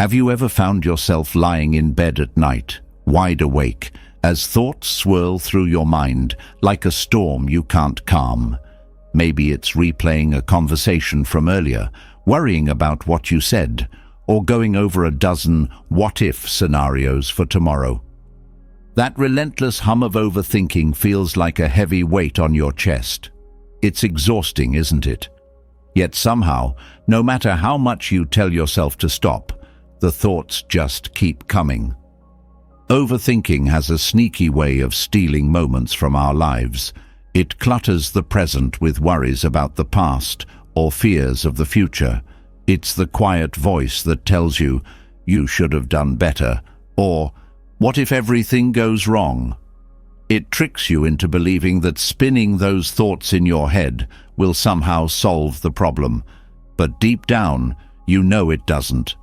Have you ever found yourself lying in bed at night, wide awake, as thoughts swirl through your mind like a storm you can't calm? Maybe it's replaying a conversation from earlier, worrying about what you said, or going over a dozen what-if scenarios for tomorrow. That relentless hum of overthinking feels like a heavy weight on your chest. It's exhausting, isn't it? Yet somehow, no matter how much you tell yourself to stop, the thoughts just keep coming. Overthinking has a sneaky way of stealing moments from our lives. It clutters the present with worries about the past or fears of the future. It's the quiet voice that tells you, you should have done better, or what if everything goes wrong? It tricks you into believing that spinning those thoughts in your head will somehow solve the problem. But deep down, you know it doesn't.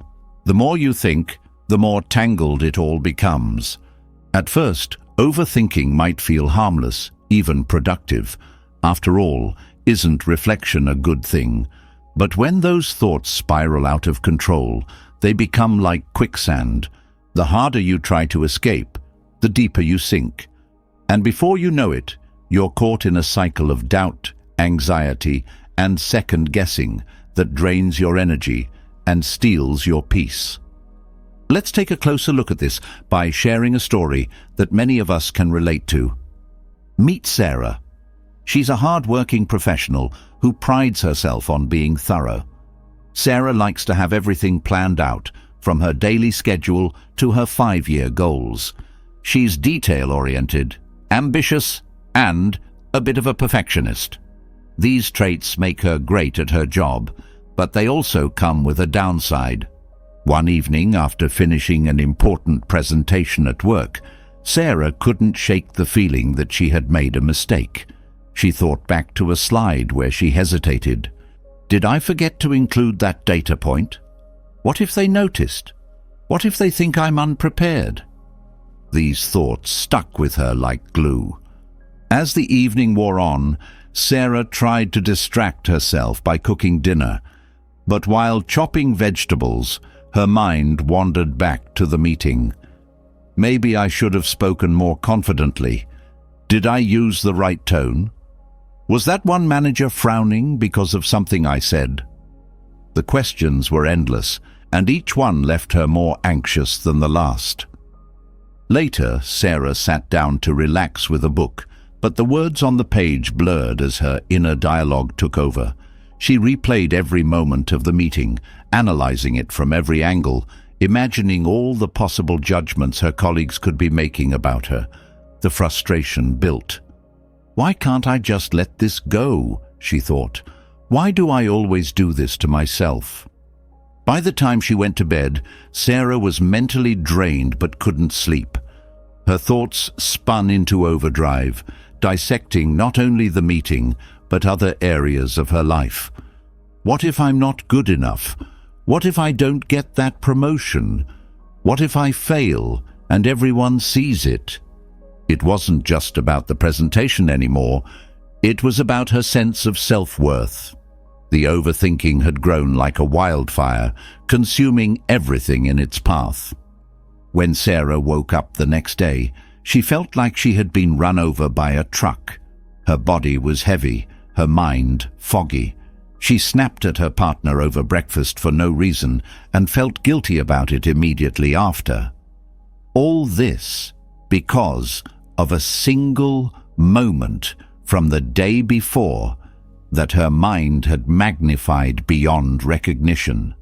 The more you think, the more tangled it all becomes. At first, overthinking might feel harmless, even productive. After all, isn't reflection a good thing? But when those thoughts spiral out of control, they become like quicksand. The harder you try to escape, the deeper you sink. And before you know it, you're caught in a cycle of doubt, anxiety, and second-guessing that drains your energy and steals your peace. Let's take a closer look at this by sharing a story that many of us can relate to. Meet Sarah. She's a hard-working professional who prides herself on being thorough. Sarah likes to have everything planned out, from her daily schedule to her 5-year goals. She's detail-oriented, ambitious, and a bit of a perfectionist. These traits make her great at her job, but they also come with a downside. One evening, after finishing an important presentation at work, Sarah couldn't shake the feeling that she had made a mistake. She thought back to a slide where she hesitated. Did I forget to include that data point? What if they noticed? What if they think I'm unprepared? These thoughts stuck with her like glue. As the evening wore on, Sarah tried to distract herself by cooking dinner, but while chopping vegetables, her mind wandered back to the meeting. Maybe I should have spoken more confidently. Did I use the right tone? Was that one manager frowning because of something I said? The questions were endless, and each one left her more anxious than the last. Later, Sarah sat down to relax with a book, but the words on the page blurred as her inner dialogue took over. She replayed every moment of the meeting, analyzing it from every angle, imagining all the possible judgments her colleagues could be making about her. The frustration built. Why can't I just let this go? She thought. Why do I always do this to myself? By the time she went to bed, Sarah was mentally drained but couldn't sleep. Her thoughts spun into overdrive, dissecting not only the meeting, but other areas of her life. What if I'm not good enough? What if I don't get that promotion? What if I fail and everyone sees it? It wasn't just about the presentation anymore. It was about her sense of self-worth. The overthinking had grown like a wildfire, consuming everything in its path. When Sarah woke up the next day, she felt like she had been run over by a truck. Her body was heavy, her mind foggy. She snapped at her partner over breakfast for no reason and felt guilty about it immediately after. All this because of a single moment from the day before that her mind had magnified beyond recognition.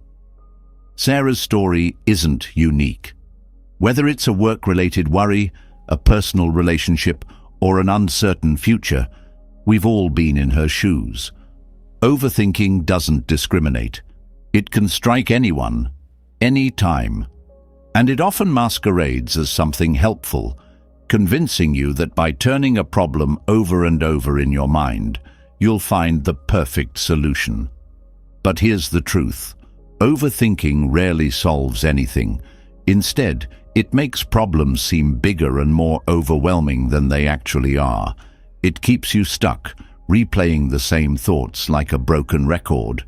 Sarah's story isn't unique. Whether it's a work-related worry, a personal relationship, or an uncertain future, we've all been in her shoes. Overthinking doesn't discriminate. It can strike anyone, any time. And it often masquerades as something helpful, convincing you that by turning a problem over and over in your mind, you'll find the perfect solution. But here's the truth. Overthinking rarely solves anything. Instead, it makes problems seem bigger and more overwhelming than they actually are. It keeps you stuck, replaying the same thoughts like a broken record.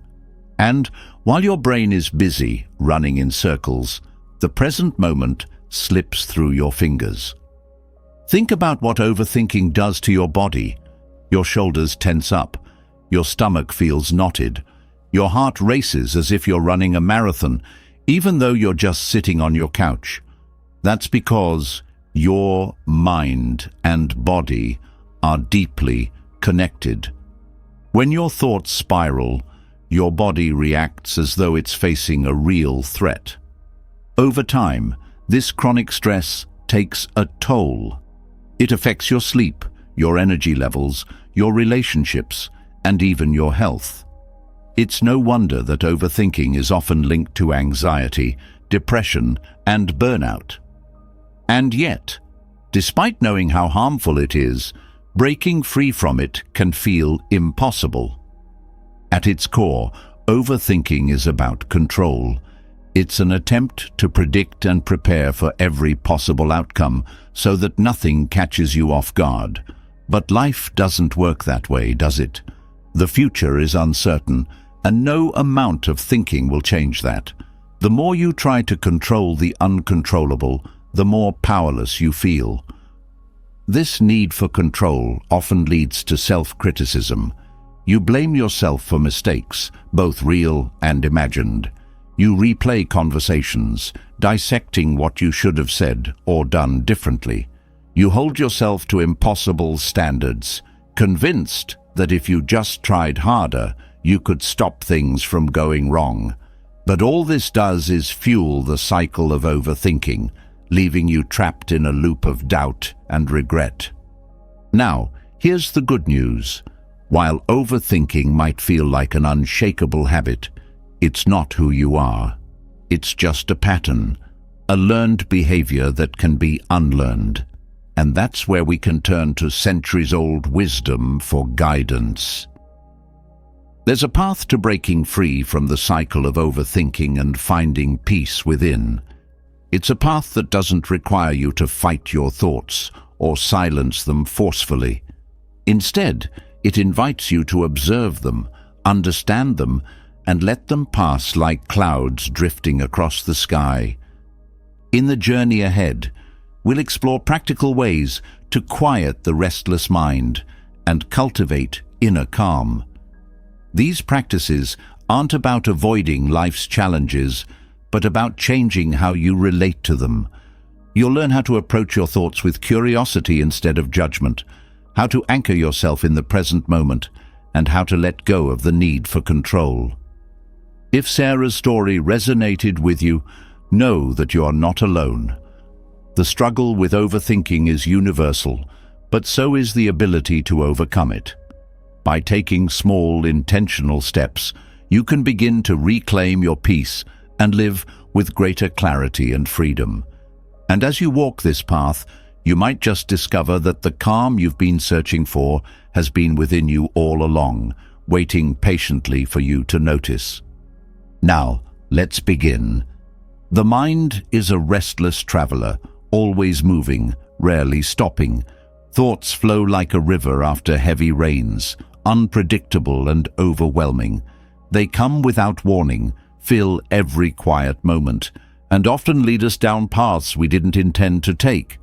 And while your brain is busy running in circles, the present moment slips through your fingers. Think about what overthinking does to your body. Your shoulders tense up, your stomach feels knotted, your heart races as if you're running a marathon, even though you're just sitting on your couch. That's because your mind and body are deeply connected. When your thoughts spiral, your body reacts as though it's facing a real threat. Over time, this chronic stress takes a toll. It affects your sleep, your energy levels, your relationships, and even your health. It's no wonder that overthinking is often linked to anxiety, depression, and burnout. And yet, despite knowing how harmful it is, breaking free from it can feel impossible. At its core, overthinking is about control. It's an attempt to predict and prepare for every possible outcome so that nothing catches you off guard. But life doesn't work that way, does it? The future is uncertain, and no amount of thinking will change that. The more you try to control the uncontrollable, the more powerless you feel. This need for control often leads to self-criticism. You blame yourself for mistakes, both real and imagined. You replay conversations, dissecting what you should have said or done differently. You hold yourself to impossible standards, convinced that if you just tried harder, you could stop things from going wrong. But all this does is fuel the cycle of overthinking, leaving you trapped in a loop of doubt and regret. Now, here's the good news. While overthinking might feel like an unshakable habit, it's not who you are. It's just a pattern, a learned behavior that can be unlearned. And that's where we can turn to centuries-old wisdom for guidance. There's a path to breaking free from the cycle of overthinking and finding peace within. It's a path that doesn't require you to fight your thoughts or silence them forcefully. Instead, it invites you to observe them, understand them, and let them pass like clouds drifting across the sky. In the journey ahead, we'll explore practical ways to quiet the restless mind and cultivate inner calm. These practices aren't about avoiding life's challenges, but about changing how you relate to them. You'll learn how to approach your thoughts with curiosity instead of judgment, how to anchor yourself in the present moment, and how to let go of the need for control. If Sarah's story resonated with you, know that you are not alone. The struggle with overthinking is universal, but so is the ability to overcome it. By taking small, intentional steps, you can begin to reclaim your peace and live with greater clarity and freedom. And as you walk this path, you might just discover that the calm you've been searching for has been within you all along, waiting patiently for you to notice. Now, let's begin. The mind is a restless traveler, always moving, rarely stopping. Thoughts flow like a river after heavy rains, unpredictable and overwhelming. They come without warning, fill every quiet moment, and often lead us down paths we didn't intend to take.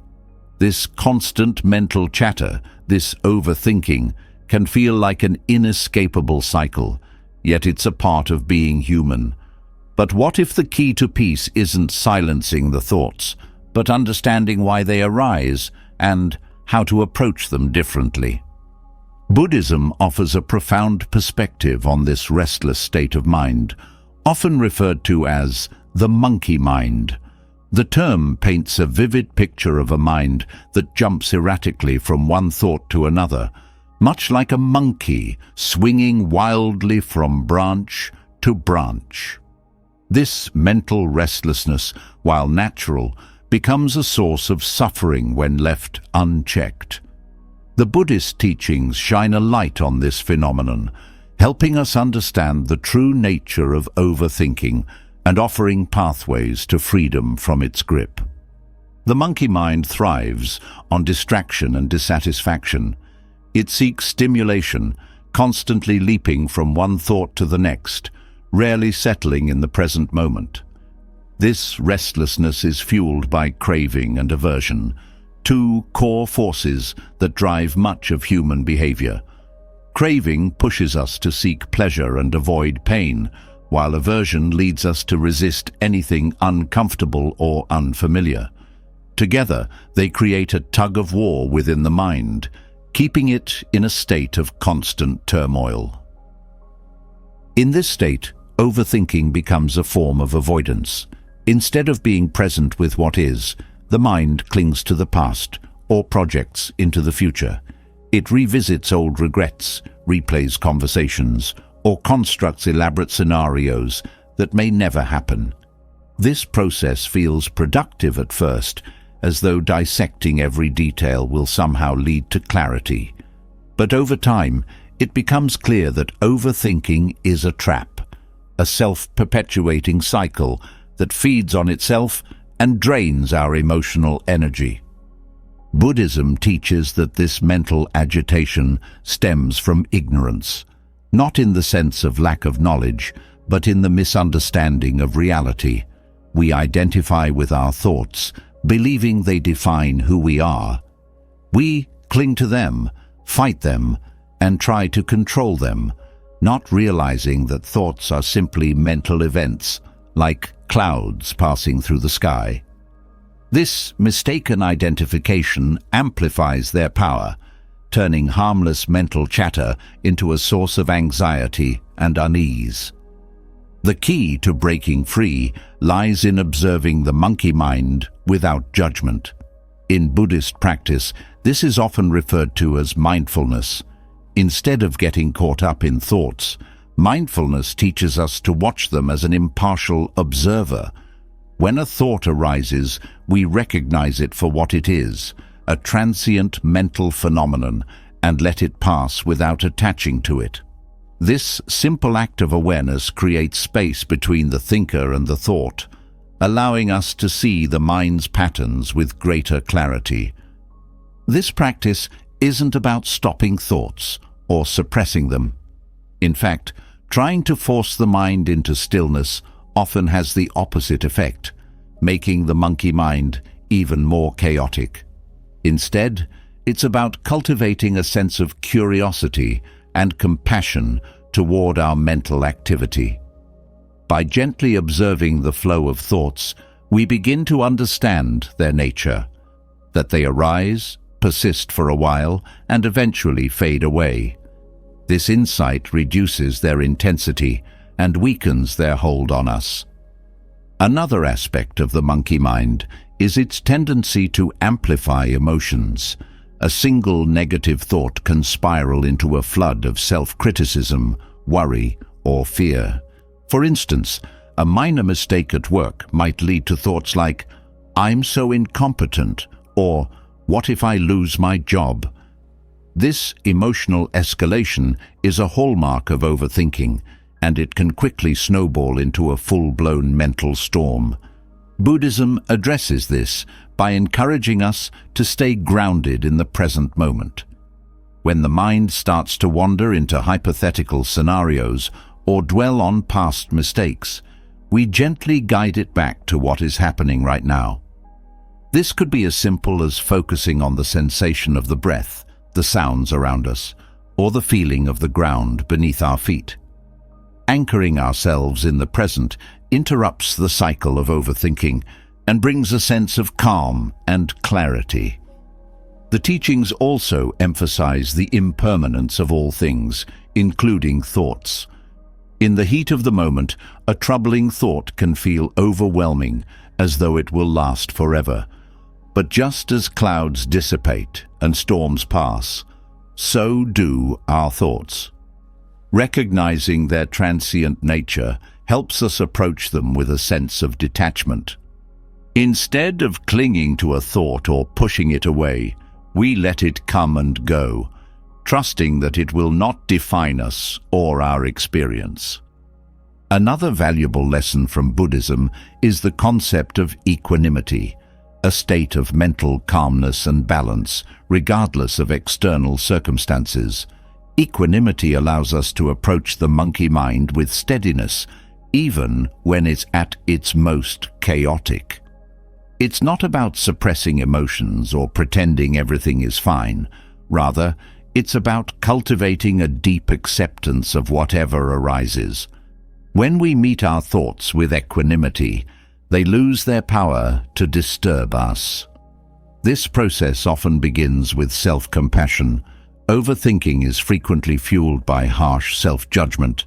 This constant mental chatter, this overthinking, can feel like an inescapable cycle, yet it's a part of being human. But what if the key to peace isn't silencing the thoughts, but understanding why they arise and how to approach them differently? Buddhism offers a profound perspective on this restless state of mind, often referred to as the monkey mind. The term paints a vivid picture of a mind that jumps erratically from one thought to another, much like a monkey swinging wildly from branch to branch. This mental restlessness, while natural, becomes a source of suffering when left unchecked. The Buddhist teachings shine a light on this phenomenon, helping us understand the true nature of overthinking and offering pathways to freedom from its grip. The monkey mind thrives on distraction and dissatisfaction. It seeks stimulation, constantly leaping from one thought to the next, rarely settling in the present moment. This restlessness is fueled by craving and aversion, two core forces that drive much of human behavior. Craving pushes us to seek pleasure and avoid pain, while aversion leads us to resist anything uncomfortable or unfamiliar. Together, they create a tug-of-war within the mind, keeping it in a state of constant turmoil. In this state, overthinking becomes a form of avoidance. Instead of being present with what is, the mind clings to the past or projects into the future. It revisits old regrets, replays conversations, or constructs elaborate scenarios that may never happen. This process feels productive at first, as though dissecting every detail will somehow lead to clarity. But over time, it becomes clear that overthinking is a trap, a self-perpetuating cycle that feeds on itself and drains our emotional energy. Buddhism teaches that this mental agitation stems from ignorance, not in the sense of lack of knowledge, but in the misunderstanding of reality. We identify with our thoughts, believing they define who we are. We cling to them, fight them, and try to control them, not realizing that thoughts are simply mental events, like clouds passing through the sky. This mistaken identification amplifies their power, turning harmless mental chatter into a source of anxiety and unease. The key to breaking free lies in observing the monkey mind without judgment. In Buddhist practice, this is often referred to as mindfulness. Instead of getting caught up in thoughts, mindfulness teaches us to watch them as an impartial observer. When a thought arises, we recognize it for what it is, a transient mental phenomenon, and let it pass without attaching to it. This simple act of awareness creates space between the thinker and the thought, allowing us to see the mind's patterns with greater clarity. This practice isn't about stopping thoughts or suppressing them. In fact, trying to force the mind into stillness often has the opposite effect, making the monkey mind even more chaotic. Instead, it's about cultivating a sense of curiosity and compassion toward our mental activity. By gently observing the flow of thoughts, we begin to understand their nature, that they arise, persist for a while, and eventually fade away. This insight reduces their intensity and weakens their hold on us. Another aspect of the monkey mind is its tendency to amplify emotions. A single negative thought can spiral into a flood of self-criticism, worry, or fear. For instance, a minor mistake at work might lead to thoughts like, "I'm so incompetent," or "What if I lose my job?" This emotional escalation is a hallmark of overthinking, and it can quickly snowball into a full-blown mental storm. Buddhism addresses this by encouraging us to stay grounded in the present moment. When the mind starts to wander into hypothetical scenarios or dwell on past mistakes, we gently guide it back to what is happening right now. This could be as simple as focusing on the sensation of the breath, the sounds around us, or the feeling of the ground beneath our feet. Anchoring ourselves in the present interrupts the cycle of overthinking and brings a sense of calm and clarity. The teachings also emphasize the impermanence of all things, including thoughts. In the heat of the moment, a troubling thought can feel overwhelming, as though it will last forever. But just as clouds dissipate and storms pass, so do our thoughts. Recognizing their transient nature helps us approach them with a sense of detachment. Instead of clinging to a thought or pushing it away, we let it come and go, trusting that it will not define us or our experience. Another valuable lesson from Buddhism is the concept of equanimity, a state of mental calmness and balance, regardless of external circumstances. Equanimity allows us to approach the monkey mind with steadiness, even when it's at its most chaotic. It's not about suppressing emotions or pretending everything is fine. Rather, it's about cultivating a deep acceptance of whatever arises. When we meet our thoughts with equanimity, they lose their power to disturb us. This process often begins with self-compassion. Overthinking is frequently fueled by harsh self-judgment,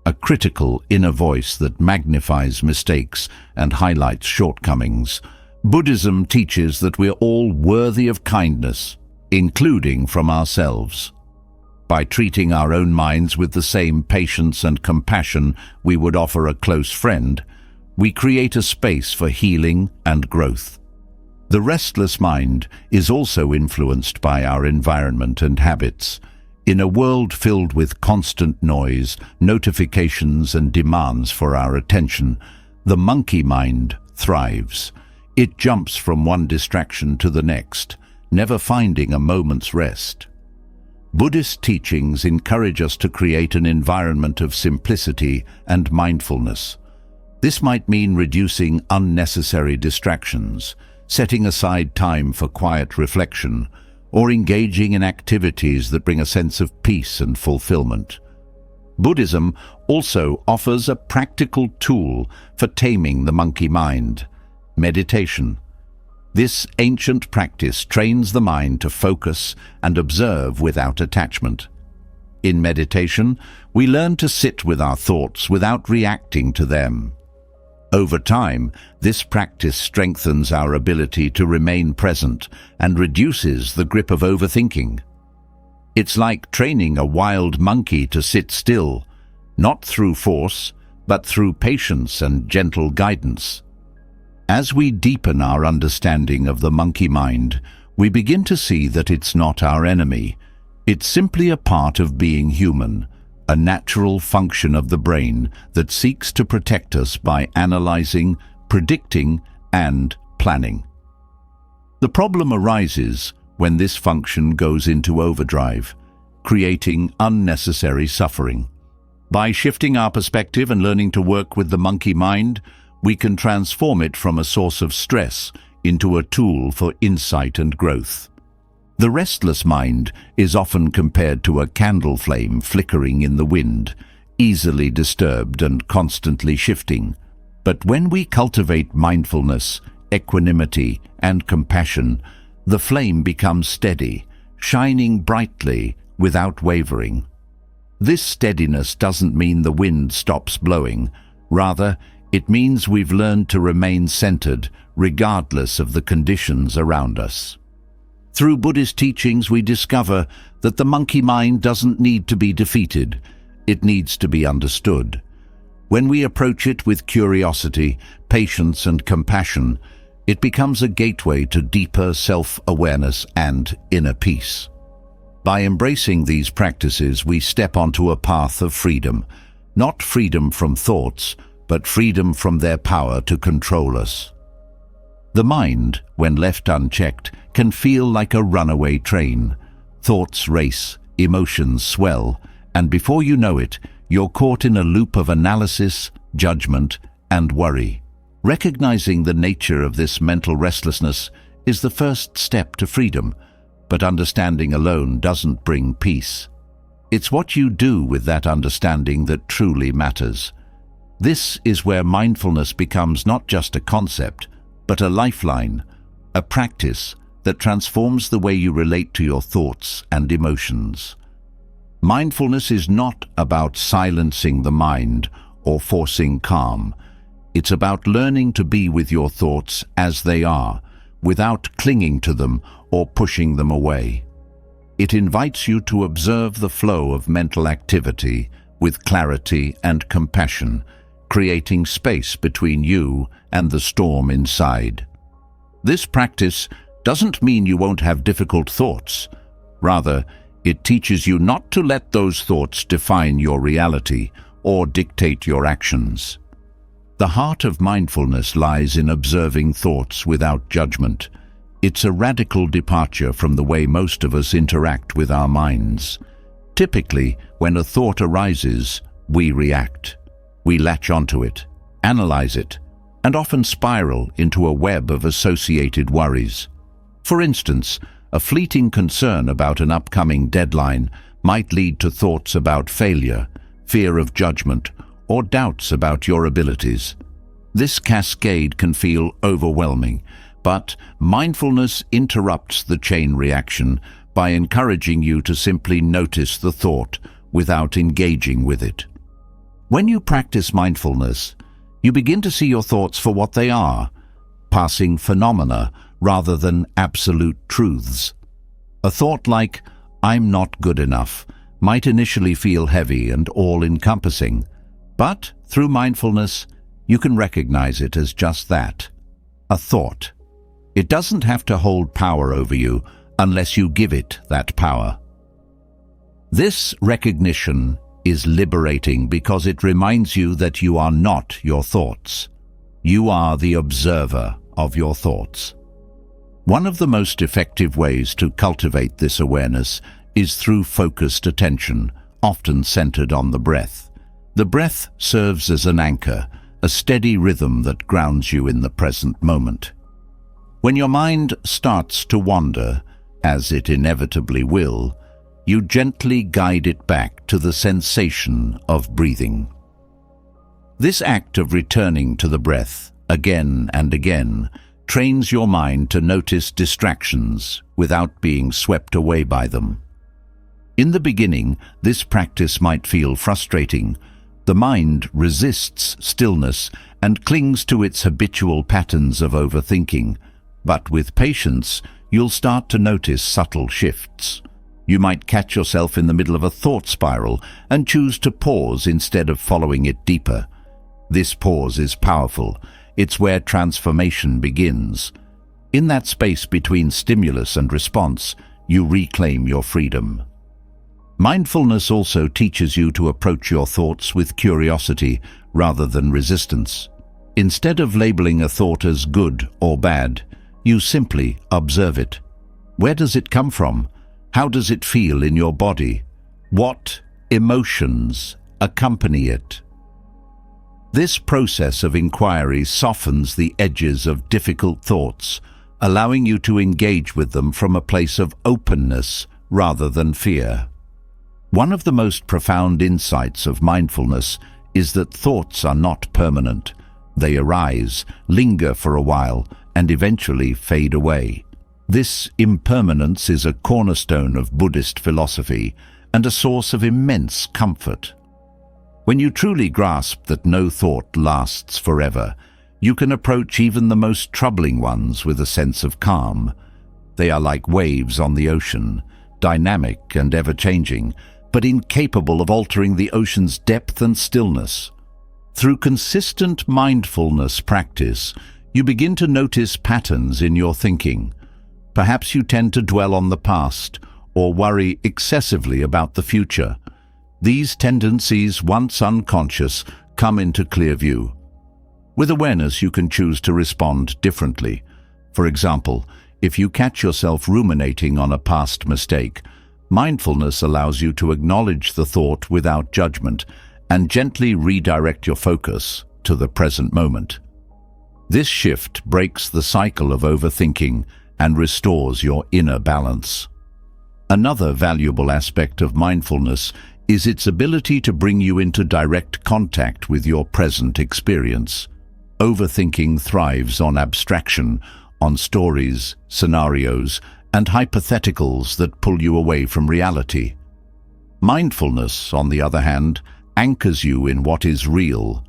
a critical inner voice that magnifies mistakes and highlights shortcomings. Buddhism teaches that we're all worthy of kindness, including from ourselves. By treating our own minds with the same patience and compassion we would offer a close friend, we create a space for healing and growth. The restless mind is also influenced by our environment and habits. In a world filled with constant noise, notifications, and demands for our attention, the monkey mind thrives. It jumps from one distraction to the next, never finding a moment's rest. Buddhist teachings encourage us to create an environment of simplicity and mindfulness. This might mean reducing unnecessary distractions, setting aside time for quiet reflection, or engaging in activities that bring a sense of peace and fulfillment. Buddhism also offers a practical tool for taming the monkey mind: meditation. This ancient practice trains the mind to focus and observe without attachment. In meditation, we learn to sit with our thoughts without reacting to them. Over time, this practice strengthens our ability to remain present and reduces the grip of overthinking. It's like training a wild monkey to sit still, not through force, but through patience and gentle guidance. As we deepen our understanding of the monkey mind, we begin to see that it's not our enemy. It's simply a part of being human, a natural function of the brain that seeks to protect us by analyzing, predicting, and planning. The problem arises when this function goes into overdrive, creating unnecessary suffering. By shifting our perspective and learning to work with the monkey mind, we can transform it from a source of stress into a tool for insight and growth. The restless mind is often compared to a candle flame flickering in the wind, easily disturbed and constantly shifting. But when we cultivate mindfulness, equanimity, and compassion, the flame becomes steady, shining brightly without wavering. This steadiness doesn't mean the wind stops blowing. Rather, it means we've learned to remain centered, regardless of the conditions around us. Through Buddhist teachings, we discover that the monkey mind doesn't need to be defeated. It needs to be understood. When we approach it with curiosity, patience, and compassion, it becomes a gateway to deeper self-awareness and inner peace. By embracing these practices, we step onto a path of freedom, not freedom from thoughts, but freedom from their power to control us. The mind, when left unchecked, can feel like a runaway train. Thoughts race, emotions swell, and before you know it, you're caught in a loop of analysis, judgment, and worry. Recognizing the nature of this mental restlessness is the first step to freedom, but understanding alone doesn't bring peace. It's what you do with that understanding that truly matters. This is where mindfulness becomes not just a concept, but a lifeline, a practice that transforms the way you relate to your thoughts and emotions. Mindfulness is not about silencing the mind or forcing calm. It's about learning to be with your thoughts as they are, without clinging to them or pushing them away. It invites you to observe the flow of mental activity with clarity and compassion, creating space between you and the storm inside. This practice doesn't mean you won't have difficult thoughts. Rather, it teaches you not to let those thoughts define your reality or dictate your actions. The heart of mindfulness lies in observing thoughts without judgment. It's a radical departure from the way most of us interact with our minds. Typically, when a thought arises, we react. We latch onto it, analyze it, and often spiral into a web of associated worries. For instance, a fleeting concern about an upcoming deadline might lead to thoughts about failure, fear of judgment, or doubts about your abilities. This cascade can feel overwhelming, but mindfulness interrupts the chain reaction by encouraging you to simply notice the thought without engaging with it. When you practice mindfulness, you begin to see your thoughts for what they are, passing phenomena rather than absolute truths. A thought like, "I'm not good enough," might initially feel heavy and all-encompassing, but through mindfulness, you can recognize it as just that, a thought. It doesn't have to hold power over you unless you give it that power. This recognition is liberating because it reminds you that you are not your thoughts. You are the observer of your thoughts. One of the most effective ways to cultivate this awareness is through focused attention, often centered on the breath. The breath serves as an anchor, a steady rhythm that grounds you in the present moment. When your mind starts to wander, as it inevitably will, you gently guide it back to the sensation of breathing. This act of returning to the breath again and again trains your mind to notice distractions without being swept away by them. In the beginning, this practice might feel frustrating. The mind resists stillness and clings to its habitual patterns of overthinking. But with patience, you'll start to notice subtle shifts. You might catch yourself in the middle of a thought spiral and choose to pause instead of following it deeper. This pause is powerful. It's where transformation begins. In that space between stimulus and response, you reclaim your freedom. Mindfulness also teaches you to approach your thoughts with curiosity rather than resistance. Instead of labeling a thought as good or bad, you simply observe it. Where does it come from? How does it feel in your body? What emotions accompany it? This process of inquiry softens the edges of difficult thoughts, allowing you to engage with them from a place of openness rather than fear. One of the most profound insights of mindfulness is that thoughts are not permanent. They arise, linger for a while, and eventually fade away. This impermanence is a cornerstone of Buddhist philosophy and a source of immense comfort. When you truly grasp that no thought lasts forever, you can approach even the most troubling ones with a sense of calm. They are like waves on the ocean, dynamic and ever-changing, but incapable of altering the ocean's depth and stillness. Through consistent mindfulness practice, you begin to notice patterns in your thinking. Perhaps you tend to dwell on the past or worry excessively about the future. These tendencies, once unconscious, come into clear view. With awareness, you can choose to respond differently. For example, if you catch yourself ruminating on a past mistake, mindfulness allows you to acknowledge the thought without judgment and gently redirect your focus to the present moment. This shift breaks the cycle of overthinking and restores your inner balance. Another valuable aspect of mindfulness is its ability to bring you into direct contact with your present experience. Overthinking thrives on abstraction, on stories, scenarios, and hypotheticals that pull you away from reality. Mindfulness, on the other hand, anchors you in what is real.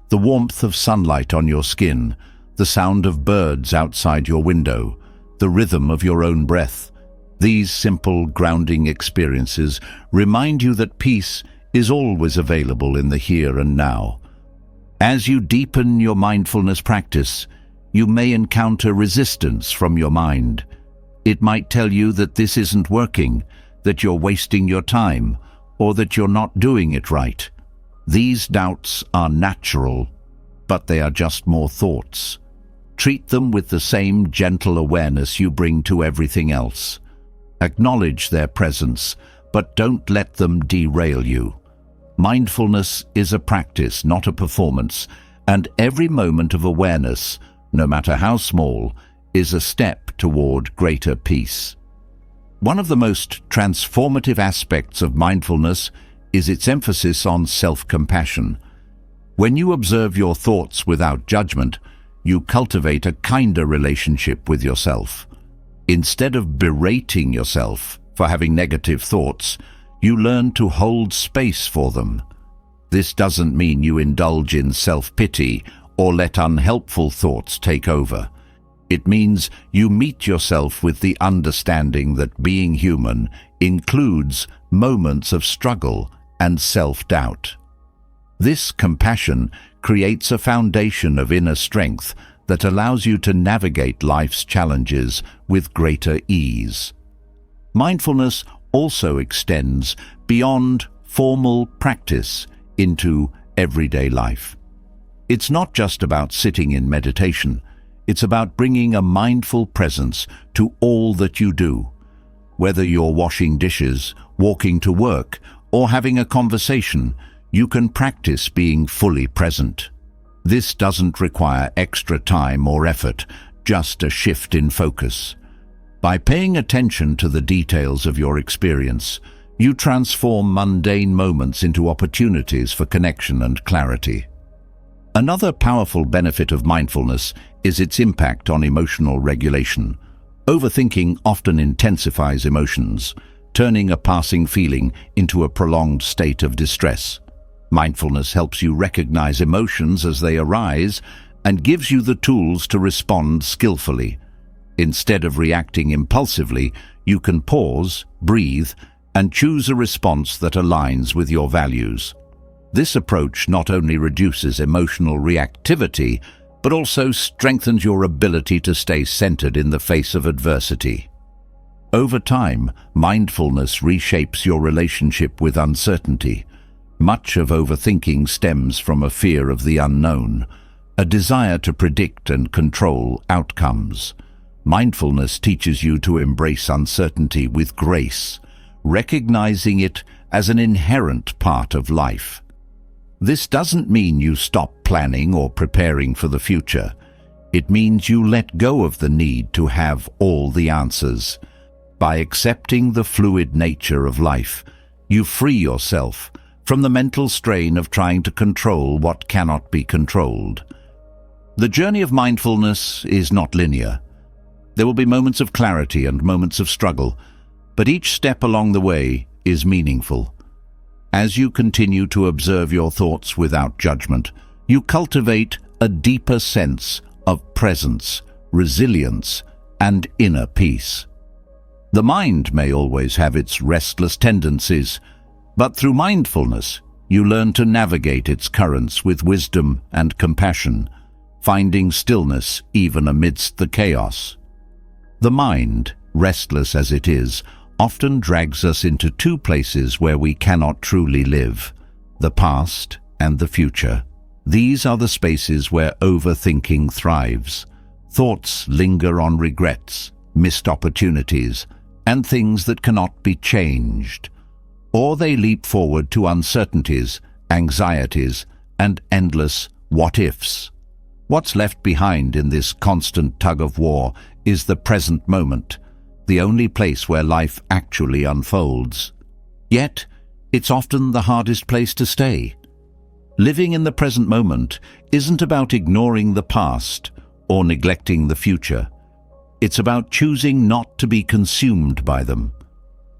The warmth of sunlight on your skin, the sound of birds outside your window, the rhythm of your own breath. These simple, grounding experiences remind you that peace is always available in the here and now. As you deepen your mindfulness practice, you may encounter resistance from your mind. It might tell you that this isn't working, that you're wasting your time, or that you're not doing it right. These doubts are natural, but they are just more thoughts. Treat them with the same gentle awareness you bring to everything else. Acknowledge their presence, but don't let them derail you. Mindfulness is a practice, not a performance, and every moment of awareness, no matter how small, is a step toward greater peace. One of the most transformative aspects of mindfulness is its emphasis on self-compassion. When you observe your thoughts without judgment, you cultivate a kinder relationship with yourself. Instead of berating yourself for having negative thoughts, you learn to hold space for them. This doesn't mean you indulge in self-pity or let unhelpful thoughts take over. It means you meet yourself with the understanding that being human includes moments of struggle and self-doubt. This compassion creates a foundation of inner strength that allows you to navigate life's challenges with greater ease. Mindfulness also extends beyond formal practice into everyday life. It's not just about sitting in meditation. It's about bringing a mindful presence to all that you do. Whether you're washing dishes, walking to work, or having a conversation, you can practice being fully present. This doesn't require extra time or effort, just a shift in focus. By paying attention to the details of your experience, you transform mundane moments into opportunities for connection and clarity. Another powerful benefit of mindfulness is its impact on emotional regulation. Overthinking often intensifies emotions, turning a passing feeling into a prolonged state of distress. Mindfulness helps you recognize emotions as they arise and gives you the tools to respond skillfully. Instead of reacting impulsively, you can pause, breathe, and choose a response that aligns with your values. This approach not only reduces emotional reactivity, but also strengthens your ability to stay centered in the face of adversity. Over time, mindfulness reshapes your relationship with uncertainty. Much of overthinking stems from a fear of the unknown, a desire to predict and control outcomes. Mindfulness teaches you to embrace uncertainty with grace, recognizing it as an inherent part of life. This doesn't mean you stop planning or preparing for the future. It means you let go of the need to have all the answers. By accepting the fluid nature of life, you free yourself from the mental strain of trying to control what cannot be controlled. The journey of mindfulness is not linear. There will be moments of clarity and moments of struggle, but each step along the way is meaningful. As you continue to observe your thoughts without judgment, you cultivate a deeper sense of presence, resilience, and inner peace. The mind may always have its restless tendencies, but through mindfulness, you learn to navigate its currents with wisdom and compassion, finding stillness even amidst the chaos. The mind, restless as it is, often drags us into two places where we cannot truly live: the past and the future. These are the spaces where overthinking thrives. Thoughts linger on regrets, missed opportunities, and things that cannot be changed. Or they leap forward to uncertainties, anxieties, and endless what-ifs. What's left behind in this constant tug-of-war is the present moment, the only place where life actually unfolds. Yet, it's often the hardest place to stay. Living in the present moment isn't about ignoring the past or neglecting the future. It's about choosing not to be consumed by them.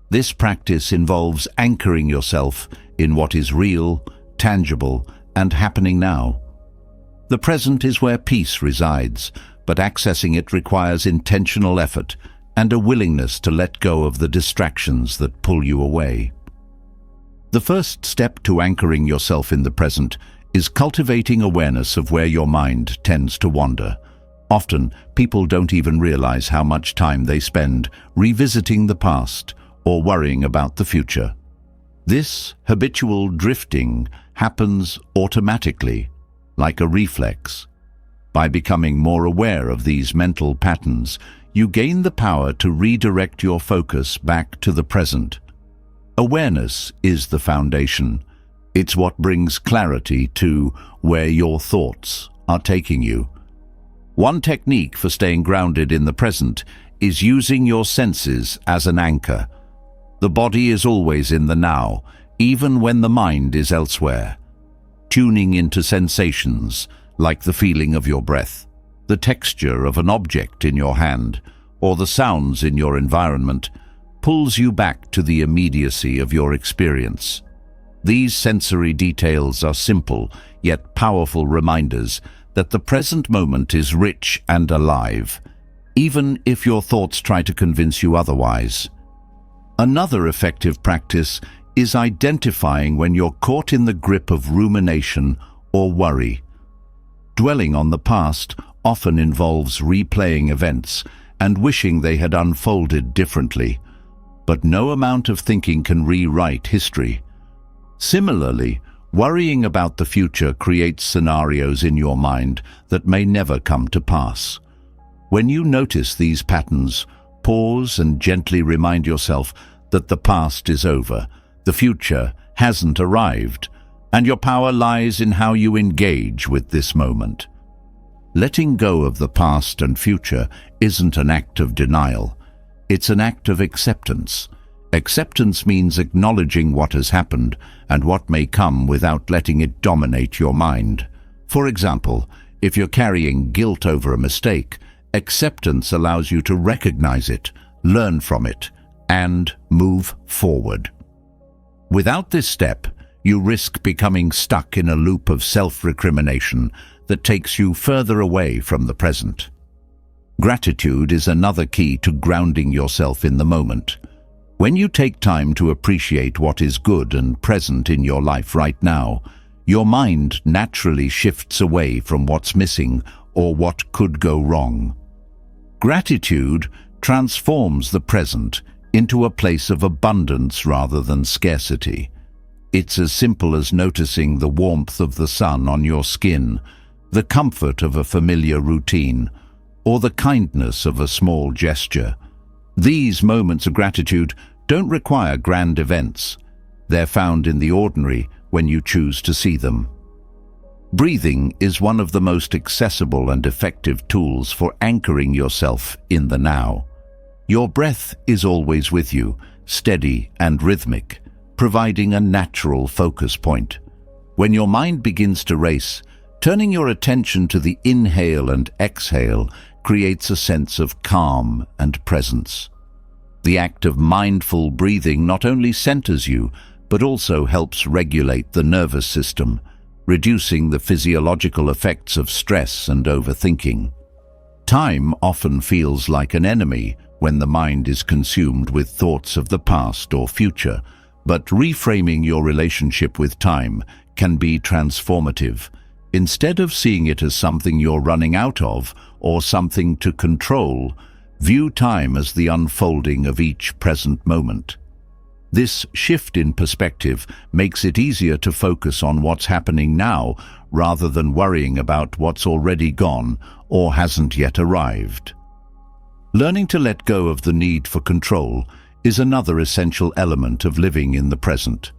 This practice involves anchoring yourself in what is real, tangible, and happening now. The present is where peace resides, but accessing it requires intentional effort and a willingness to let go of the distractions that pull you away. The first step to anchoring yourself in the present is cultivating awareness of where your mind tends to wander. Often, people don't even realize how much time they spend revisiting the past or worrying about the future. This habitual drifting happens automatically, like a reflex. By becoming more aware of these mental patterns, you gain the power to redirect your focus back to the present. Awareness is the foundation, It's what brings clarity to where your thoughts are taking you. One technique for staying grounded in the present is using your senses as an anchor. The body is always in the now, even when the mind is elsewhere. Tuning into sensations like the feeling of your breath, the texture of an object in your hand, or the sounds in your environment pulls you back to the immediacy of your experience. These sensory details are simple yet powerful reminders that the present moment is rich and alive, even if your thoughts try to convince you otherwise. Another effective practice is identifying when you're caught in the grip of rumination or worry. Dwelling on the past often involves replaying events and wishing they had unfolded differently, but no amount of thinking can rewrite history. Similarly, worrying about the future creates scenarios in your mind that may never come to pass. When you notice these patterns, pause and gently remind yourself that the past is over, the future hasn't arrived, and your power lies in how you engage with this moment. Letting go of the past and future isn't an act of denial. It's an act of acceptance. Acceptance means acknowledging what has happened and what may come without letting it dominate your mind. For example, if you're carrying guilt over a mistake, acceptance allows you to recognize it, learn from it, and move forward. Without this step, you risk becoming stuck in a loop of self-recrimination that takes you further away from the present. Gratitude is another key to grounding yourself in the moment. When you take time to appreciate what is good and present in your life right now, your mind naturally shifts away from what's missing or what could go wrong. Gratitude transforms the present into a place of abundance rather than scarcity. It's as simple as noticing the warmth of the sun on your skin, the comfort of a familiar routine, or the kindness of a small gesture. These moments of gratitude don't require grand events. They're found in the ordinary when you choose to see them. Breathing is one of the most accessible and effective tools for anchoring yourself in the now. Your breath is always with you, steady and rhythmic, providing a natural focus point. When your mind begins to race, turning your attention to the inhale and exhale creates a sense of calm and presence. The act of mindful breathing not only centers you, but also helps regulate the nervous system, reducing the physiological effects of stress and overthinking. Time often feels like an enemy when the mind is consumed with thoughts of the past or future, but reframing your relationship with time can be transformative. Instead of seeing it as something you're running out of or something to control, view time as the unfolding of each present moment. This shift in perspective makes it easier to focus on what's happening now rather than worrying about what's already gone or hasn't yet arrived. Learning to let go of the need for control is another essential element of living in the present.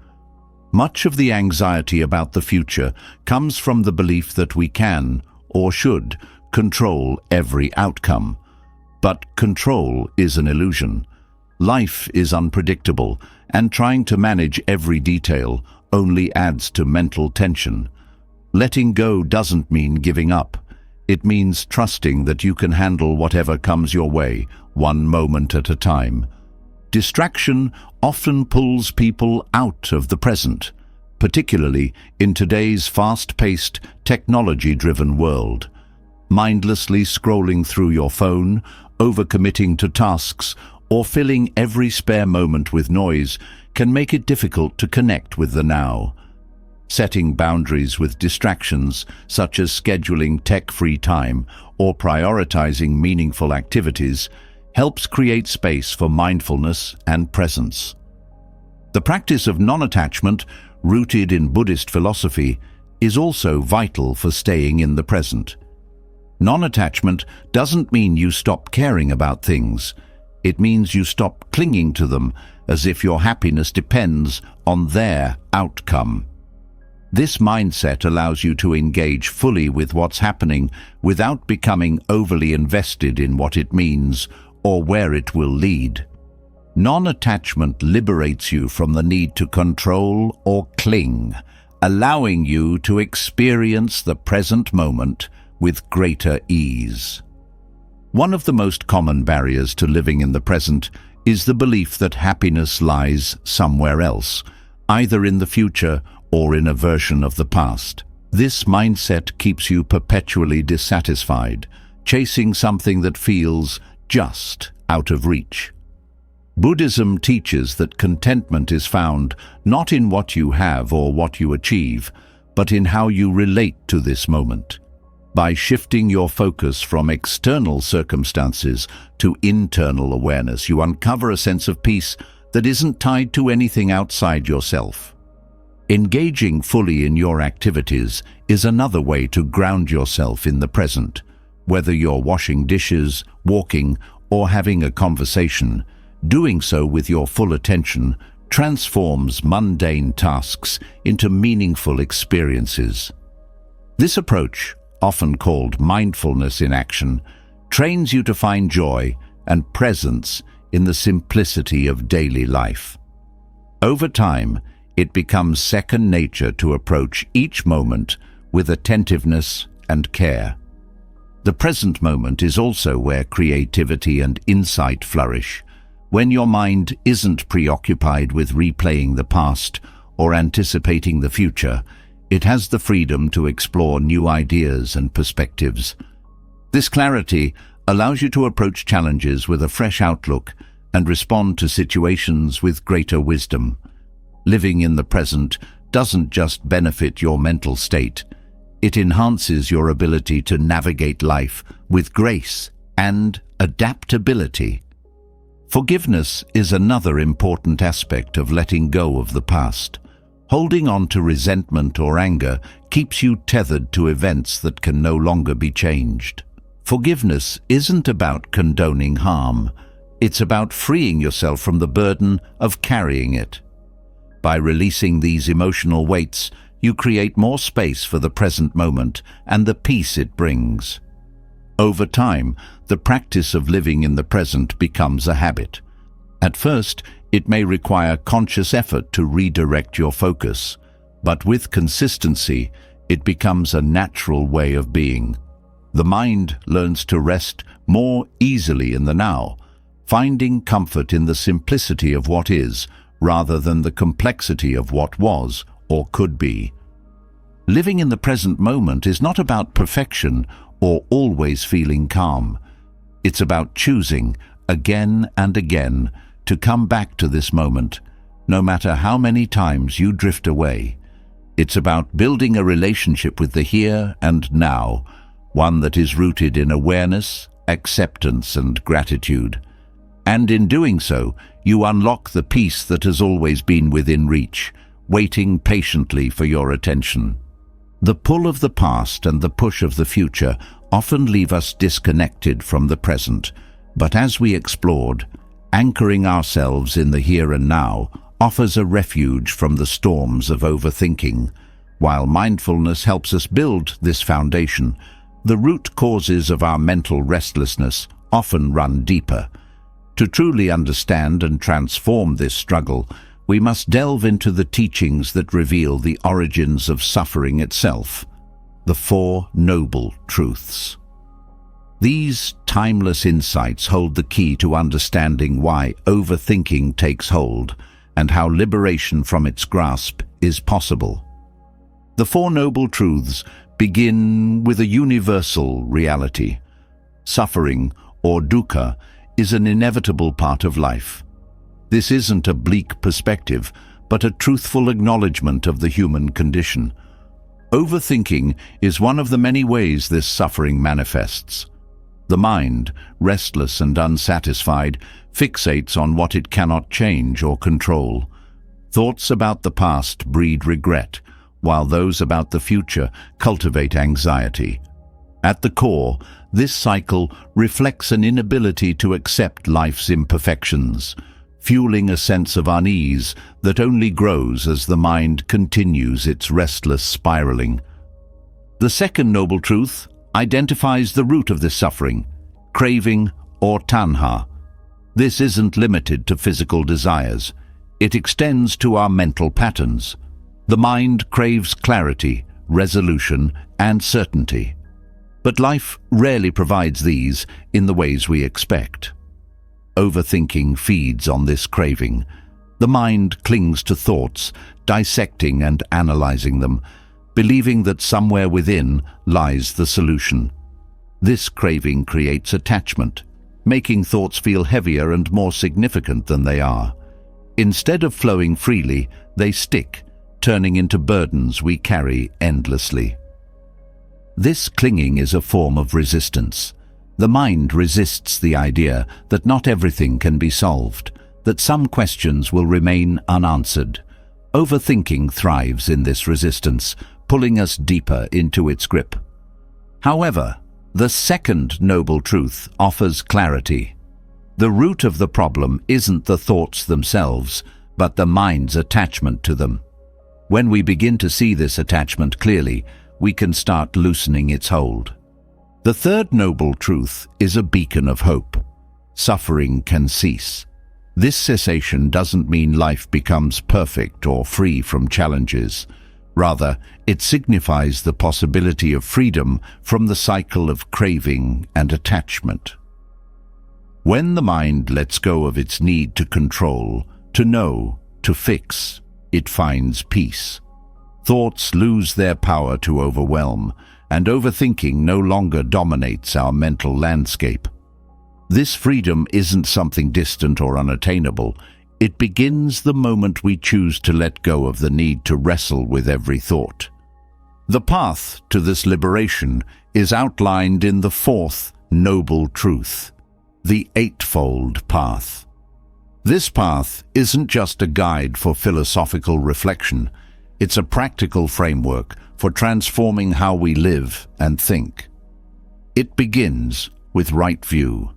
Much of the anxiety about the future comes from the belief that we can, or should, control every outcome. But control is an illusion. Life is unpredictable, and trying to manage every detail only adds to mental tension. Letting go doesn't mean giving up. It means trusting that you can handle whatever comes your way, one moment at a time. Distraction often pulls people out of the present, particularly in today's fast-paced, technology-driven world. Mindlessly scrolling through your phone, overcommitting to tasks, or filling every spare moment with noise can make it difficult to connect with the now. Setting boundaries with distractions, such as scheduling tech-free time or prioritizing meaningful activities, helps create space for mindfulness and presence. The practice of non-attachment, rooted in Buddhist philosophy, is also vital for staying in the present. Non-attachment doesn't mean you stop caring about things. It means you stop clinging to them as if your happiness depends on their outcome. This mindset allows you to engage fully with what's happening without becoming overly invested in what it means or where it will lead. Non-attachment liberates you from the need to control or cling, allowing you to experience the present moment with greater ease. One of the most common barriers to living in the present is the belief that happiness lies somewhere else, either in the future or in a version of the past. This mindset keeps you perpetually dissatisfied, chasing something that feels just out of reach. Buddhism teaches that contentment is found not in what you have or what you achieve, but in how you relate to this moment. By shifting your focus from external circumstances to internal awareness, you uncover a sense of peace that isn't tied to anything outside yourself. Engaging fully in your activities is another way to ground yourself in the present. Whether you're washing dishes, walking, or having a conversation, doing so with your full attention transforms mundane tasks into meaningful experiences. This approach, often called mindfulness in action, trains you to find joy and presence in the simplicity of daily life. Over time, it becomes second nature to approach each moment with attentiveness and care. The present moment is also where creativity and insight flourish. When your mind isn't preoccupied with replaying the past or anticipating the future, it has the freedom to explore new ideas and perspectives. This clarity allows you to approach challenges with a fresh outlook and respond to situations with greater wisdom. Living in the present doesn't just benefit your mental state, it enhances your ability to navigate life with grace and adaptability. Forgiveness is another important aspect of letting go of the past. Holding on to resentment or anger keeps you tethered to events that can no longer be changed. Forgiveness isn't about condoning harm, it's about freeing yourself from the burden of carrying it. By releasing these emotional weights, you create more space for the present moment and the peace it brings. Over time, the practice of living in the present becomes a habit. At first, it may require conscious effort to redirect your focus, but with consistency, it becomes a natural way of being. The mind learns to rest more easily in the now, finding comfort in the simplicity of what is, rather than the complexity of what was or could be. Living in the present moment is not about perfection or always feeling calm. It's about choosing, again and again, to come back to this moment, no matter how many times you drift away. It's about building a relationship with the here and now, one that is rooted in awareness, acceptance, and gratitude. And in doing so, you unlock the peace that has always been within reach, waiting patiently for your attention. The pull of the past and the push of the future often leave us disconnected from the present, but as we explored, anchoring ourselves in the here and now offers a refuge from the storms of overthinking. While mindfulness helps us build this foundation, the root causes of our mental restlessness often run deeper. To truly understand and transform this struggle, we must delve into the teachings that reveal the origins of suffering itself, the Four Noble Truths. These timeless insights hold the key to understanding why overthinking takes hold and how liberation from its grasp is possible. The Four Noble Truths begin with a universal reality. Suffering, or dukkha, is an inevitable part of life. This isn't a bleak perspective, but a truthful acknowledgement of the human condition. Overthinking is one of the many ways this suffering manifests. The mind, restless and unsatisfied, fixates on what it cannot change or control. Thoughts about the past breed regret, while those about the future cultivate anxiety. At the core, this cycle reflects an inability to accept life's imperfections, fueling a sense of unease that only grows as the mind continues its restless spiraling. The second noble truth identifies the root of this suffering, craving or tanha. This isn't limited to physical desires. It extends to our mental patterns. The mind craves clarity, resolution, and certainty. But life rarely provides these in the ways we expect. Overthinking feeds on this craving. The mind clings to thoughts, dissecting and analyzing them, believing that somewhere within lies the solution. This craving creates attachment, making thoughts feel heavier and more significant than they are. Instead of flowing freely, they stick, turning into burdens we carry endlessly. This clinging is a form of resistance. The mind resists the idea that not everything can be solved, that some questions will remain unanswered. Overthinking thrives in this resistance, pulling us deeper into its grip. However, the second noble truth offers clarity. The root of the problem isn't the thoughts themselves, but the mind's attachment to them. When we begin to see this attachment clearly, we can start loosening its hold. The third noble truth is a beacon of hope. Suffering can cease. This cessation doesn't mean life becomes perfect or free from challenges. Rather, it signifies the possibility of freedom from the cycle of craving and attachment. When the mind lets go of its need to control, to know, to fix, it finds peace. Thoughts lose their power to overwhelm, and overthinking no longer dominates our mental landscape. This freedom isn't something distant or unattainable. It begins the moment we choose to let go of the need to wrestle with every thought. The path to this liberation is outlined in the fourth noble truth, the Eightfold Path. This path isn't just a guide for philosophical reflection. It's a practical framework for transforming how we live and think. It begins with right view,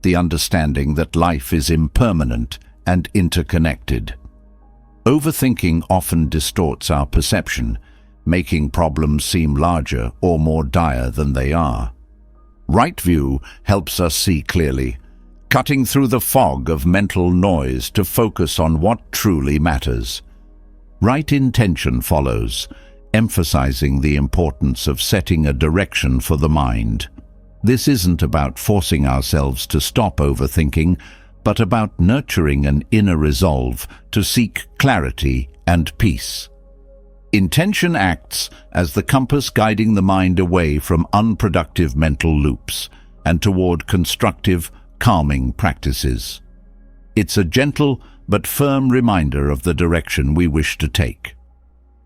the understanding that life is impermanent and interconnected. Overthinking often distorts our perception, making problems seem larger or more dire than they are. Right view helps us see clearly, cutting through the fog of mental noise to focus on what truly matters. Right intention follows, emphasizing the importance of setting a direction for the mind. This isn't about forcing ourselves to stop overthinking, but about nurturing an inner resolve to seek clarity and peace. Intention acts as the compass guiding the mind away from unproductive mental loops and toward constructive, calming practices. It's a gentle but firm reminder of the direction we wish to take.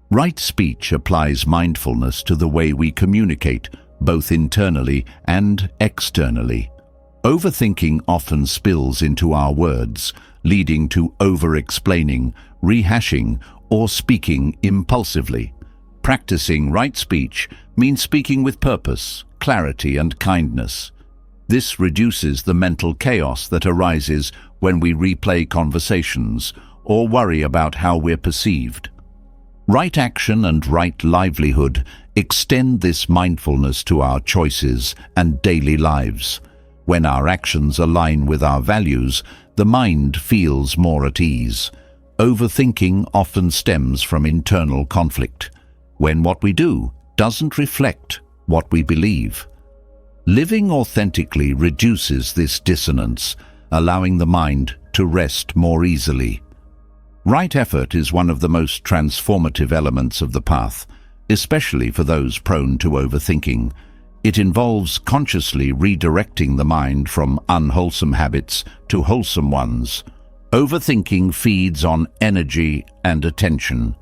Right speech applies mindfulness to the way we communicate, both internally and externally. Overthinking often spills into our words, leading to over-explaining, rehashing, or speaking impulsively. Practicing right speech means speaking with purpose, clarity, and kindness. This reduces the mental chaos that arises when we replay conversations or worry about how we're perceived. Right action and right livelihood extend this mindfulness to our choices and daily lives. When our actions align with our values, the mind feels more at ease. Overthinking often stems from internal conflict, when what we do doesn't reflect what we believe. Living authentically reduces this dissonance, allowing the mind to rest more easily. Right effort is one of the most transformative elements of the path, especially for those prone to overthinking. It involves consciously redirecting the mind from unwholesome habits to wholesome ones. Overthinking feeds on energy and attention.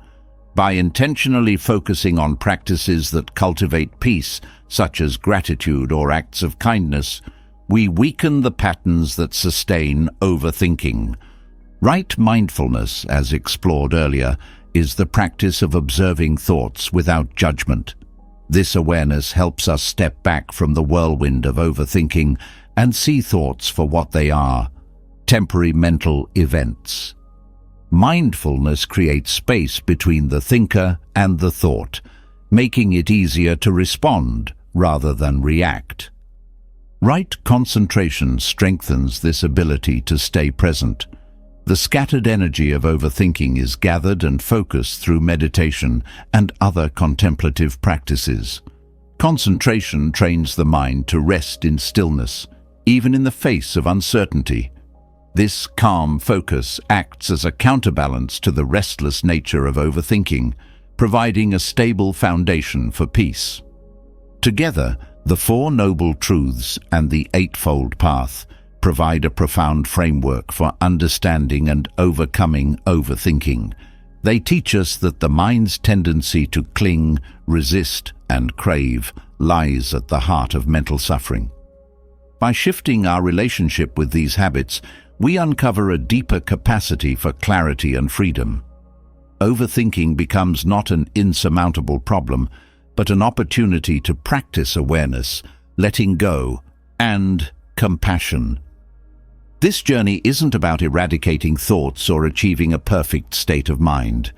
By intentionally focusing on practices that cultivate peace, such as gratitude or acts of kindness, we weaken the patterns that sustain overthinking. Right mindfulness, as explored earlier, is the practice of observing thoughts without judgment. This awareness helps us step back from the whirlwind of overthinking and see thoughts for what they are: temporary mental events. Mindfulness creates space between the thinker and the thought, making it easier to respond rather than react. Right concentration strengthens this ability to stay present. The scattered energy of overthinking is gathered and focused through meditation and other contemplative practices. Concentration trains the mind to rest in stillness, even in the face of uncertainty. This calm focus acts as a counterbalance to the restless nature of overthinking, providing a stable foundation for peace. Together, the Four Noble Truths and the Eightfold Path provide a profound framework for understanding and overcoming overthinking. They teach us that the mind's tendency to cling, resist, and crave lies at the heart of mental suffering. By shifting our relationship with these habits, we uncover a deeper capacity for clarity and freedom. Overthinking becomes not an insurmountable problem, but an opportunity to practice awareness, letting go, and compassion. This journey isn't about eradicating thoughts or achieving a perfect state of mind.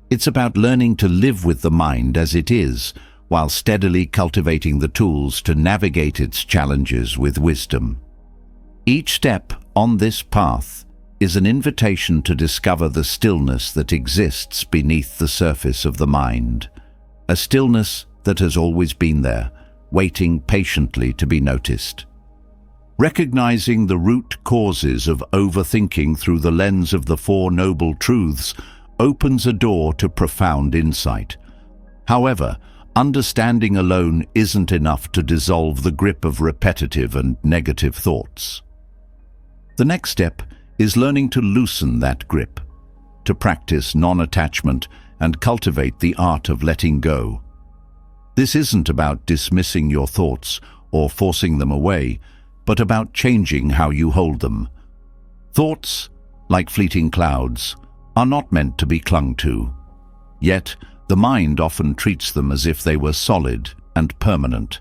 It's about learning to live with the mind as it is, while steadily cultivating the tools to navigate its challenges with wisdom. Each step on this path is an invitation to discover the stillness that exists beneath the surface of the mind, a stillness that has always been there, waiting patiently to be noticed. Recognizing the root causes of overthinking through the lens of the Four Noble Truths opens a door to profound insight. However, understanding alone isn't enough to dissolve the grip of repetitive and negative thoughts. The next step is learning to loosen that grip, to practice non-attachment and cultivate the art of letting go. This isn't about dismissing your thoughts or forcing them away, but about changing how you hold them. Thoughts, like fleeting clouds, are not meant to be clung to. Yet, the mind often treats them as if they were solid and permanent.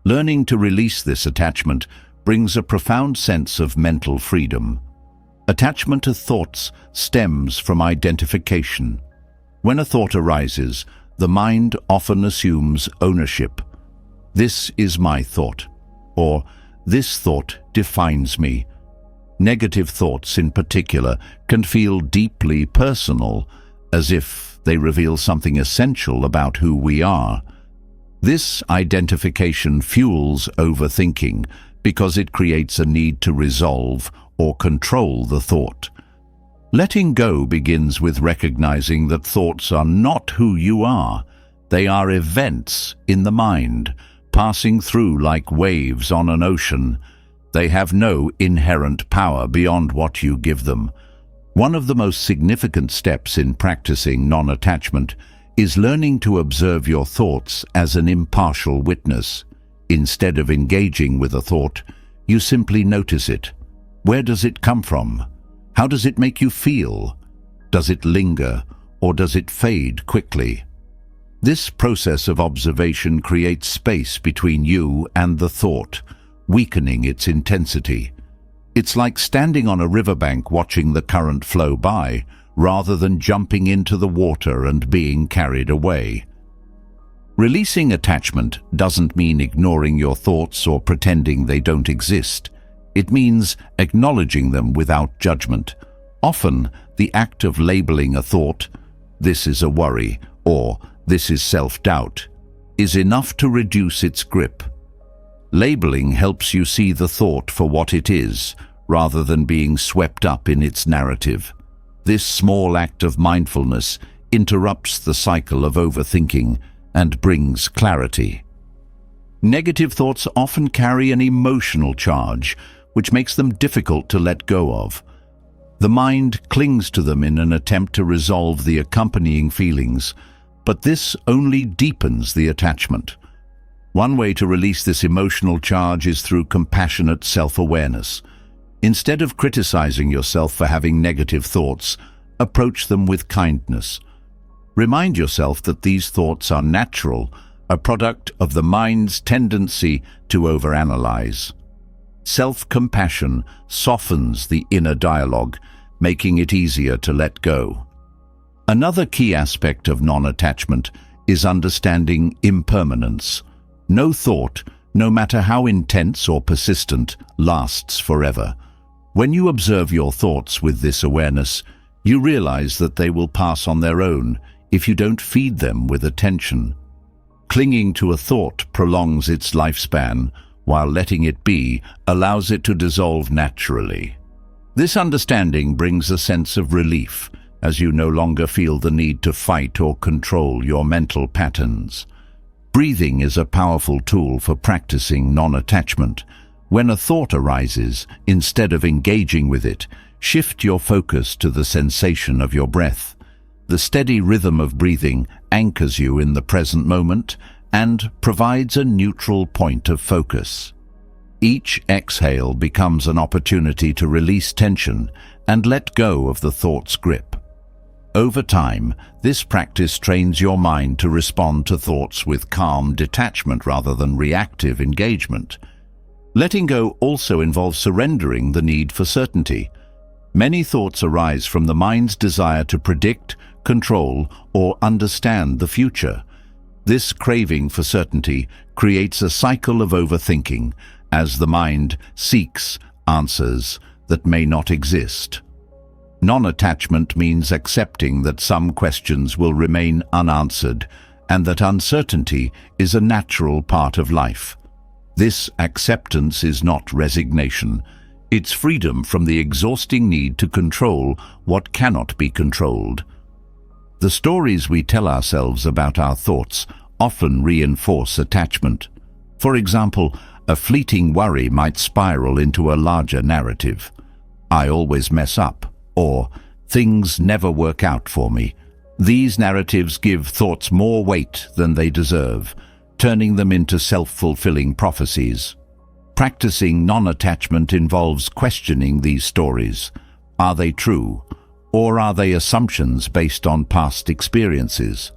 Learning to release this attachment brings a profound sense of mental freedom. Attachment to thoughts stems from identification. When a thought arises, the mind often assumes ownership. This is my thought, or this thought defines me. Negative thoughts in particular can feel deeply personal, as if they reveal something essential about who we are. This identification fuels overthinking because it creates a need to resolve or control the thought. Letting go begins with recognizing that thoughts are not who you are. They are events in the mind, passing through like waves on an ocean. They have no inherent power beyond what you give them. One of the most significant steps in practicing non-attachment is learning to observe your thoughts as an impartial witness. Instead of engaging with a thought, you simply notice it. Where does it come from? How does it make you feel? Does it linger, or does it fade quickly? This process of observation creates space between you and the thought, weakening its intensity. It's like standing on a riverbank watching the current flow by, rather than jumping into the water and being carried away. Releasing attachment doesn't mean ignoring your thoughts or pretending they don't exist. It means acknowledging them without judgment. Often, the act of labeling a thought, "This is a worry," or "This is self-doubt," is enough to reduce its grip. Labeling helps you see the thought for what it is, rather than being swept up in its narrative. This small act of mindfulness interrupts the cycle of overthinking and brings clarity. Negative thoughts often carry an emotional charge, which makes them difficult to let go of. The mind clings to them in an attempt to resolve the accompanying feelings, but this only deepens the attachment. One way to release this emotional charge is through compassionate self-awareness. Instead of criticizing yourself for having negative thoughts, approach them with kindness. Remind yourself that these thoughts are natural, a product of the mind's tendency to overanalyze. Self-compassion softens the inner dialogue, making it easier to let go. Another key aspect of non-attachment is understanding impermanence. No thought, no matter how intense or persistent, lasts forever. When you observe your thoughts with this awareness, you realize that they will pass on their own if you don't feed them with attention. Clinging to a thought prolongs its lifespan, while letting it be allows it to dissolve naturally. This understanding brings a sense of relief, as you no longer feel the need to fight or control your mental patterns. Breathing is a powerful tool for practicing non-attachment. When a thought arises, instead of engaging with it, shift your focus to the sensation of your breath. The steady rhythm of breathing anchors you in the present moment and provides a neutral point of focus. Each exhale becomes an opportunity to release tension and let go of the thought's grip. Over time, this practice trains your mind to respond to thoughts with calm detachment rather than reactive engagement. Letting go also involves surrendering the need for certainty. Many thoughts arise from the mind's desire to predict, control, or understand the future. This craving for certainty creates a cycle of overthinking, as the mind seeks answers that may not exist. Non-attachment means accepting that some questions will remain unanswered and that uncertainty is a natural part of life. This acceptance is not resignation. It's freedom from the exhausting need to control what cannot be controlled. The stories we tell ourselves about our thoughts often reinforce attachment. For example, a fleeting worry might spiral into a larger narrative. I always mess up, or things never work out for me. These narratives give thoughts more weight than they deserve, turning them into self-fulfilling prophecies. Practicing non-attachment involves questioning these stories. Are they true, or are they assumptions based on past experiences?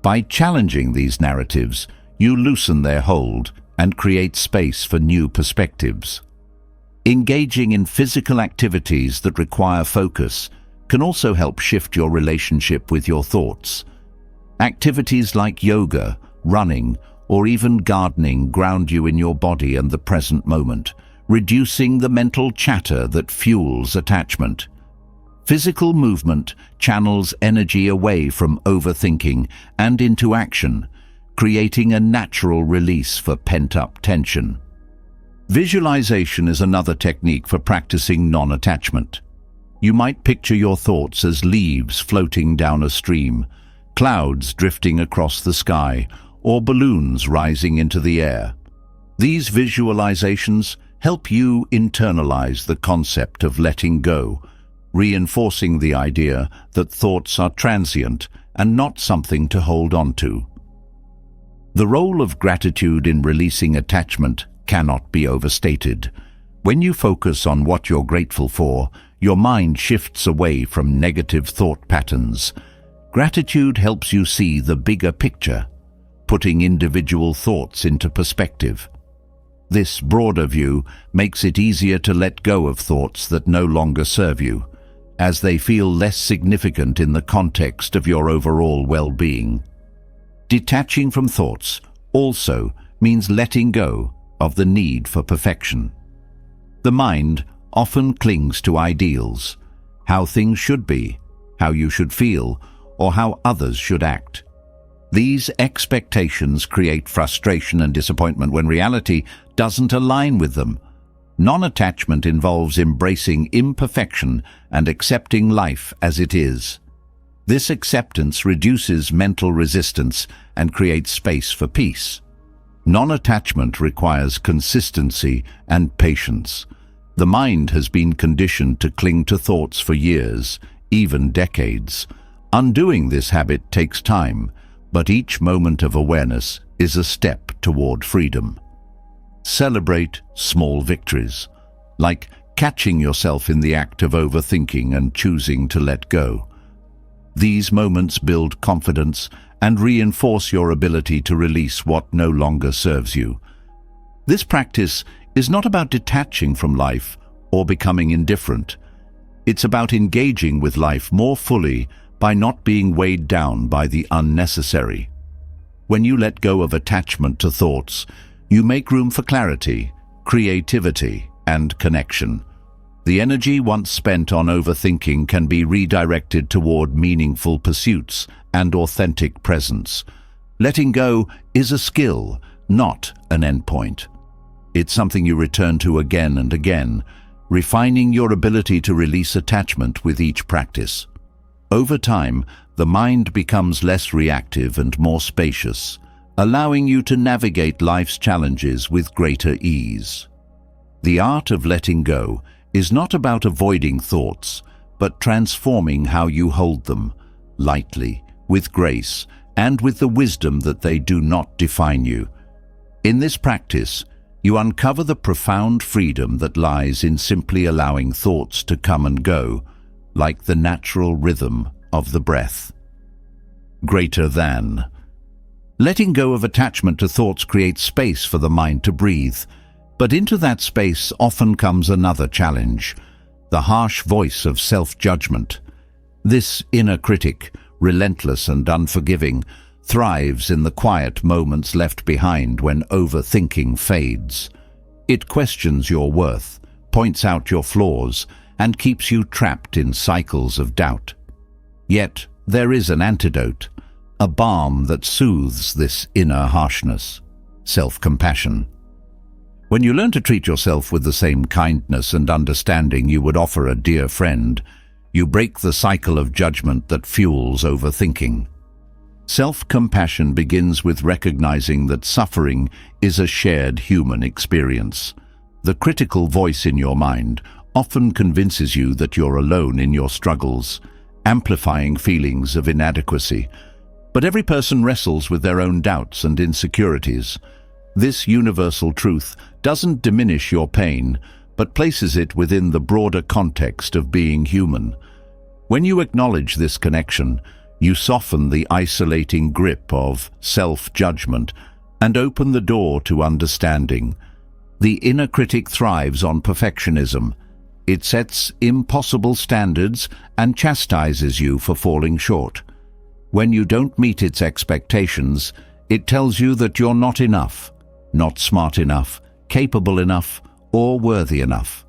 By challenging these narratives, you loosen their hold and create space for new perspectives. Engaging in physical activities that require focus can also help shift your relationship with your thoughts. Activities like yoga, running, or even gardening ground you in your body and the present moment, reducing the mental chatter that fuels attachment. Physical movement channels energy away from overthinking and into action, creating a natural release for pent-up tension. Visualization is another technique for practicing non-attachment. You might picture your thoughts as leaves floating down a stream, clouds drifting across the sky, or balloons rising into the air. These visualizations help you internalize the concept of letting go, reinforcing the idea that thoughts are transient and not something to hold on to. The role of gratitude in releasing attachment cannot be overstated. When you focus on what you're grateful for, your mind shifts away from negative thought patterns. Gratitude helps you see the bigger picture, putting individual thoughts into perspective. This broader view makes it easier to let go of thoughts that no longer serve you, as they feel less significant in the context of your overall well-being. Detaching from thoughts also means letting go of the need for perfection. The mind often clings to ideals, how things should be, how you should feel, or how others should act. These expectations create frustration and disappointment when reality doesn't align with them. Non-attachment involves embracing imperfection and accepting life as it is. This acceptance reduces mental resistance and creates space for peace. Non-attachment requires consistency and patience. The mind has been conditioned to cling to thoughts for years, even decades. Undoing this habit takes time, but each moment of awareness is a step toward freedom. Celebrate small victories, like catching yourself in the act of overthinking and choosing to let go. These moments build confidence and reinforce your ability to release what no longer serves you. This practice is not about detaching from life or becoming indifferent. It's about engaging with life more fully by not being weighed down by the unnecessary. When you let go of attachment to thoughts, you make room for clarity, creativity, and connection. The energy once spent on overthinking can be redirected toward meaningful pursuits and authentic presence. Letting go is a skill, not an endpoint. It's something you return to again and again, refining your ability to release attachment with each practice. Over time, the mind becomes less reactive and more spacious, allowing you to navigate life's challenges with greater ease. The art of letting go is not about avoiding thoughts, but transforming how you hold them, lightly, with grace, and with the wisdom that they do not define you. In this practice, you uncover the profound freedom that lies in simply allowing thoughts to come and go, like the natural rhythm of the breath. Greater than. Letting go of attachment to thoughts creates space for the mind to breathe, but into that space often comes another challenge, the harsh voice of self-judgment. This inner critic, relentless and unforgiving, thrives in the quiet moments left behind when overthinking fades. It questions your worth, points out your flaws, and keeps you trapped in cycles of doubt. Yet there is an antidote, a balm that soothes this inner harshness: self-compassion. When you learn to treat yourself with the same kindness and understanding you would offer a dear friend, you break the cycle of judgment that fuels overthinking. Self-compassion begins with recognizing that suffering is a shared human experience. The critical voice in your mind often convinces you that you're alone in your struggles, amplifying feelings of inadequacy. But every person wrestles with their own doubts and insecurities. This universal truth doesn't diminish your pain, but places it within the broader context of being human. When you acknowledge this connection, you soften the isolating grip of self-judgment and open the door to understanding. The inner critic thrives on perfectionism. It sets impossible standards and chastises you for falling short. When you don't meet its expectations, it tells you that you're not enough, not smart enough, capable enough, or worthy enough.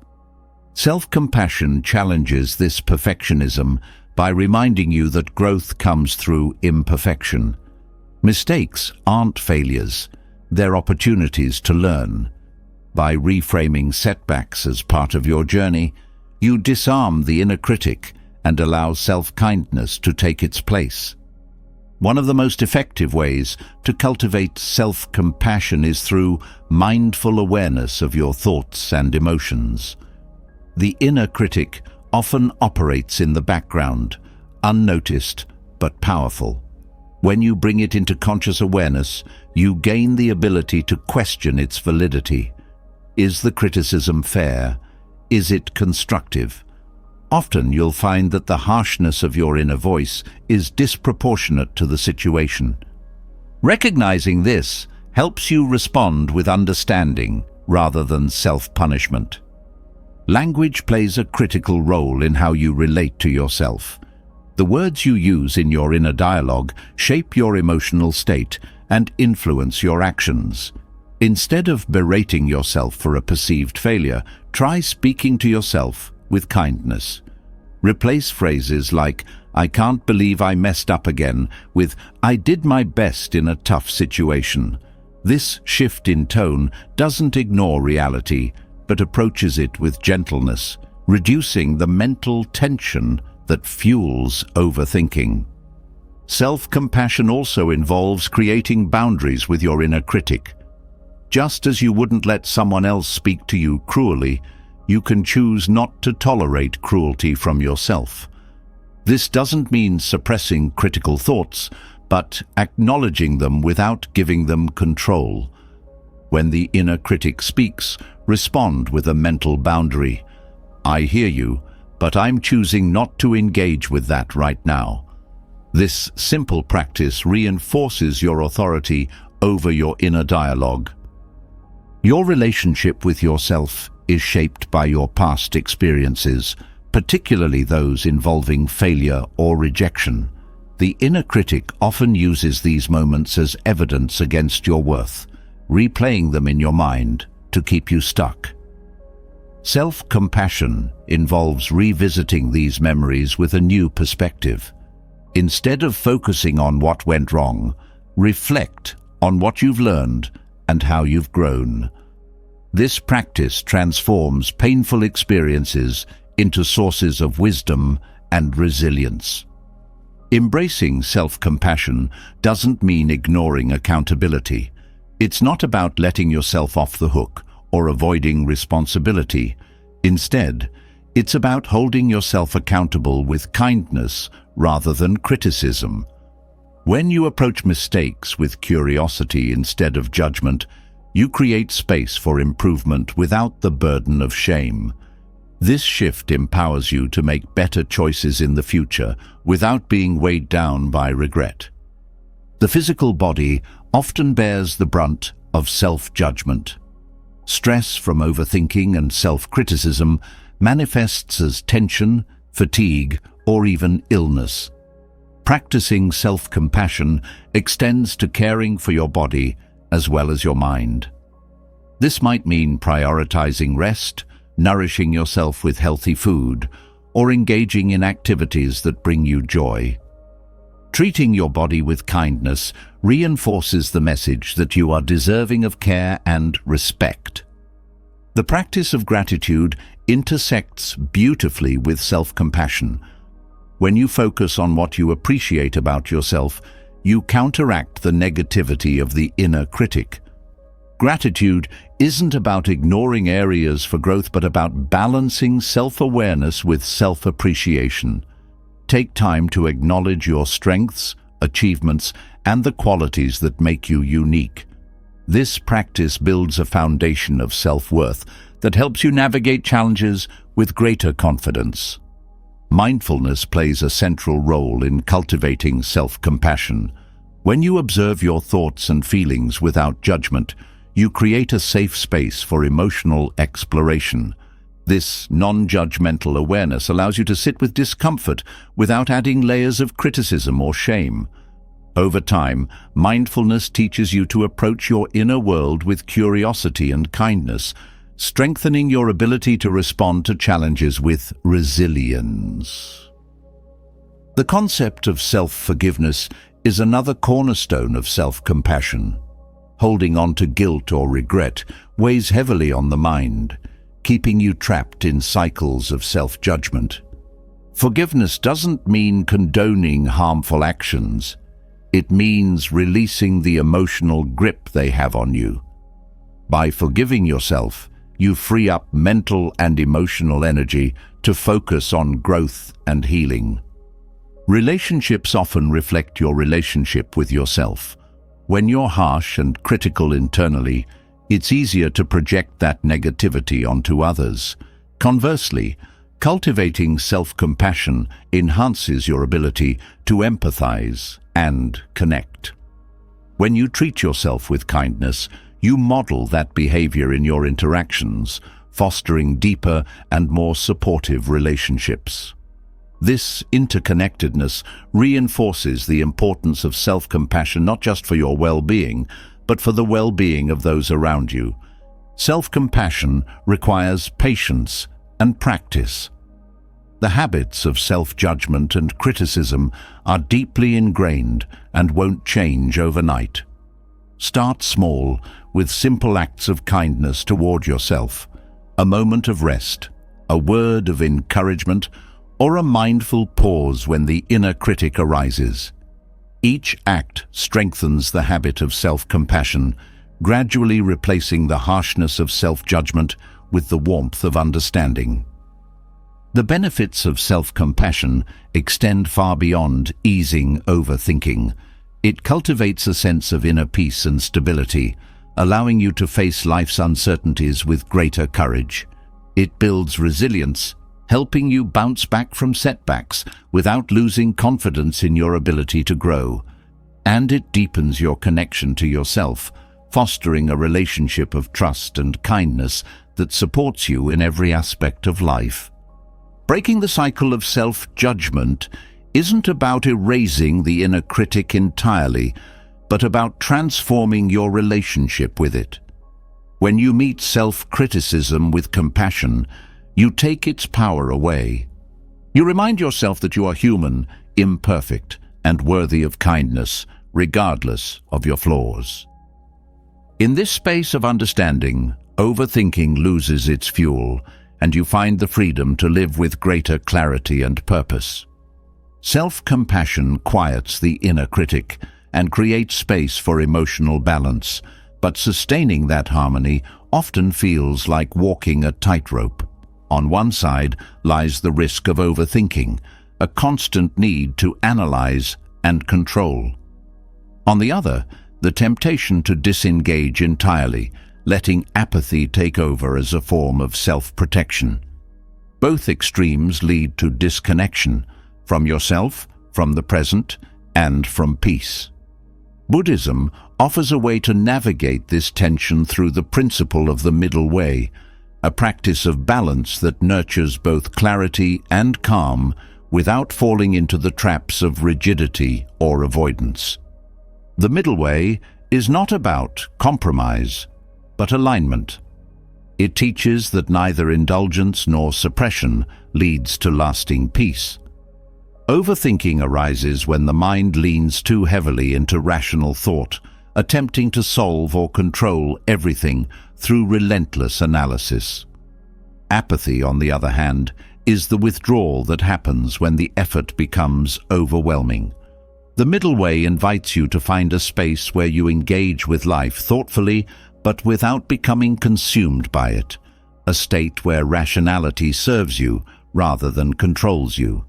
Self-compassion challenges this perfectionism by reminding you that growth comes through imperfection. Mistakes aren't failures, they're opportunities to learn. By reframing setbacks as part of your journey, you disarm the inner critic and allow self-kindness to take its place. One of the most effective ways to cultivate self-compassion is through mindful awareness of your thoughts and emotions. The inner critic often operates in the background, unnoticed but powerful. When you bring it into conscious awareness, you gain the ability to question its validity. Is the criticism fair? Is it constructive? Often you'll find that the harshness of your inner voice is disproportionate to the situation. Recognizing this helps you respond with understanding rather than self-punishment. Language plays a critical role in how you relate to yourself. The words you use in your inner dialogue shape your emotional state and influence your actions. Instead of berating yourself for a perceived failure, try speaking to yourself with kindness. Replace phrases like, "I can't believe I messed up again," with, "I did my best in a tough situation." This shift in tone doesn't ignore reality, but approaches it with gentleness, reducing the mental tension that fuels overthinking. Self-compassion also involves creating boundaries with your inner critic. Just as you wouldn't let someone else speak to you cruelly, you can choose not to tolerate cruelty from yourself. This doesn't mean suppressing critical thoughts, but acknowledging them without giving them control. When the inner critic speaks, respond with a mental boundary. "I hear you, but I'm choosing not to engage with that right now." This simple practice reinforces your authority over your inner dialogue. Your relationship with yourself is shaped by your past experiences, particularly those involving failure or rejection. The inner critic often uses these moments as evidence against your worth, replaying them in your mind to keep you stuck. Self-compassion involves revisiting these memories with a new perspective. Instead of focusing on what went wrong, reflect on what you've learned and how you've grown. This practice transforms painful experiences into sources of wisdom and resilience. Embracing self-compassion doesn't mean ignoring accountability. It's not about letting yourself off the hook or avoiding responsibility. Instead, it's about holding yourself accountable with kindness rather than criticism. When you approach mistakes with curiosity instead of judgment, you create space for improvement without the burden of shame. This shift empowers you to make better choices in the future without being weighed down by regret. The physical body often bears the brunt of self-judgment. Stress from overthinking and self-criticism manifests as tension, fatigue, or even illness. Practicing self-compassion extends to caring for your body as well as your mind. This might mean prioritizing rest, nourishing yourself with healthy food, or engaging in activities that bring you joy. Treating your body with kindness reinforces the message that you are deserving of care and respect. The practice of gratitude intersects beautifully with self-compassion. When you focus on what you appreciate about yourself, you counteract the negativity of the inner critic. Gratitude isn't about ignoring areas for growth, but about balancing self-awareness with self-appreciation. Take time to acknowledge your strengths, achievements, and the qualities that make you unique. This practice builds a foundation of self-worth that helps you navigate challenges with greater confidence. Mindfulness plays a central role in cultivating self-compassion. When you observe your thoughts and feelings without judgment, you create a safe space for emotional exploration. This non-judgmental awareness allows you to sit with discomfort without adding layers of criticism or shame. Over time, mindfulness teaches you to approach your inner world with curiosity and kindness, strengthening your ability to respond to challenges with resilience. The concept of self-forgiveness is another cornerstone of self-compassion. Holding on to guilt or regret weighs heavily on the mind, keeping you trapped in cycles of self-judgment. Forgiveness doesn't mean condoning harmful actions. It means releasing the emotional grip they have on you. By forgiving yourself, you free up mental and emotional energy to focus on growth and healing. Relationships often reflect your relationship with yourself. When you're harsh and critical internally, it's easier to project that negativity onto others. Conversely, cultivating self-compassion enhances your ability to empathize and connect. When you treat yourself with kindness, you model that behavior in your interactions, fostering deeper and more supportive relationships. This interconnectedness reinforces the importance of self-compassion not just for your well-being, but for the well-being of those around you. Self-compassion requires patience and practice. The habits of self-judgment and criticism are deeply ingrained and won't change overnight. Start small with simple acts of kindness toward yourself, a moment of rest, a word of encouragement, or a mindful pause when the inner critic arises. Each act strengthens the habit of self-compassion, gradually replacing the harshness of self-judgment with the warmth of understanding. The benefits of self-compassion extend far beyond easing overthinking. It cultivates a sense of inner peace and stability, allowing you to face life's uncertainties with greater courage. It builds resilience, helping you bounce back from setbacks without losing confidence in your ability to grow. And it deepens your connection to yourself, fostering a relationship of trust and kindness that supports you in every aspect of life. Breaking the cycle of self-judgment isn't about erasing the inner critic entirely, but about transforming your relationship with it. When you meet self-criticism with compassion, you take its power away. You remind yourself that you are human, imperfect, and worthy of kindness, regardless of your flaws. In this space of understanding, overthinking loses its fuel, and you find the freedom to live with greater clarity and purpose. Self-compassion quiets the inner critic and creates space for emotional balance, but sustaining that harmony often feels like walking a tightrope. On one side lies the risk of overthinking, a constant need to analyze and control. On the other, the temptation to disengage entirely, letting apathy take over as a form of self-protection. Both extremes lead to disconnection from yourself, from the present, and from peace. Buddhism offers a way to navigate this tension through the principle of the middle way, a practice of balance that nurtures both clarity and calm without falling into the traps of rigidity or avoidance. The middle way is not about compromise, but alignment. It teaches that neither indulgence nor suppression leads to lasting peace. Overthinking arises when the mind leans too heavily into rational thought, attempting to solve or control everything through relentless analysis. Apathy, on the other hand, is the withdrawal that happens when the effort becomes overwhelming. The middle way invites you to find a space where you engage with life thoughtfully but without becoming consumed by it, a state where rationality serves you rather than controls you.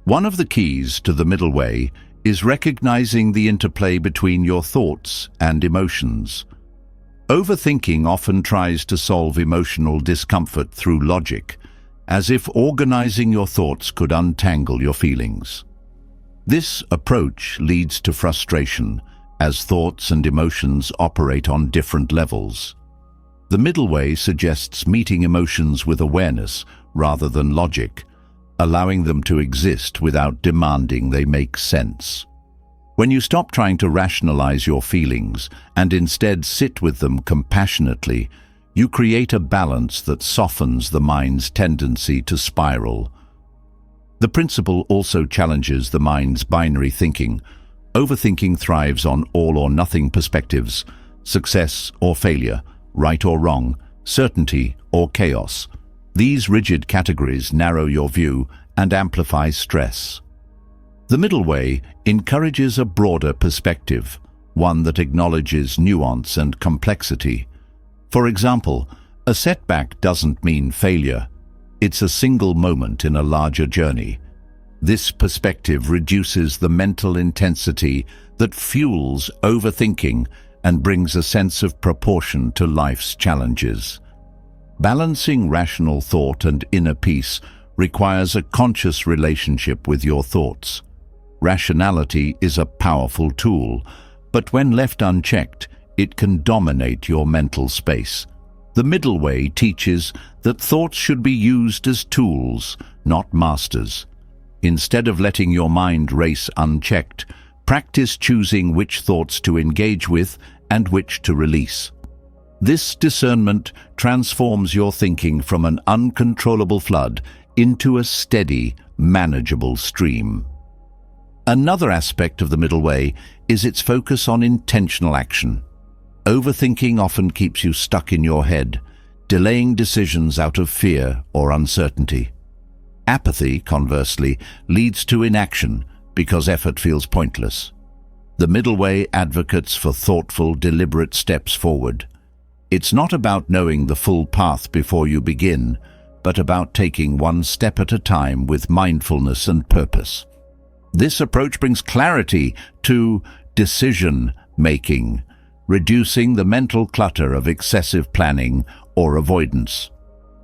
One of the keys to the middle way is recognizing the interplay between your thoughts and emotions. Overthinking often tries to solve emotional discomfort through logic, as if organizing your thoughts could untangle your feelings. This approach leads to frustration, as thoughts and emotions operate on different levels. The middle way suggests meeting emotions with awareness rather than logic, allowing them to exist without demanding they make sense. When you stop trying to rationalize your feelings and instead sit with them compassionately, you create a balance that softens the mind's tendency to spiral. The principle also challenges the mind's binary thinking. Overthinking thrives on all or nothing perspectives, success or failure, right or wrong, certainty or chaos. These rigid categories narrow your view and amplify stress. The middle way encourages a broader perspective, one that acknowledges nuance and complexity. For example, a setback doesn't mean failure. It's a single moment in a larger journey. This perspective reduces the mental intensity that fuels overthinking and brings a sense of proportion to life's challenges. Balancing rational thought and inner peace requires a conscious relationship with your thoughts. Rationality is a powerful tool, but when left unchecked, it can dominate your mental space. The middle way teaches that thoughts should be used as tools, not masters. Instead of letting your mind race unchecked, practice choosing which thoughts to engage with and which to release. This discernment transforms your thinking from an uncontrollable flood into a steady, manageable stream. Another aspect of the middle way is its focus on intentional action. Overthinking often keeps you stuck in your head, delaying decisions out of fear or uncertainty. Apathy, conversely, leads to inaction because effort feels pointless. The middle way advocates for thoughtful, deliberate steps forward. It's not about knowing the full path before you begin, but about taking one step at a time with mindfulness and purpose. This approach brings clarity to decision-making, reducing the mental clutter of excessive planning or avoidance.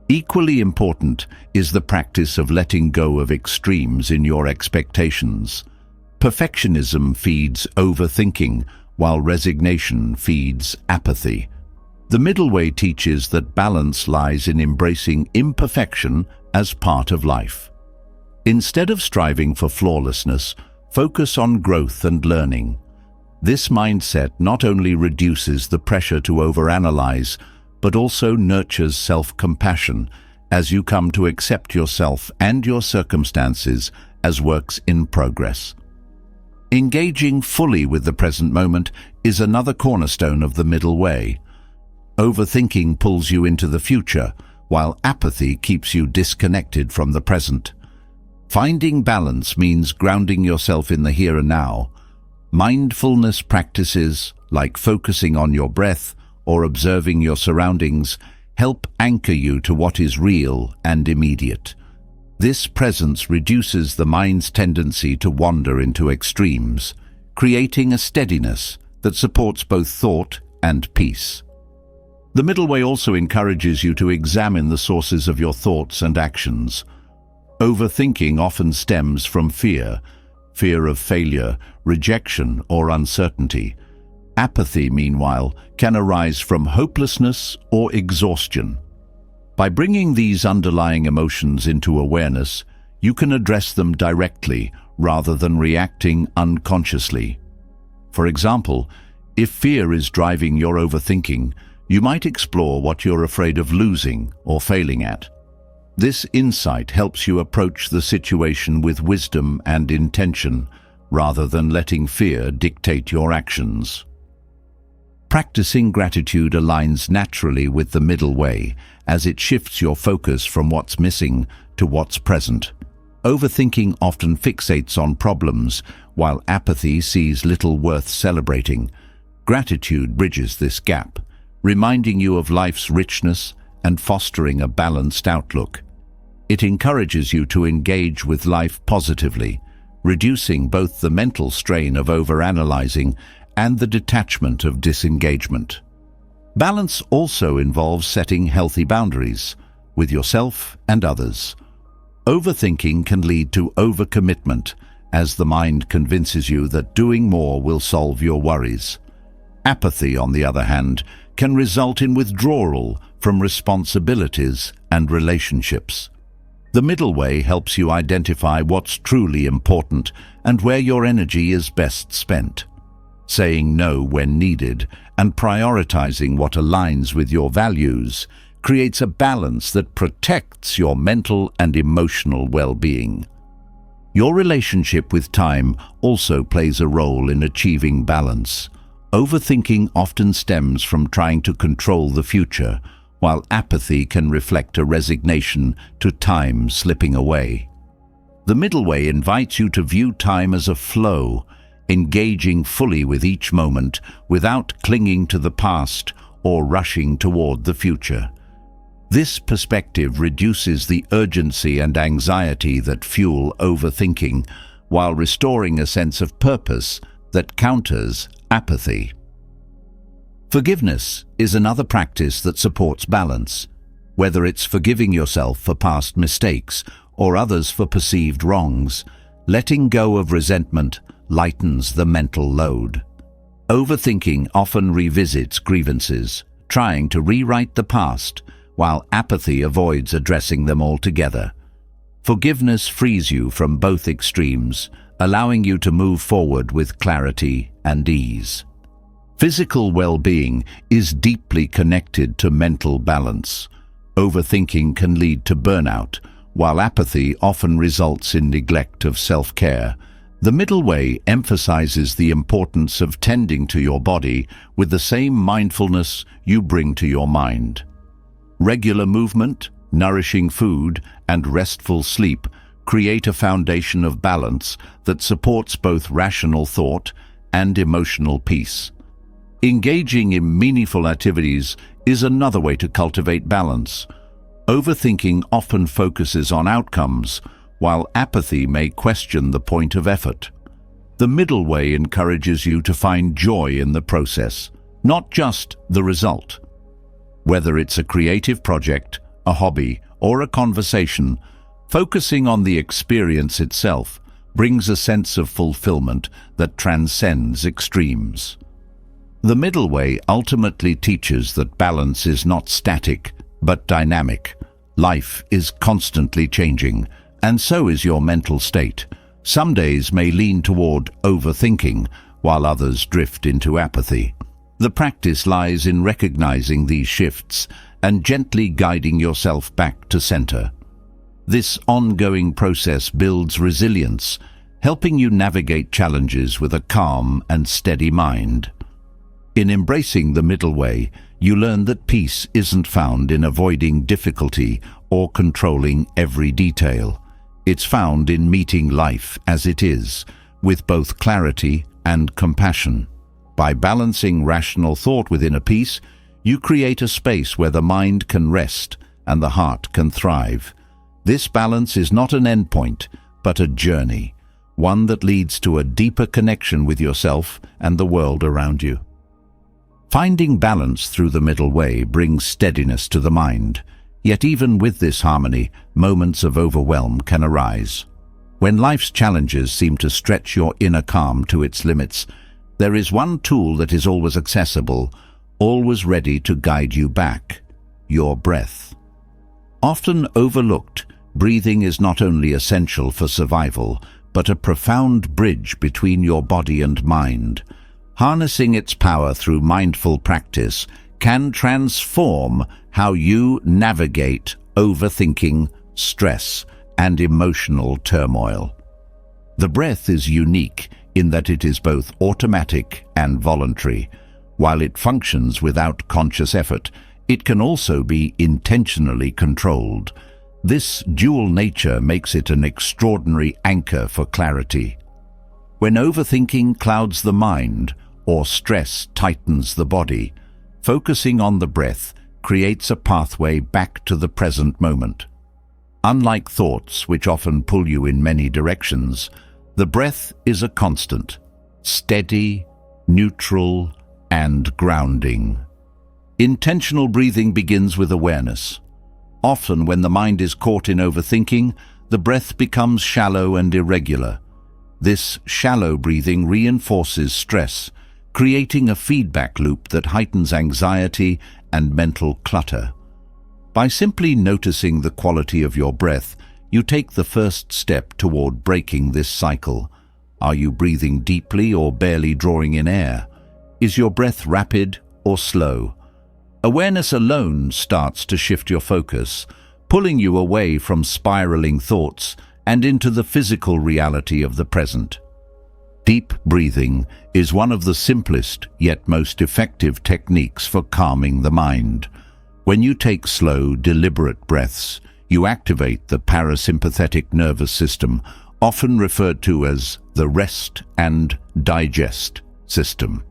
Equally important is the practice of letting go of extremes in your expectations. Perfectionism feeds overthinking, while resignation feeds apathy. The middle way teaches that balance lies in embracing imperfection as part of life. Instead of striving for flawlessness, focus on growth and learning. This mindset not only reduces the pressure to overanalyze, but also nurtures self-compassion as you come to accept yourself and your circumstances as works in progress. Engaging fully with the present moment is another cornerstone of the middle way. Overthinking pulls you into the future, while apathy keeps you disconnected from the present. Finding balance means grounding yourself in the here and now. Mindfulness practices, like focusing on your breath or observing your surroundings, help anchor you to what is real and immediate. This presence reduces the mind's tendency to wander into extremes, creating a steadiness that supports both thought and peace. The middle way also encourages you to examine the sources of your thoughts and actions. Overthinking often stems from fear of failure, rejection, or uncertainty. Apathy, meanwhile, can arise from hopelessness or exhaustion. By bringing these underlying emotions into awareness, you can address them directly rather than reacting unconsciously. For example, if fear is driving your overthinking, you might explore what you're afraid of losing or failing at. This insight helps you approach the situation with wisdom and intention, rather than letting fear dictate your actions. Practicing gratitude aligns naturally with the middle way, as it shifts your focus from what's missing to what's present. Overthinking often fixates on problems, while apathy sees little worth celebrating. Gratitude bridges this gap, reminding you of life's richness and fostering a balanced outlook. It encourages you to engage with life positively, reducing both the mental strain of overanalyzing and the detachment of disengagement. Balance also involves setting healthy boundaries with yourself and others. Overthinking can lead to overcommitment, as the mind convinces you that doing more will solve your worries. Apathy, on the other hand, can result in withdrawal from responsibilities and relationships. The middle way helps you identify what's truly important and where your energy is best spent. Saying no when needed and prioritizing what aligns with your values creates a balance that protects your mental and emotional well-being. Your relationship with time also plays a role in achieving balance. Overthinking often stems from trying to control the future, while apathy can reflect a resignation to time slipping away. The middle way invites you to view time as a flow, engaging fully with each moment without clinging to the past or rushing toward the future. This perspective reduces the urgency and anxiety that fuel overthinking, while restoring a sense of purpose that counters apathy. Forgiveness is another practice that supports balance. Whether it's forgiving yourself for past mistakes or others for perceived wrongs, letting go of resentment lightens the mental load. Overthinking often revisits grievances, trying to rewrite the past, while apathy avoids addressing them altogether. Forgiveness frees you from both extremes, allowing you to move forward with clarity and ease. Physical well-being is deeply connected to mental balance. Overthinking can lead to burnout, while apathy often results in neglect of self-care. The middle way emphasizes the importance of tending to your body with the same mindfulness you bring to your mind. Regular movement, nourishing food, and restful sleep create a foundation of balance that supports both rational thought and emotional peace. Engaging in meaningful activities is another way to cultivate balance. Overthinking often focuses on outcomes, while apathy may question the point of effort. The middle way encourages you to find joy in the process, not just the result. Whether it's a creative project, a hobby, or a conversation, focusing on the experience itself brings a sense of fulfillment that transcends extremes. The middle way ultimately teaches that balance is not static, but dynamic. Life is constantly changing, and so is your mental state. Some days may lean toward overthinking, while others drift into apathy. The practice lies in recognizing these shifts and gently guiding yourself back to center. This ongoing process builds resilience, helping you navigate challenges with a calm and steady mind. In embracing the middle way, you learn that peace isn't found in avoiding difficulty or controlling every detail. It's found in meeting life as it is, with both clarity and compassion. By balancing rational thought within a peace, you create a space where the mind can rest and the heart can thrive. This balance is not an endpoint, but a journey, one that leads to a deeper connection with yourself and the world around you. Finding balance through the middle way brings steadiness to the mind, yet even with this harmony, moments of overwhelm can arise. When life's challenges seem to stretch your inner calm to its limits, there is one tool that is always accessible, always ready to guide you back: your breath. Often overlooked, breathing is not only essential for survival, but a profound bridge between your body and mind. Harnessing its power through mindful practice can transform how you navigate overthinking, stress, and emotional turmoil. The breath is unique in that it is both automatic and voluntary. While it functions without conscious effort, it can also be intentionally controlled. This dual nature makes it an extraordinary anchor for clarity. When overthinking clouds the mind or stress tightens the body, focusing on the breath creates a pathway back to the present moment. Unlike thoughts, which often pull you in many directions, the breath is a constant, steady, neutral, and grounding. Intentional breathing begins with awareness. Often, when the mind is caught in overthinking, the breath becomes shallow and irregular. This shallow breathing reinforces stress, creating a feedback loop that heightens anxiety and mental clutter. By simply noticing the quality of your breath, you take the first step toward breaking this cycle. Are you breathing deeply or barely drawing in air? Is your breath rapid or slow? Awareness alone starts to shift your focus, pulling you away from spiraling thoughts and into the physical reality of the present. Deep breathing is one of the simplest yet most effective techniques for calming the mind. When you take slow, deliberate breaths, you activate the parasympathetic nervous system, often referred to as the rest and digest system.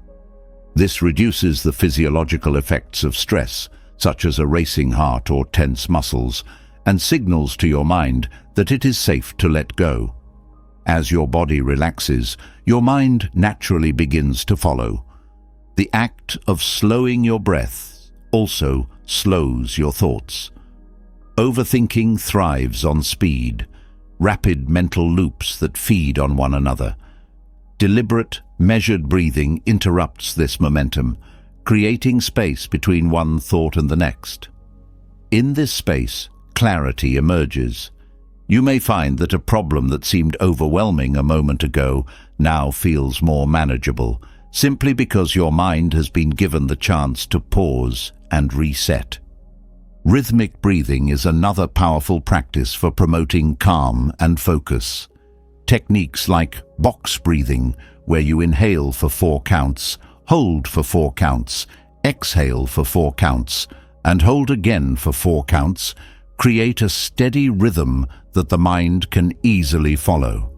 This reduces the physiological effects of stress, such as a racing heart or tense muscles, and signals to your mind that it is safe to let go. As your body relaxes, your mind naturally begins to follow. The act of slowing your breath also slows your thoughts. Overthinking thrives on speed, rapid mental loops that feed on one another. Deliberate, measured breathing interrupts this momentum, creating space between one thought and the next. In this space, clarity emerges. You may find that a problem that seemed overwhelming a moment ago now feels more manageable, simply because your mind has been given the chance to pause and reset. Rhythmic breathing is another powerful practice for promoting calm and focus. Techniques like box breathing, where you inhale for 4 counts, hold for 4 counts, exhale for 4 counts, and hold again for 4 counts, create a steady rhythm that the mind can easily follow.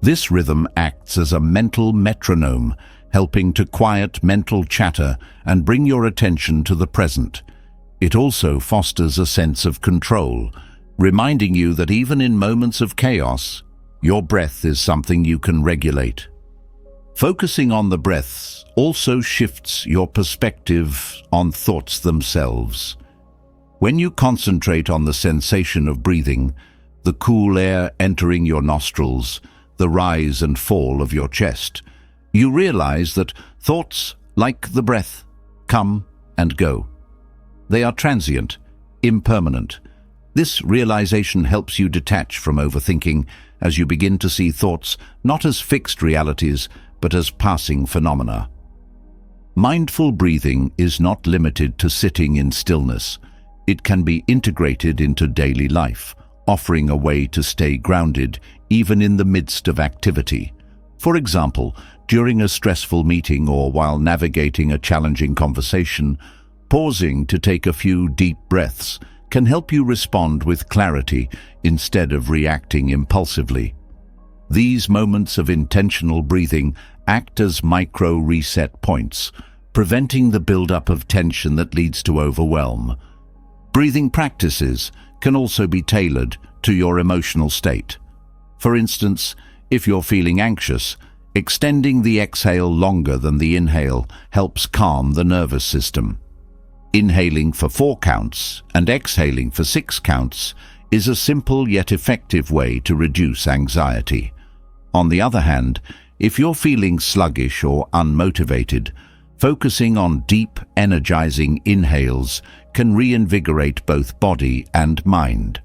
This rhythm acts as a mental metronome, helping to quiet mental chatter and bring your attention to the present. It also fosters a sense of control, reminding you that even in moments of chaos, your breath is something you can regulate. Focusing on the breaths also shifts your perspective on thoughts themselves. When you concentrate on the sensation of breathing, the cool air entering your nostrils, the rise and fall of your chest, you realize that thoughts Like the breath, come and go. They are transient, impermanent. This realization helps you detach from overthinking as you begin to see thoughts not as fixed realities, but as passing phenomena. Mindful breathing is not limited to sitting in stillness. It can be integrated into daily life, offering a way to stay grounded even in the midst of activity. For example, during a stressful meeting or while navigating a challenging conversation, pausing to take a few deep breaths can help you respond with clarity instead of reacting impulsively. These moments of intentional breathing act as micro-reset points, preventing the buildup of tension that leads to overwhelm. Breathing practices can also be tailored to your emotional state. For instance, if you're feeling anxious, extending the exhale longer than the inhale helps calm the nervous system. Inhaling for 4 counts and exhaling for 6 counts is a simple yet effective way to reduce anxiety. On the other hand, if you're feeling sluggish or unmotivated, focusing on deep, energizing inhales can reinvigorate both body and mind.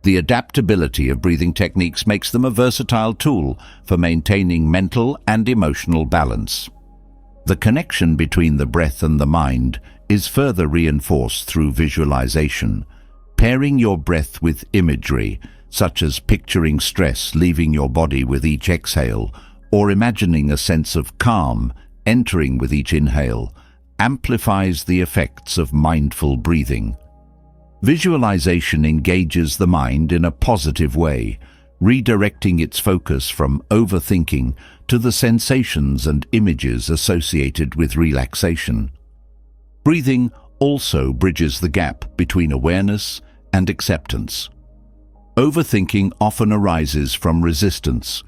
The adaptability of breathing techniques makes them a versatile tool for maintaining mental and emotional balance. The connection between the breath and the mind is further reinforced through visualization. Pairing your breath with imagery, such as picturing stress leaving your body with each exhale, or imagining a sense of calm entering with each inhale, amplifies the effects of mindful breathing. Visualization engages the mind in a positive way, redirecting its focus from overthinking to the sensations and images associated with relaxation. Breathing also bridges the gap between awareness and acceptance. Overthinking often arises from resistance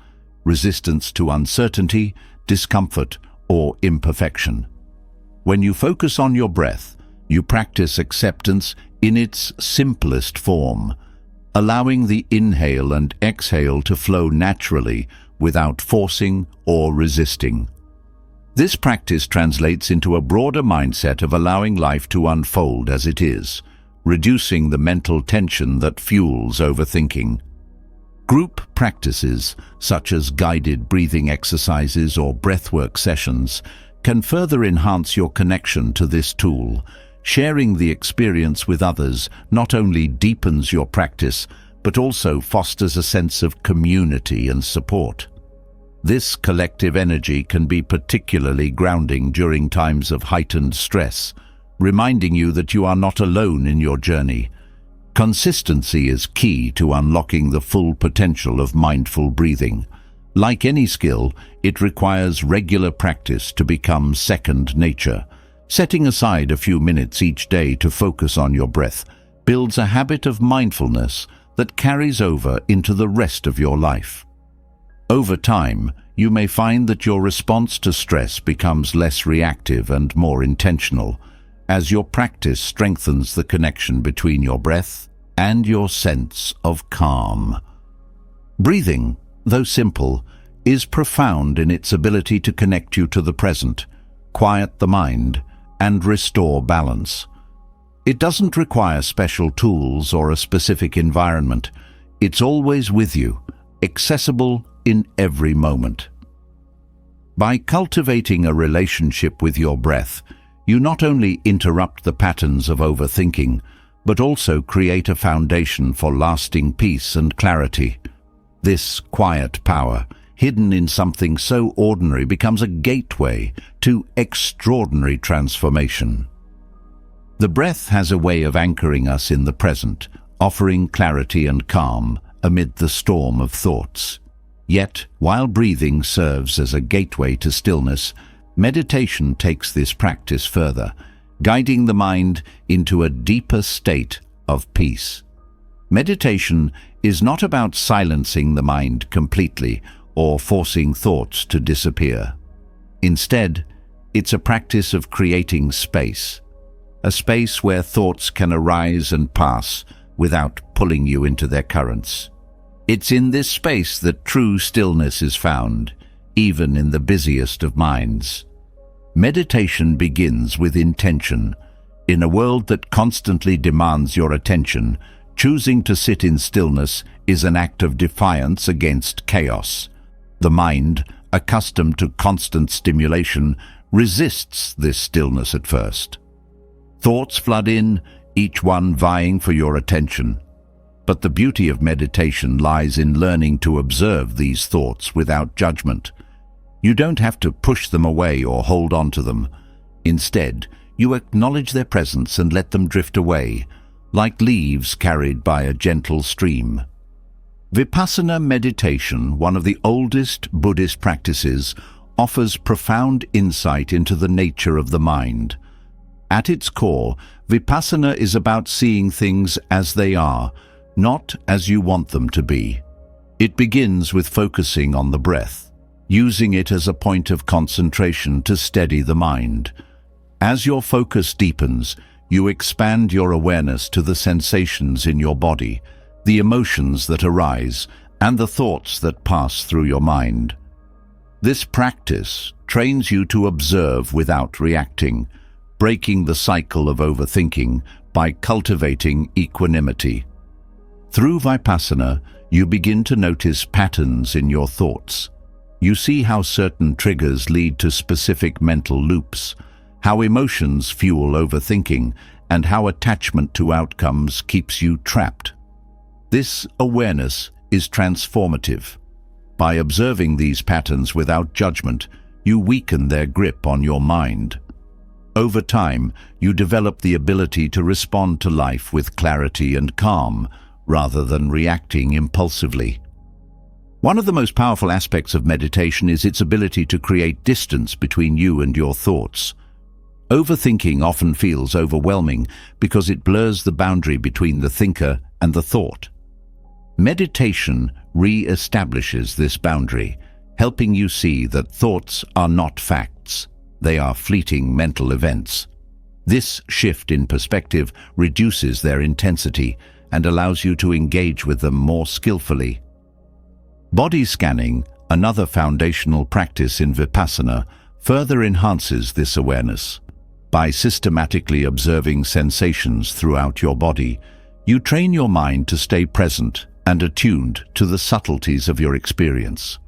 to uncertainty, discomfort, or imperfection. When you focus on your breath, you practice acceptance in its simplest form, allowing the inhale and exhale to flow naturally without forcing or resisting. This practice translates into a broader mindset of allowing life to unfold as it is, reducing the mental tension that fuels overthinking. Group practices, such as guided breathing exercises or breathwork sessions, can further enhance your connection to this tool. Sharing the experience with others not only deepens your practice, but also fosters a sense of community and support. This collective energy can be particularly grounding during times of heightened stress, reminding you that you are not alone in your journey. Consistency is key to unlocking the full potential of mindful breathing. Like any skill, it requires regular practice to become second nature. Setting aside a few minutes each day to focus on your breath builds a habit of mindfulness that carries over into the rest of your life. Over time, you may find that your response to stress becomes less reactive and more intentional, as your practice strengthens the connection between your breath and your sense of calm. Breathing, though simple, is profound in its ability to connect you to the present, quiet the mind, and restore balance. It doesn't require special tools or a specific environment. It's always with you, accessible in every moment. By cultivating a relationship with your breath, you not only interrupt the patterns of overthinking, but also create a foundation for lasting peace and clarity. This quiet power, hidden in something so ordinary, becomes a gateway to extraordinary transformation. The breath has a way of anchoring us in the present, offering clarity and calm amid the storm of thoughts. Yet, while breathing serves as a gateway to stillness, meditation takes this practice further, guiding the mind into a deeper state of peace. Meditation is not about silencing the mind completely or forcing thoughts to disappear. Instead, it's a practice of creating space, a space where thoughts can arise and pass without pulling you into their currents. It's in this space that true stillness is found, even in the busiest of minds. Meditation begins with intention. In a world that constantly demands your attention, choosing to sit in stillness is an act of defiance against chaos. The mind, accustomed to constant stimulation, resists this stillness at first. Thoughts flood in, each one vying for your attention. But the beauty of meditation lies in learning to observe these thoughts without judgment. You don't have to push them away or hold on to them. Instead, you acknowledge their presence and let them drift away, like leaves carried by a gentle stream. Vipassana meditation, one of the oldest Buddhist practices, offers profound insight into the nature of the mind. At its core, Vipassana is about seeing things as they are, not as you want them to be. It begins with focusing on the breath, using it as a point of concentration to steady the mind. As your focus deepens, you expand your awareness to the sensations in your body, the emotions that arise, and the thoughts that pass through your mind. This practice trains you to observe without reacting, breaking the cycle of overthinking by cultivating equanimity. Through Vipassana, you begin to notice patterns in your thoughts. You see how certain triggers lead to specific mental loops, how emotions fuel overthinking, and how attachment to outcomes keeps you trapped. This awareness is transformative. By observing these patterns without judgment, you weaken their grip on your mind. Over time, you develop the ability to respond to life with clarity and calm, rather than reacting impulsively. One of the most powerful aspects of meditation is its ability to create distance between you and your thoughts. Overthinking often feels overwhelming because it blurs the boundary between the thinker and the thought. Meditation re-establishes this boundary, helping you see that thoughts are not facts. They are fleeting mental events. This shift in perspective reduces their intensity and allows you to engage with them more skillfully. Body scanning, another foundational practice in Vipassana, further enhances this awareness. By systematically observing sensations throughout your body, you train your mind to stay present and attuned to the subtleties of your experience.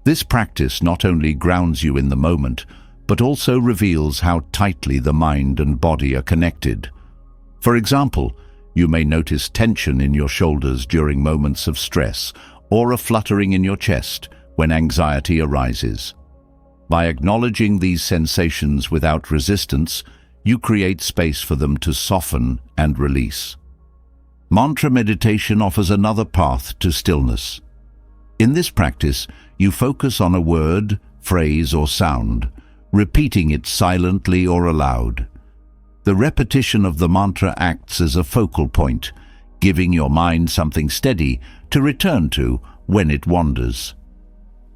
This practice not only grounds you in the moment, but also reveals how tightly the mind and body are connected. For example, you may notice tension in your shoulders during moments of stress, or a fluttering in your chest when anxiety arises. By acknowledging these sensations without resistance, you create space for them to soften and release. Mantra meditation offers another path to stillness. In this practice, you focus on a word, phrase, or sound, repeating it silently or aloud. The repetition of the mantra acts as a focal point, giving your mind something steady to return to when it wanders.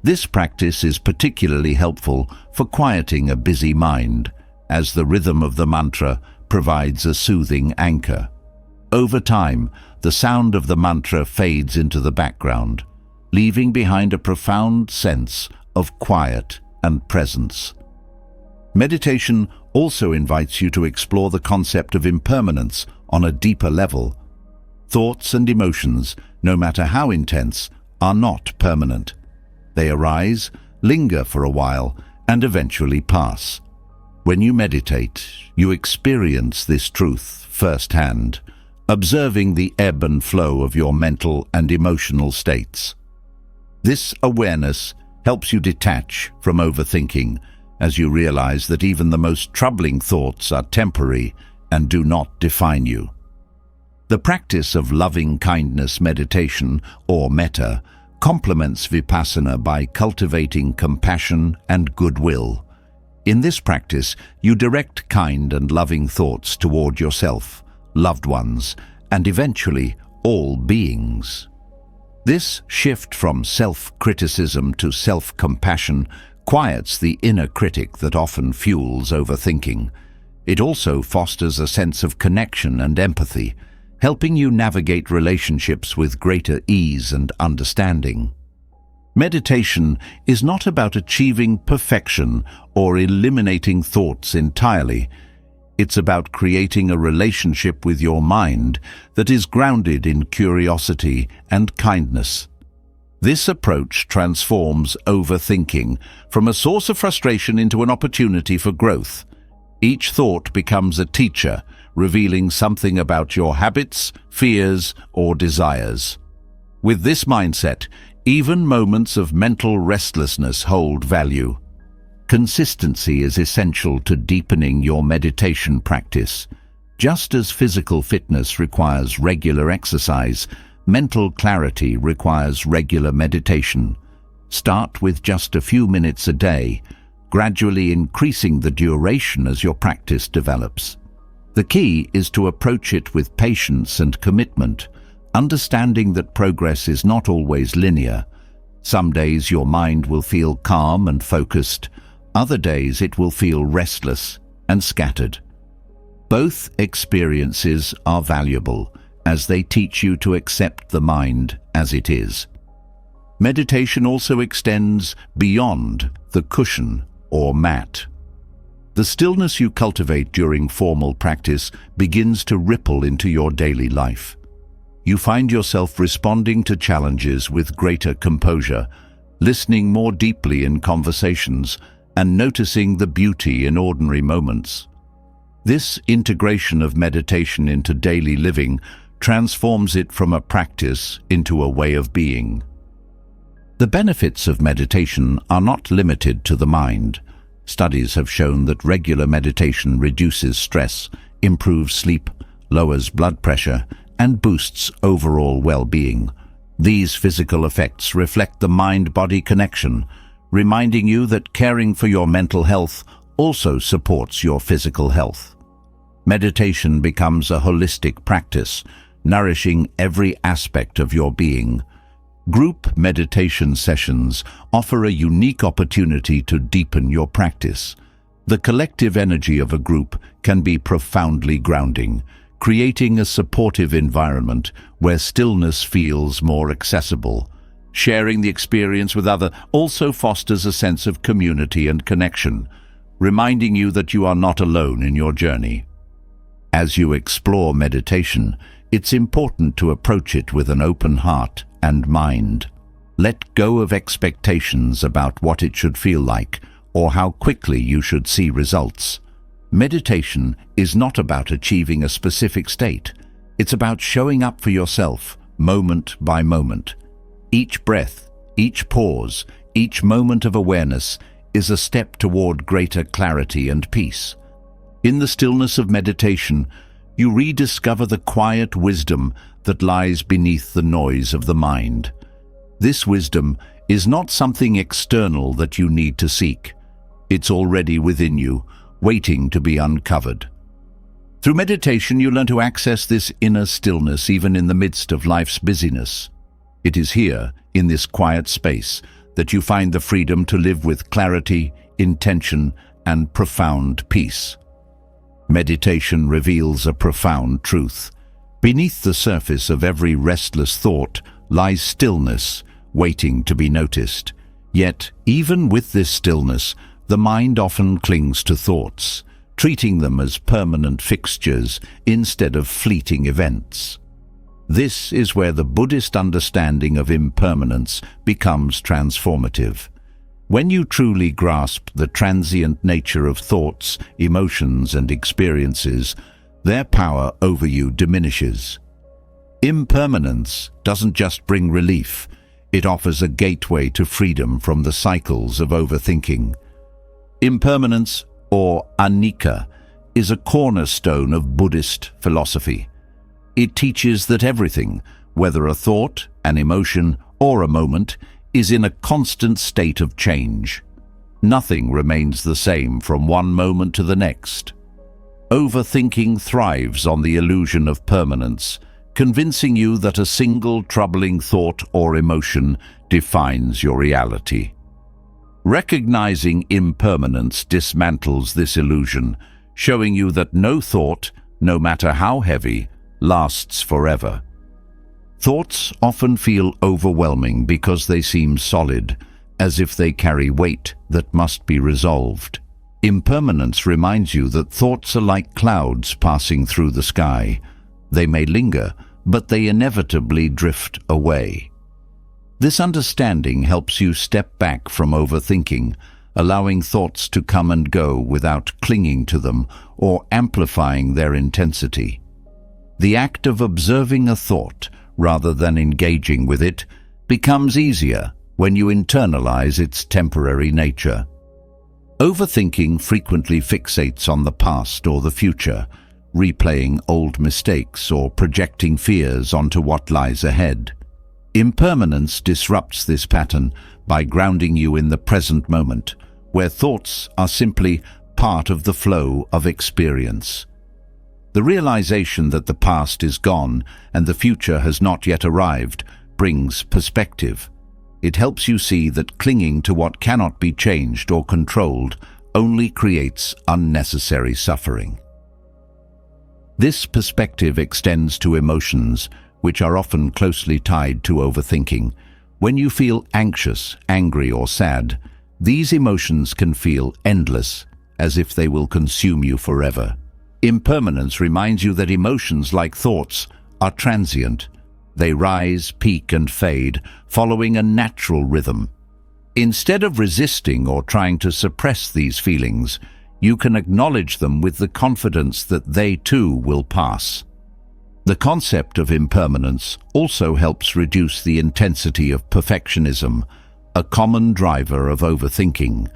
This practice is particularly helpful for quieting a busy mind, as the rhythm of the mantra provides a soothing anchor. Over time, the sound of the mantra fades into the background, leaving behind a profound sense of quiet and presence. Meditation also invites you to explore the concept of impermanence on a deeper level. Thoughts and emotions, no matter how intense, are not permanent. They arise, linger for a while, and eventually pass. When you meditate, you experience this truth firsthand, observing the ebb and flow of your mental and emotional states. This awareness helps you detach from overthinking, as you realize that even the most troubling thoughts are temporary and do not define you. The practice of loving-kindness meditation, or metta, complements Vipassana by cultivating compassion and goodwill. In this practice, you direct kind and loving thoughts toward yourself, loved ones, and eventually all beings. This shift from self-criticism to self-compassion quiets the inner critic that often fuels overthinking. It also fosters a sense of connection and empathy, helping you navigate relationships with greater ease and understanding. Meditation is not about achieving perfection or eliminating thoughts entirely. It's about creating a relationship with your mind that is grounded in curiosity and kindness. This approach transforms overthinking from a source of frustration into an opportunity for growth. Each thought becomes a teacher, revealing something about your habits, fears, or desires. With this mindset, even moments of mental restlessness hold value. Consistency is essential to deepening your meditation practice. Just as physical fitness requires regular exercise, mental clarity requires regular meditation. Start with just a few minutes a day, gradually increasing the duration as your practice develops. The key is to approach it with patience and commitment, understanding that progress is not always linear. Some days your mind will feel calm and focused, other days it will feel restless and scattered. Both experiences are valuable, as they teach you to accept the mind as it is. Meditation also extends beyond the cushion or mat. The stillness you cultivate during formal practice begins to ripple into your daily life. You find yourself responding to challenges with greater composure, listening more deeply in conversations, and noticing the beauty in ordinary moments. This integration of meditation into daily living transforms it from a practice into a way of being. The benefits of meditation are not limited to the mind. Studies have shown that regular meditation reduces stress, improves sleep, lowers blood pressure, and boosts overall well-being. These physical effects reflect the mind-body connection, reminding you that caring for your mental health also supports your physical health. Meditation becomes a holistic practice, nourishing every aspect of your being. Group meditation sessions offer a unique opportunity to deepen your practice. The collective energy of a group can be profoundly grounding, creating a supportive environment where stillness feels more accessible. Sharing the experience with others also fosters a sense of community and connection, reminding you that you are not alone in your journey. As you explore meditation, it's important to approach it with an open heart and mind. Let go of expectations about what it should feel like or how quickly you should see results. Meditation is not about achieving a specific state. It's about showing up for yourself, moment by moment. Each breath, each pause, each moment of awareness is a step toward greater clarity and peace. In the stillness of meditation, you rediscover the quiet wisdom that lies beneath the noise of the mind. This wisdom is not something external that you need to seek. It's already within you, waiting to be uncovered. Through meditation, you learn to access this inner stillness even in the midst of life's busyness. It is here, in this quiet space, that you find the freedom to live with clarity, intention, and profound peace. Meditation reveals a profound truth. Beneath the surface of every restless thought lies stillness, waiting to be noticed. Yet, even with this stillness, the mind often clings to thoughts, treating them as permanent fixtures instead of fleeting events. This is where the Buddhist understanding of impermanence becomes transformative. When you truly grasp the transient nature of thoughts, emotions, and experiences, their power over you diminishes. Impermanence doesn't just bring relief, it offers a gateway to freedom from the cycles of overthinking. Impermanence, or anicca, is a cornerstone of Buddhist philosophy. It teaches that everything, whether a thought, an emotion, or a moment, is in a constant state of change. Nothing remains the same from one moment to the next. Overthinking thrives on the illusion of permanence, convincing you that a single troubling thought or emotion defines your reality. Recognizing impermanence dismantles this illusion, showing you that no thought, no matter how heavy, lasts forever. Thoughts often feel overwhelming because they seem solid, as if they carry weight that must be resolved. Impermanence reminds you that thoughts are like clouds passing through the sky. They may linger, but they inevitably drift away. This understanding helps you step back from overthinking, allowing thoughts to come and go without clinging to them or amplifying their intensity. The act of observing a thought, rather than engaging with it, becomes easier when you internalize its temporary nature. Overthinking frequently fixates on the past or the future, replaying old mistakes or projecting fears onto what lies ahead. Impermanence disrupts this pattern by grounding you in the present moment, where thoughts are simply part of the flow of experience. The realization that the past is gone and the future has not yet arrived brings perspective. It helps you see that clinging to what cannot be changed or controlled only creates unnecessary suffering. This perspective extends to emotions, which are often closely tied to overthinking. When you feel anxious, angry, or sad, these emotions can feel endless, as if they will consume you forever. Impermanence reminds you that emotions, like thoughts, are transient. They rise, peak, and fade, following a natural rhythm. Instead of resisting or trying to suppress these feelings, you can acknowledge them with the confidence that they too will pass. The concept of impermanence also helps reduce the intensity of perfectionism, a common driver of overthinking.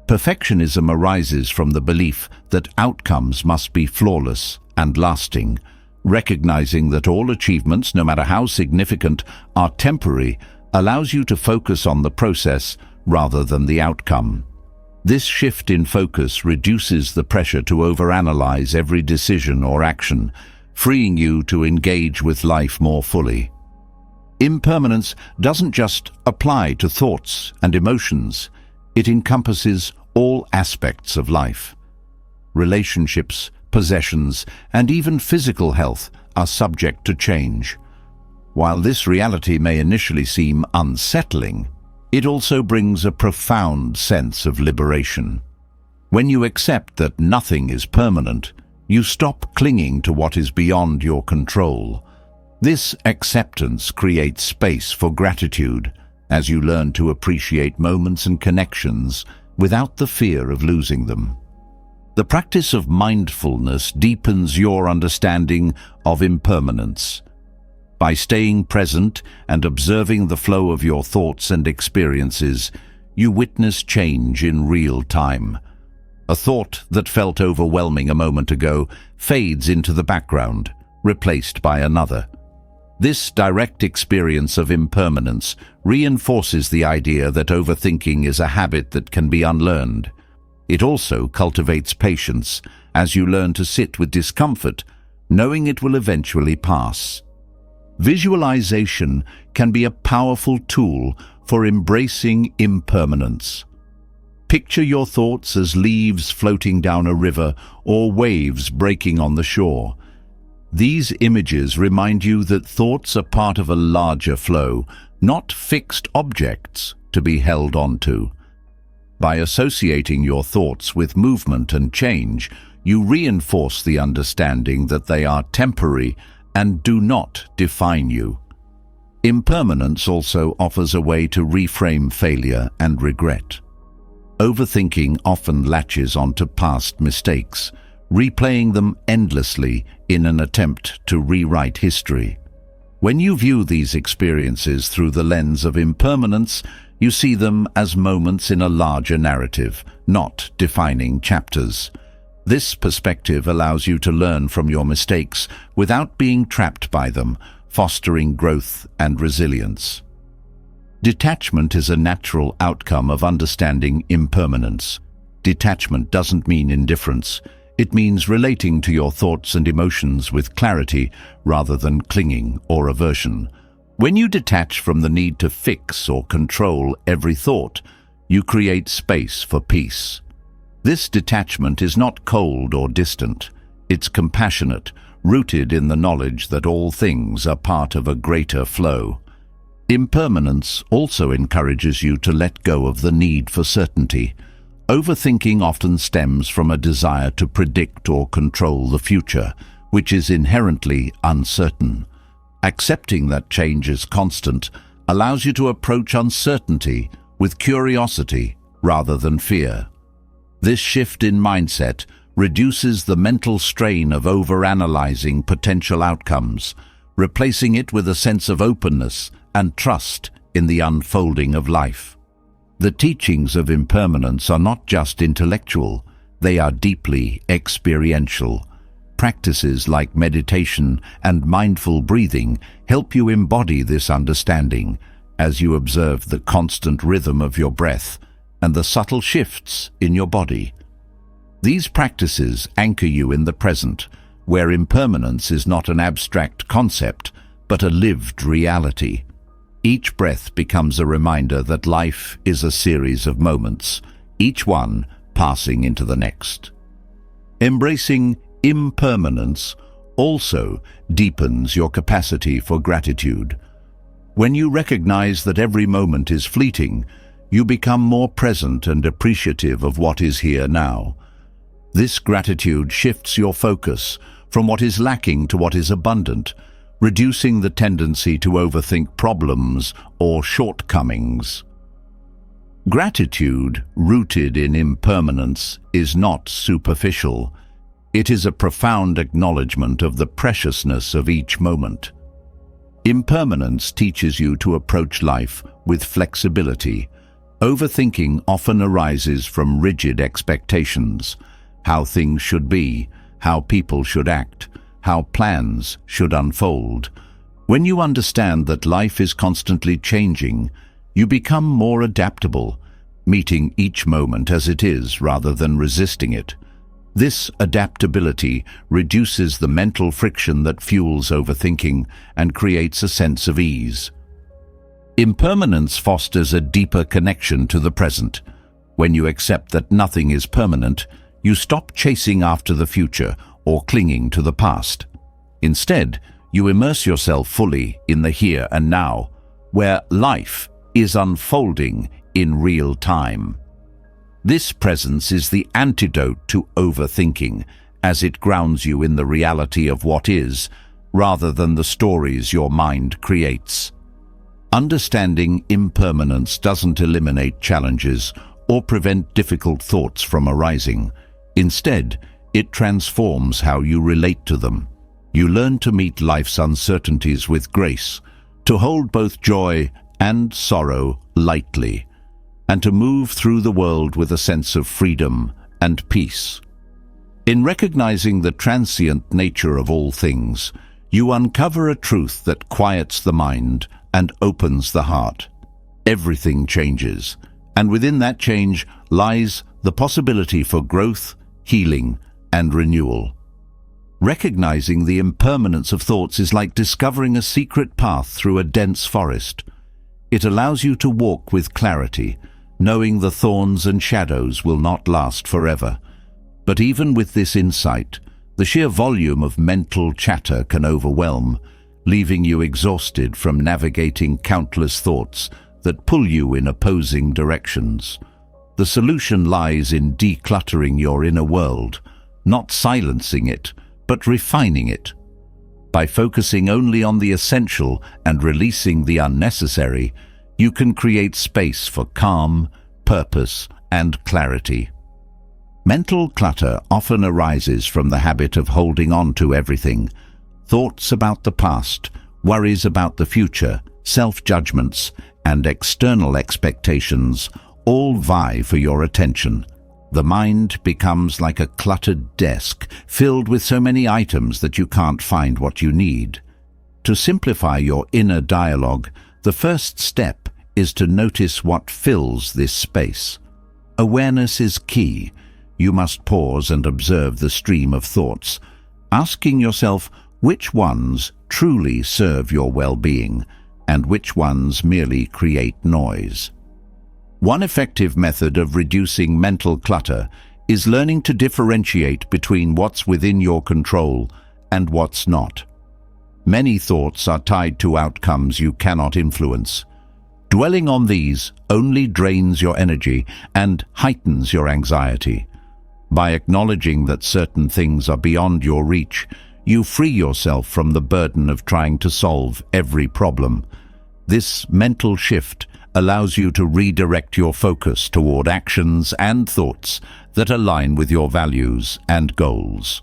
Perfectionism arises from the belief that outcomes must be flawless and lasting. Recognizing that all achievements, no matter how significant, are temporary, allows you to focus on the process rather than the outcome. This shift in focus reduces the pressure to overanalyze every decision or action, freeing you to engage with life more fully. Impermanence doesn't just apply to thoughts and emotions. It encompasses all aspects of life. Relationships, possessions, and even physical health are subject to change. While this reality may initially seem unsettling, it also brings a profound sense of liberation. When you accept that nothing is permanent, you stop clinging to what is beyond your control. This acceptance creates space for gratitude as you learn to appreciate moments and connections without the fear of losing them. The practice of mindfulness deepens your understanding of impermanence. By staying present and observing the flow of your thoughts and experiences, you witness change in real time. A thought that felt overwhelming a moment ago fades into the background, replaced by another. This direct experience of impermanence reinforces the idea that overthinking is a habit that can be unlearned. It also cultivates patience as you learn to sit with discomfort, knowing it will eventually pass. Visualization can be a powerful tool for embracing impermanence. Picture your thoughts as leaves floating down a river or waves breaking on the shore. These images remind you that thoughts are part of a larger flow, not fixed objects to be held onto. By associating your thoughts with movement and change, you reinforce the understanding that they are temporary and do not define you. Impermanence also offers a way to reframe failure and regret. Overthinking often latches onto past mistakes, replaying them endlessly in an attempt to rewrite history. When you view these experiences through the lens of impermanence, you see them as moments in a larger narrative, not defining chapters. This perspective allows you to learn from your mistakes without being trapped by them, fostering growth and resilience. Detachment is a natural outcome of understanding impermanence. Detachment doesn't mean indifference. It means relating to your thoughts and emotions with clarity rather than clinging or aversion. When you detach from the need to fix or control every thought, you create space for peace. This detachment is not cold or distant. It's compassionate, rooted in the knowledge that all things are part of a greater flow. Impermanence also encourages you to let go of the need for certainty. Overthinking often stems from a desire to predict or control the future, which is inherently uncertain. Accepting that change is constant allows you to approach uncertainty with curiosity rather than fear. This shift in mindset reduces the mental strain of overanalyzing potential outcomes, replacing it with a sense of openness and trust in the unfolding of life. The teachings of impermanence are not just intellectual, they are deeply experiential. Practices like meditation and mindful breathing help you embody this understanding as you observe the constant rhythm of your breath and the subtle shifts in your body. These practices anchor you in the present, where impermanence is not an abstract concept, but a lived reality. Each breath becomes a reminder that life is a series of moments, each one passing into the next. Embracing impermanence also deepens your capacity for gratitude. When you recognize that every moment is fleeting, you become more present and appreciative of what is here now. This gratitude shifts your focus from what is lacking to what is abundant, reducing the tendency to overthink problems or shortcomings. Gratitude, rooted in impermanence, is not superficial. It is a profound acknowledgement of the preciousness of each moment. Impermanence teaches you to approach life with flexibility. Overthinking often arises from rigid expectations: how things should be, how people should act, how plans should unfold. When you understand that life is constantly changing, you become more adaptable, meeting each moment as it is rather than resisting it. This adaptability reduces the mental friction that fuels overthinking and creates a sense of ease. Impermanence fosters a deeper connection to the present. When you accept that nothing is permanent, you stop chasing after the future or clinging to the past. Instead, you immerse yourself fully in the here and now, where life is unfolding in real time. This presence is the antidote to overthinking, as it grounds you in the reality of what is, rather than the stories your mind creates. Understanding impermanence doesn't eliminate challenges or prevent difficult thoughts from arising. Instead, it transforms how you relate to them. You learn to meet life's uncertainties with grace, to hold both joy and sorrow lightly, and to move through the world with a sense of freedom and peace. In recognizing the transient nature of all things, you uncover a truth that quiets the mind and opens the heart. Everything changes, and within that change lies the possibility for growth, healing, and renewal. Recognizing the impermanence of thoughts is like discovering a secret path through a dense forest. It allows you to walk with clarity, knowing the thorns and shadows will not last forever. But even with this insight, the sheer volume of mental chatter can overwhelm, leaving you exhausted from navigating countless thoughts that pull you in opposing directions. The solution lies in decluttering your inner world, not silencing it, but refining it. By focusing only on the essential and releasing the unnecessary, you can create space for calm, purpose, and clarity. Mental clutter often arises from the habit of holding on to everything. Thoughts about the past, worries about the future, self-judgments, and external expectations all vie for your attention. The mind becomes like a cluttered desk, filled with so many items that you can't find what you need. To simplify your inner dialogue, the first step is to notice what fills this space. Awareness is key. You must pause and observe the stream of thoughts, asking yourself which ones truly serve your well-being and which ones merely create noise. One effective method of reducing mental clutter is learning to differentiate between what's within your control and what's not. Many thoughts are tied to outcomes you cannot influence. Dwelling on these only drains your energy and heightens your anxiety. By acknowledging that certain things are beyond your reach, you free yourself from the burden of trying to solve every problem. This mental shift allows you to redirect your focus toward actions and thoughts that align with your values and goals.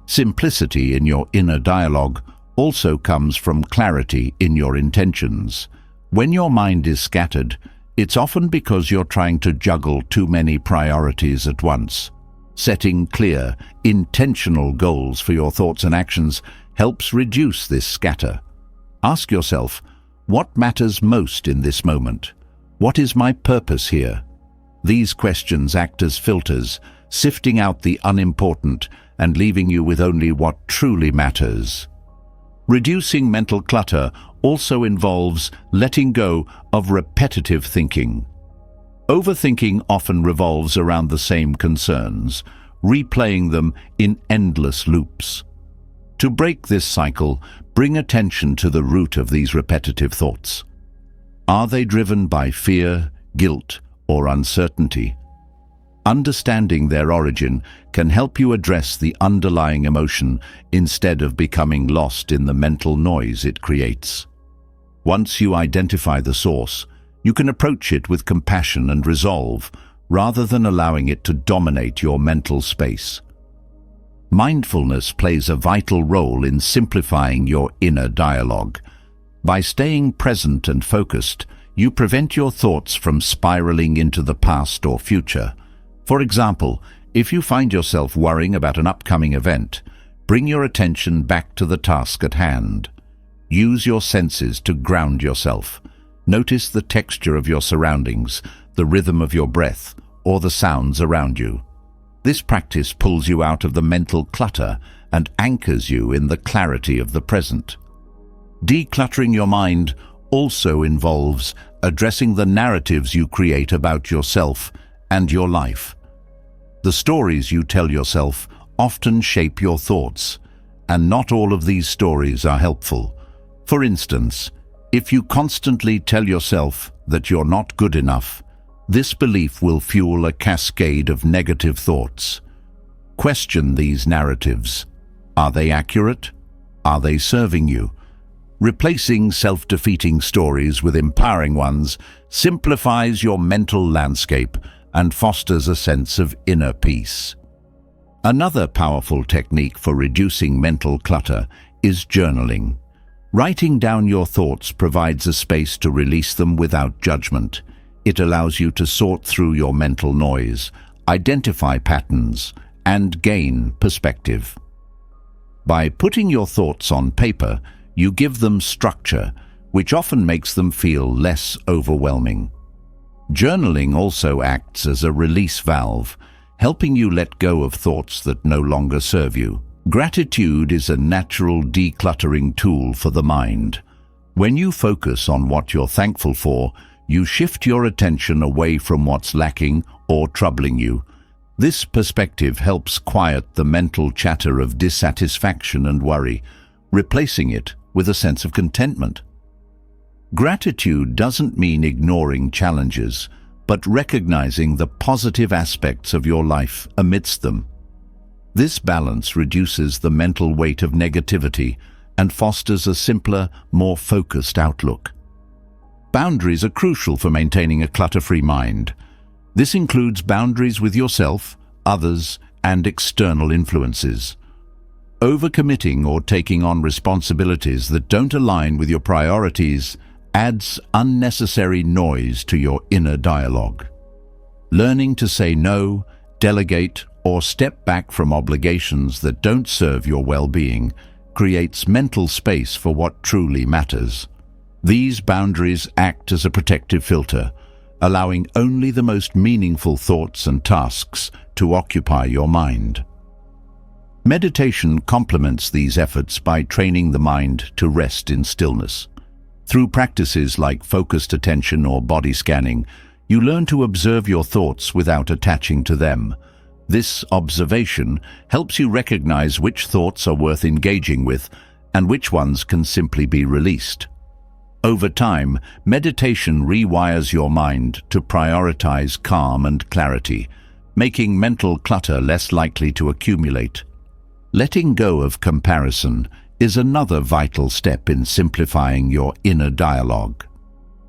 Simplicity in your inner dialogue also comes from clarity in your intentions. When your mind is scattered, it's often because you're trying to juggle too many priorities at once. Setting clear, intentional goals for your thoughts and actions helps reduce this scatter. Ask yourself, what matters most in this moment? What is my purpose here? These questions act as filters, sifting out the unimportant and leaving you with only what truly matters. Reducing mental clutter also involves letting go of repetitive thinking. Overthinking often revolves around the same concerns, replaying them in endless loops. To break this cycle, bring attention to the root of these repetitive thoughts. Are they driven by fear, guilt, or uncertainty? Understanding their origin can help you address the underlying emotion instead of becoming lost in the mental noise it creates. Once you identify the source, you can approach it with compassion and resolve, rather than allowing it to dominate your mental space. Mindfulness plays a vital role in simplifying your inner dialogue. By staying present and focused, you prevent your thoughts from spiraling into the past or future. For example, if you find yourself worrying about an upcoming event, bring your attention back to the task at hand. Use your senses to ground yourself. Notice the texture of your surroundings, the rhythm of your breath, or the sounds around you. This practice pulls you out of the mental clutter and anchors you in the clarity of the present. Decluttering your mind also involves addressing the narratives you create about yourself and your life. The stories you tell yourself often shape your thoughts, and not all of these stories are helpful. For instance, if you constantly tell yourself that you're not good enough, this belief will fuel a cascade of negative thoughts. Question these narratives. Are they accurate? Are they serving you? Replacing self-defeating stories with empowering ones simplifies your mental landscape and fosters a sense of inner peace. Another powerful technique for reducing mental clutter is journaling. Writing down your thoughts provides a space to release them without judgment. It allows you to sort through your mental noise, identify patterns, and gain perspective. By putting your thoughts on paper, you give them structure, which often makes them feel less overwhelming. Journaling also acts as a release valve, helping you let go of thoughts that no longer serve you. Gratitude is a natural decluttering tool for the mind. When you focus on what you're thankful for, you shift your attention away from what's lacking or troubling you. This perspective helps quiet the mental chatter of dissatisfaction and worry, replacing it with a sense of contentment. Gratitude doesn't mean ignoring challenges, but recognizing the positive aspects of your life amidst them. This balance reduces the mental weight of negativity and fosters a simpler, more focused outlook. Boundaries are crucial for maintaining a clutter-free mind. This includes boundaries with yourself, others, and external influences. Overcommitting or taking on responsibilities that don't align with your priorities adds unnecessary noise to your inner dialogue. Learning to say no, delegate, or step back from obligations that don't serve your well-being creates mental space for what truly matters. These boundaries act as a protective filter, allowing only the most meaningful thoughts and tasks to occupy your mind. Meditation complements these efforts by training the mind to rest in stillness. Through practices like focused attention or body scanning, you learn to observe your thoughts without attaching to them, This observation helps you recognize which thoughts are worth engaging with and which ones can simply be released. Over time, meditation rewires your mind to prioritize calm and clarity, making mental clutter less likely to accumulate. Letting go of comparison is another vital step in simplifying your inner dialogue.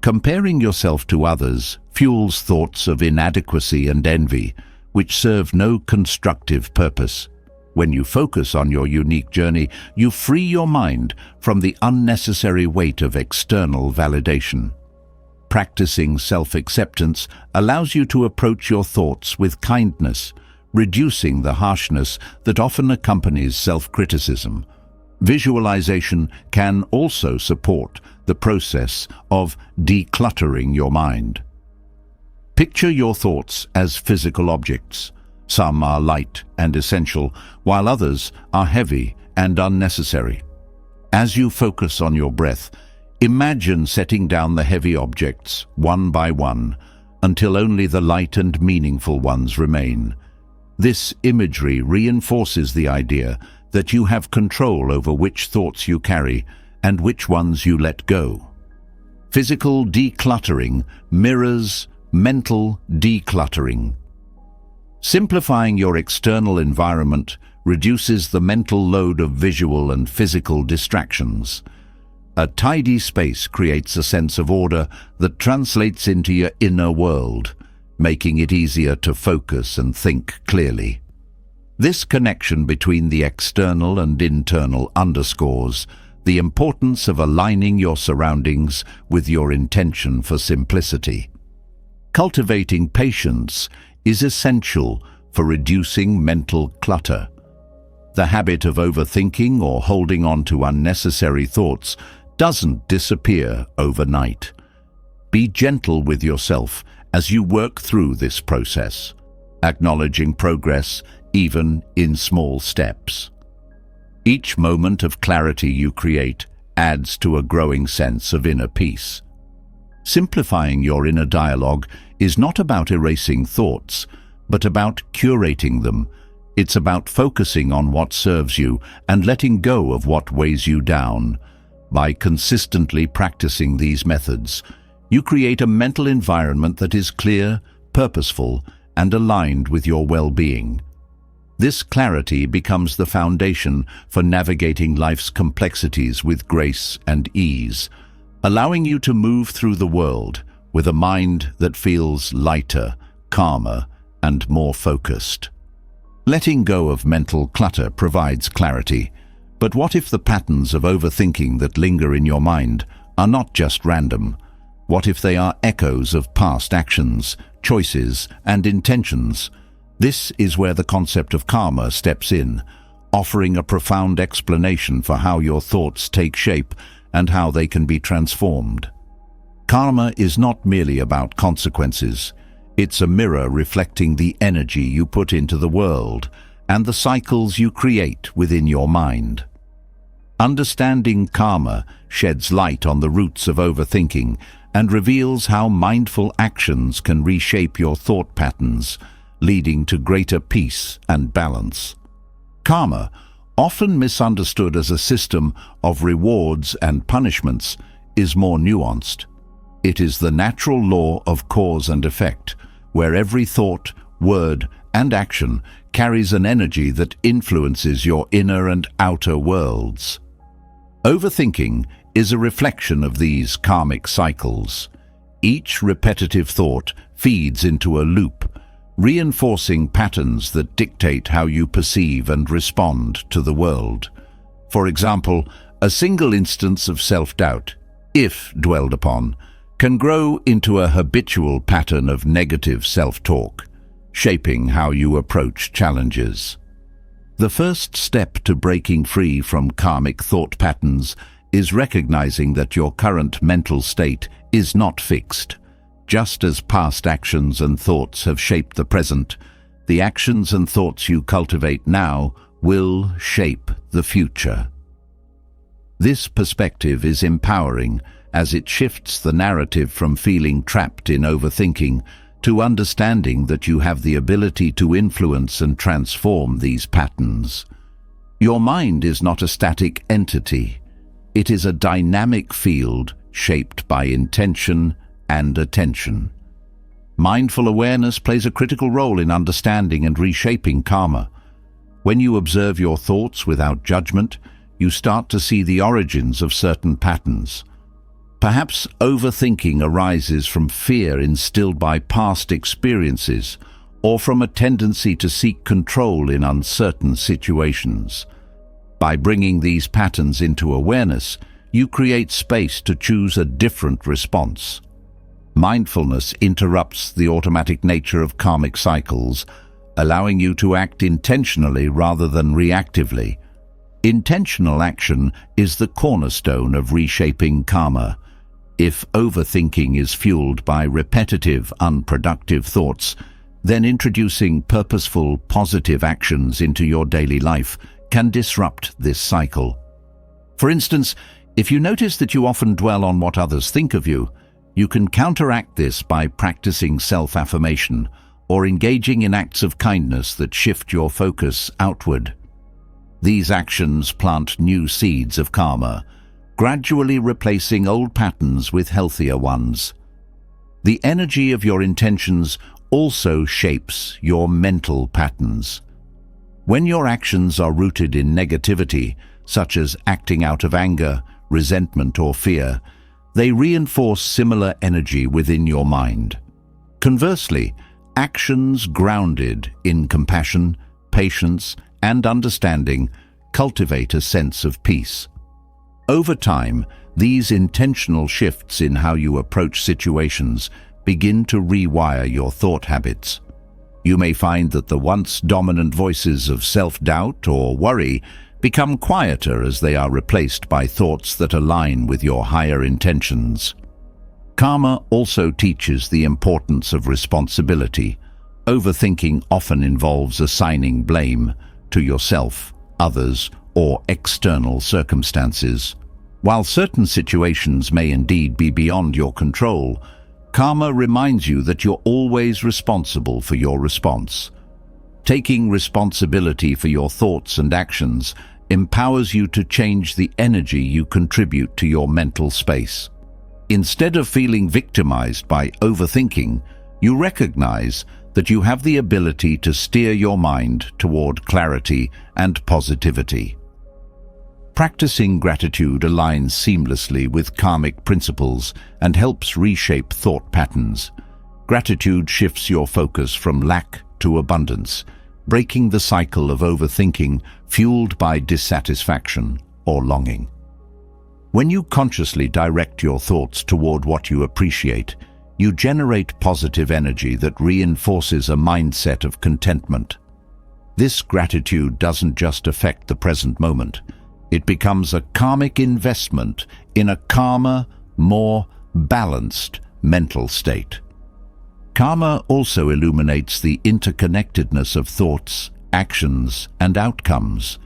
Comparing yourself to others fuels thoughts of inadequacy and envy, which serve no constructive purpose. When you focus on your unique journey, you free your mind from the unnecessary weight of external validation. Practicing self-acceptance allows you to approach your thoughts with kindness, reducing the harshness that often accompanies self-criticism. Visualization can also support the process of decluttering your mind. Picture your thoughts as physical objects. Some are light and essential, while others are heavy and unnecessary. As you focus on your breath, imagine setting down the heavy objects one by one until only the light and meaningful ones remain. This imagery reinforces the idea that you have control over which thoughts you carry and which ones you let go. Physical decluttering mirrors mental decluttering. Simplifying your external environment reduces the mental load of visual and physical distractions. A tidy space creates a sense of order that translates into your inner world, making it easier to focus and think clearly. This connection between the external and internal underscores the importance of aligning your surroundings with your intention for simplicity. Cultivating patience is essential for reducing mental clutter. The habit of overthinking or holding on to unnecessary thoughts doesn't disappear overnight. Be gentle with yourself as you work through this process, acknowledging progress even in small steps. Each moment of clarity you create adds to a growing sense of inner peace. Simplifying your inner dialogue is not about erasing thoughts, but about curating them. It's about focusing on what serves you and letting go of what weighs you down. By consistently practicing these methods, you create a mental environment that is clear, purposeful, and aligned with your well-being. This clarity becomes the foundation for navigating life's complexities with grace and ease, allowing you to move through the world with a mind that feels lighter, calmer, and more focused. Letting go of mental clutter provides clarity, but what if the patterns of overthinking that linger in your mind are not just random? What if they are echoes of past actions, choices, and intentions? This is where the concept of karma steps in, offering a profound explanation for how your thoughts take shape and how they can be transformed. Karma is not merely about consequences. It's a mirror reflecting the energy you put into the world and the cycles you create within your mind. Understanding karma sheds light on the roots of overthinking and reveals how mindful actions can reshape your thought patterns, leading to greater peace and balance. Karma, often misunderstood as a system of rewards and punishments, is more nuanced. It is the natural law of cause and effect, where every thought, word, and action carries an energy that influences your inner and outer worlds. Overthinking is a reflection of these karmic cycles. Each repetitive thought feeds into a loop, reinforcing patterns that dictate how you perceive and respond to the world. For example, a single instance of self-doubt, if dwelled upon, can grow into a habitual pattern of negative self-talk, shaping how you approach challenges. The first step to breaking free from karmic thought patterns is recognizing that your current mental state is not fixed. Just as past actions and thoughts have shaped the present, the actions and thoughts you cultivate now will shape the future. This perspective is empowering as it shifts the narrative from feeling trapped in overthinking to understanding that you have the ability to influence and transform these patterns. Your mind is not a static entity. It is a dynamic field shaped by intention and attention. Mindful awareness plays a critical role in understanding and reshaping karma. When you observe your thoughts without judgment, you start to see the origins of certain patterns. Perhaps overthinking arises from fear instilled by past experiences, or from a tendency to seek control in uncertain situations. By bringing these patterns into awareness, you create space to choose a different response. Mindfulness interrupts the automatic nature of karmic cycles, allowing you to act intentionally rather than reactively. Intentional action is the cornerstone of reshaping karma. If overthinking is fueled by repetitive, unproductive thoughts, then introducing purposeful, positive actions into your daily life can disrupt this cycle. For instance, if you notice that you often dwell on what others think of you, you can counteract this by practicing self-affirmation or engaging in acts of kindness that shift your focus outward. These actions plant new seeds of karma, gradually replacing old patterns with healthier ones. The energy of your intentions also shapes your mental patterns. When your actions are rooted in negativity, such as acting out of anger, resentment, or fear, they reinforce similar energy within your mind. Conversely, actions grounded in compassion, patience, and understanding cultivate a sense of peace. Over time, these intentional shifts in how you approach situations begin to rewire your thought habits. You may find that the once dominant voices of self-doubt or worry become quieter as they are replaced by thoughts that align with your higher intentions. Karma also teaches the importance of responsibility. Overthinking often involves assigning blame to yourself, others, or external circumstances. While certain situations may indeed be beyond your control, karma reminds you that you're always responsible for your response. Taking responsibility for your thoughts and actions empowers you to change the energy you contribute to your mental space. Instead of feeling victimized by overthinking, you recognize that you have the ability to steer your mind toward clarity and positivity. Practicing gratitude aligns seamlessly with karmic principles and helps reshape thought patterns. Gratitude shifts your focus from lack to abundance, breaking the cycle of overthinking fueled by dissatisfaction or longing. When you consciously direct your thoughts toward what you appreciate, you generate positive energy that reinforces a mindset of contentment. This gratitude doesn't just affect the present moment. It becomes a karmic investment in a calmer, more balanced mental state. Karma also illuminates the interconnectedness of thoughts, actions, and outcomes.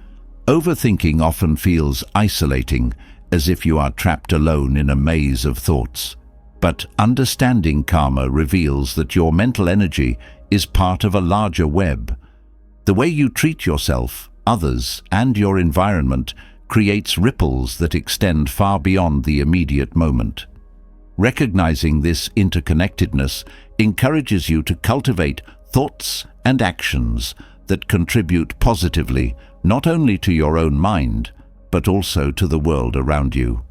Overthinking often feels isolating, as if you are trapped alone in a maze of thoughts. But understanding karma reveals that your mental energy is part of a larger web. The way you treat yourself, others, and your environment creates ripples that extend far beyond the immediate moment. Recognizing this interconnectedness encourages you to cultivate thoughts and actions that contribute positively not only to your own mind, but also to the world around you.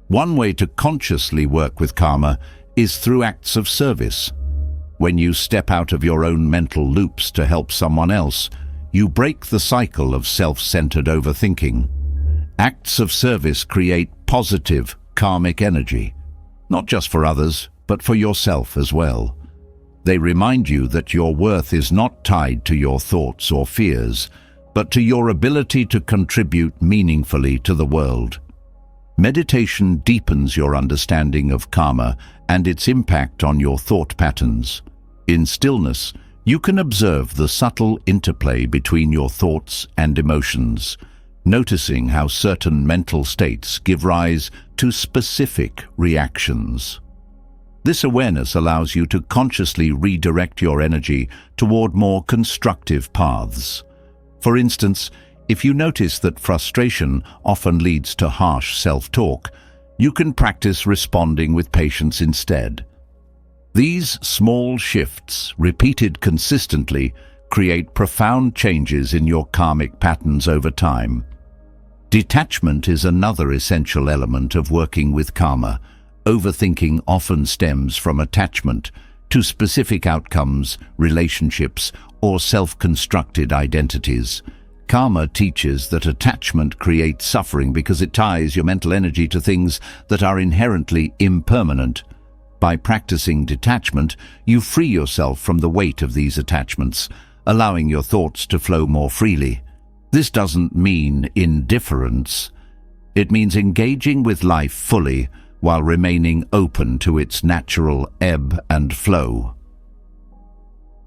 One way to consciously work with karma is through acts of service. When you step out of your own mental loops to help someone else, you break the cycle of self-centered overthinking. Acts of service create positive karmic energy, not just for others, but for yourself as well. They remind you that your worth is not tied to your thoughts or fears, but to your ability to contribute meaningfully to the world. Meditation deepens your understanding of karma and its impact on your thought patterns. In stillness, you can observe the subtle interplay between your thoughts and emotions, noticing how certain mental states give rise to specific reactions. This awareness allows you to consciously redirect your energy toward more constructive paths. For instance, if you notice that frustration often leads to harsh self-talk, you can practice responding with patience instead. These small shifts, repeated consistently, create profound changes in your karmic patterns over time. Detachment is another essential element of working with karma. Overthinking often stems from attachment to specific outcomes, relationships, or self-constructed identities. Karma teaches that attachment creates suffering because it ties your mental energy to things that are inherently impermanent. By practicing detachment, you free yourself from the weight of these attachments, allowing your thoughts to flow more freely. This doesn't mean indifference. It means engaging with life fully while remaining open to its natural ebb and flow.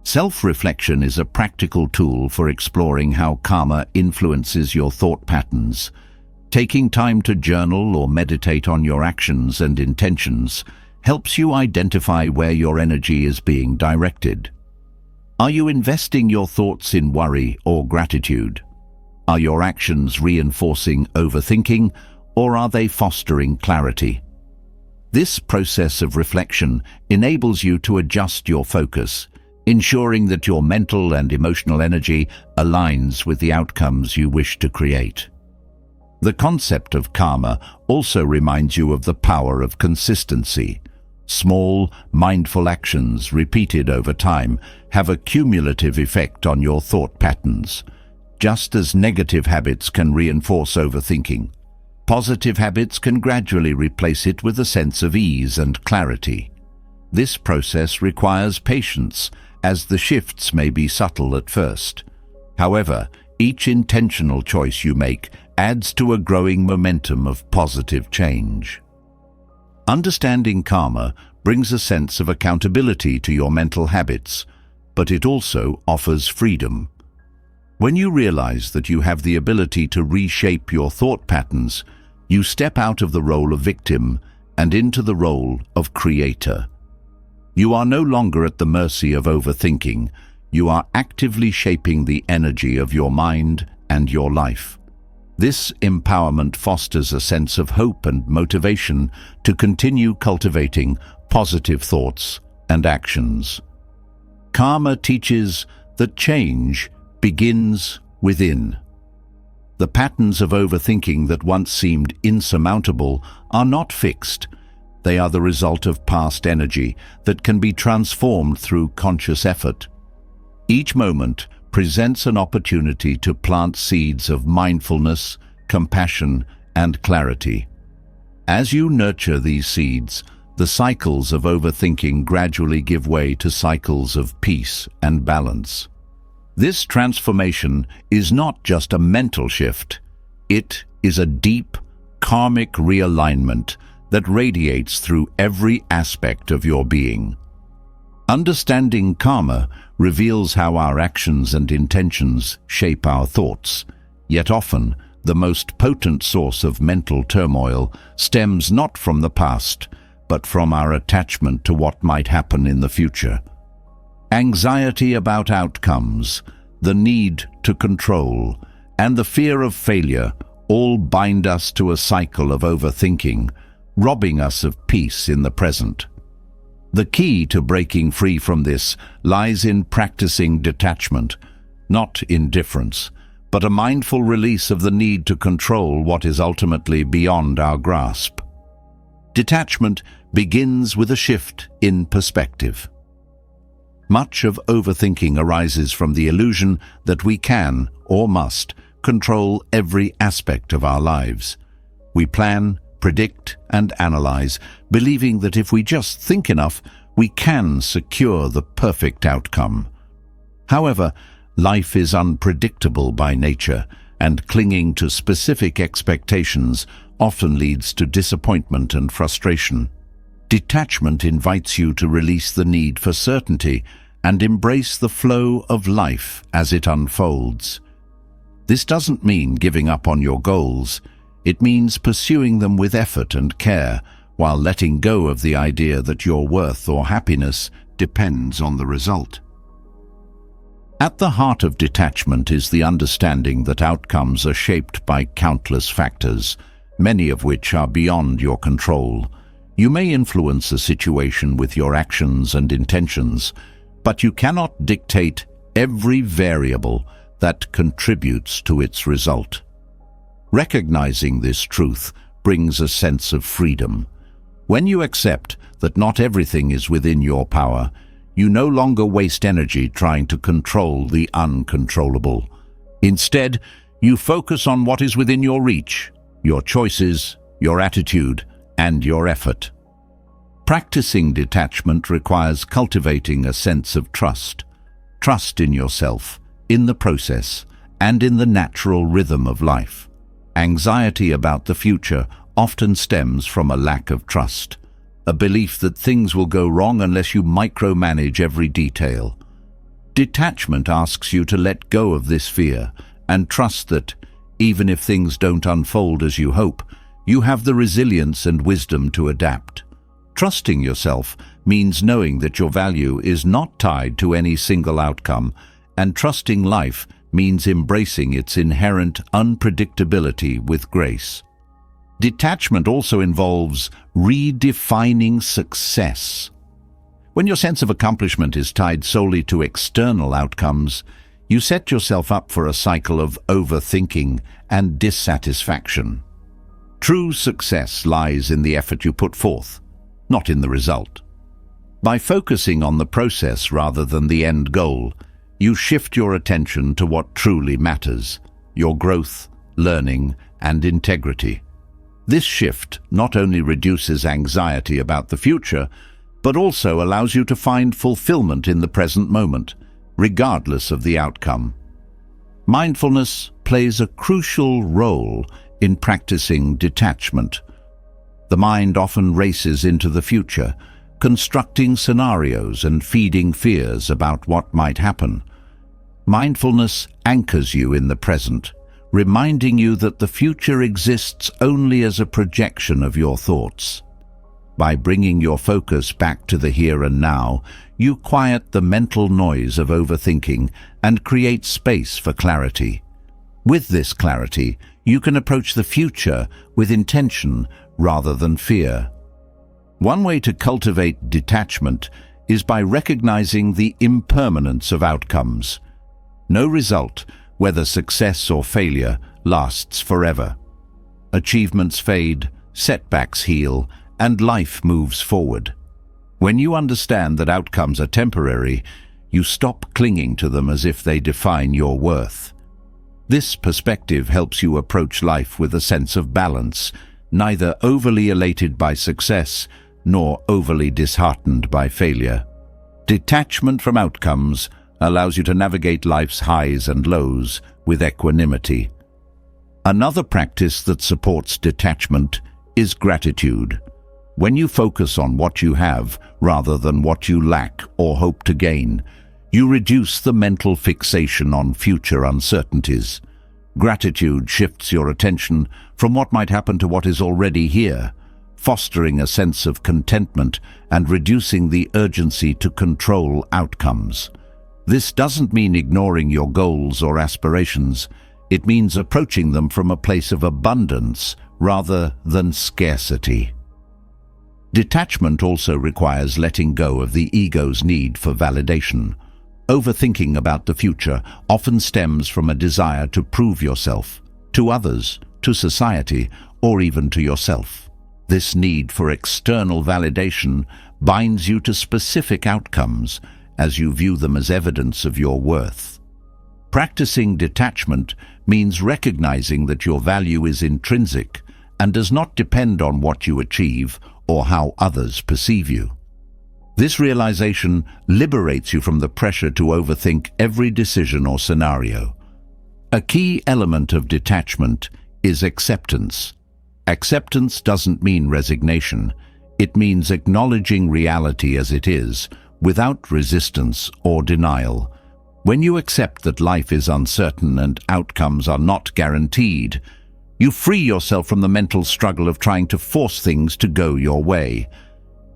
Self-reflection is a practical tool for exploring how karma influences your thought patterns. Taking time to journal or meditate on your actions and intentions helps you identify where your energy is being directed. Are you investing your thoughts in worry or gratitude? Are your actions reinforcing overthinking, or are they fostering clarity? This process of reflection enables you to adjust your focus, ensuring that your mental and emotional energy aligns with the outcomes you wish to create. The concept of karma also reminds you of the power of consistency. Small, mindful actions repeated over time have a cumulative effect on your thought patterns. Just as negative habits can reinforce overthinking, positive habits can gradually replace it with a sense of ease and clarity. This process requires patience, as the shifts may be subtle at first. However, each intentional choice you make adds to a growing momentum of positive change. Understanding karma brings a sense of accountability to your mental habits, but it also offers freedom. When you realize that you have the ability to reshape your thought patterns, you step out of the role of victim and into the role of creator. You are no longer at the mercy of overthinking. You are actively shaping the energy of your mind and your life. This empowerment fosters a sense of hope and motivation to continue cultivating positive thoughts and actions. Karma teaches that change begins within. The patterns of overthinking that once seemed insurmountable are not fixed. They are the result of past energy that can be transformed through conscious effort. Each moment presents an opportunity to plant seeds of mindfulness, compassion, and clarity. As you nurture these seeds, the cycles of overthinking gradually give way to cycles of peace and balance. This transformation is not just a mental shift. It is a deep, karmic realignment that radiates through every aspect of your being. Understanding karma reveals how our actions and intentions shape our thoughts, yet often the most potent source of mental turmoil stems not from the past, but from our attachment to what might happen in the future. Anxiety about outcomes, the need to control, and the fear of failure all bind us to a cycle of overthinking, robbing us of peace in the present. The key to breaking free from this lies in practicing detachment, not indifference, but a mindful release of the need to control what is ultimately beyond our grasp. Detachment begins with a shift in perspective. Much of overthinking arises from the illusion that we can, or must, control every aspect of our lives. We plan, predict, and analyze, believing that if we just think enough, we can secure the perfect outcome. However, life is unpredictable by nature, and clinging to specific expectations often leads to disappointment and frustration. Detachment invites you to release the need for certainty and embrace the flow of life as it unfolds. This doesn't mean giving up on your goals. It means pursuing them with effort and care, while letting go of the idea that your worth or happiness depends on the result. At the heart of detachment is the understanding that outcomes are shaped by countless factors, many of which are beyond your control. You may influence a situation with your actions and intentions, but you cannot dictate every variable that contributes to its result. Recognizing this truth brings a sense of freedom. When you accept that not everything is within your power, you no longer waste energy trying to control the uncontrollable. Instead, you focus on what is within your reach, your choices, your attitude, and your effort. Practicing detachment requires cultivating a sense of trust. Trust in yourself, in the process, and in the natural rhythm of life. Anxiety about the future often stems from a lack of trust, a belief that things will go wrong unless you micromanage every detail. Detachment asks you to let go of this fear and trust that, even if things don't unfold as you hope, you have the resilience and wisdom to adapt. Trusting yourself means knowing that your value is not tied to any single outcome, and trusting life means embracing its inherent unpredictability with grace. Detachment also involves redefining success. When your sense of accomplishment is tied solely to external outcomes, you set yourself up for a cycle of overthinking and dissatisfaction. True success lies in the effort you put forth, not in the result. By focusing on the process rather than the end goal, you shift your attention to what truly matters: your growth, learning, and integrity. This shift not only reduces anxiety about the future, but also allows you to find fulfillment in the present moment, regardless of the outcome. Mindfulness plays a crucial role in practicing detachment. The mind often races into the future, constructing scenarios and feeding fears about what might happen. Mindfulness anchors you in the present, reminding you that the future exists only as a projection of your thoughts. By bringing your focus back to the here and now, you quiet the mental noise of overthinking and create space for clarity. With this clarity, you can approach the future with intention rather than fear. One way to cultivate detachment is by recognizing the impermanence of outcomes. No result, whether success or failure, lasts forever. Achievements fade, setbacks heal, and life moves forward. When you understand that outcomes are temporary, you stop clinging to them as if they define your worth. This perspective helps you approach life with a sense of balance, neither overly elated by success nor overly disheartened by failure. Detachment from outcomes allows you to navigate life's highs and lows with equanimity. Another practice that supports detachment is gratitude. When you focus on what you have rather than what you lack or hope to gain, you reduce the mental fixation on future uncertainties. Gratitude shifts your attention from what might happen to what is already here, fostering a sense of contentment and reducing the urgency to control outcomes. This doesn't mean ignoring your goals or aspirations. It means approaching them from a place of abundance rather than scarcity. Detachment also requires letting go of the ego's need for validation. Overthinking about the future often stems from a desire to prove yourself, to others, to society, or even to yourself. This need for external validation binds you to specific outcomes, as you view them as evidence of your worth. Practicing detachment means recognizing that your value is intrinsic and does not depend on what you achieve or how others perceive you. This realization liberates you from the pressure to overthink every decision or scenario. A key element of detachment is acceptance. Acceptance doesn't mean resignation. It means acknowledging reality as it is, without resistance or denial. When you accept that life is uncertain and outcomes are not guaranteed, You free yourself from the mental struggle of trying to force things to go your way.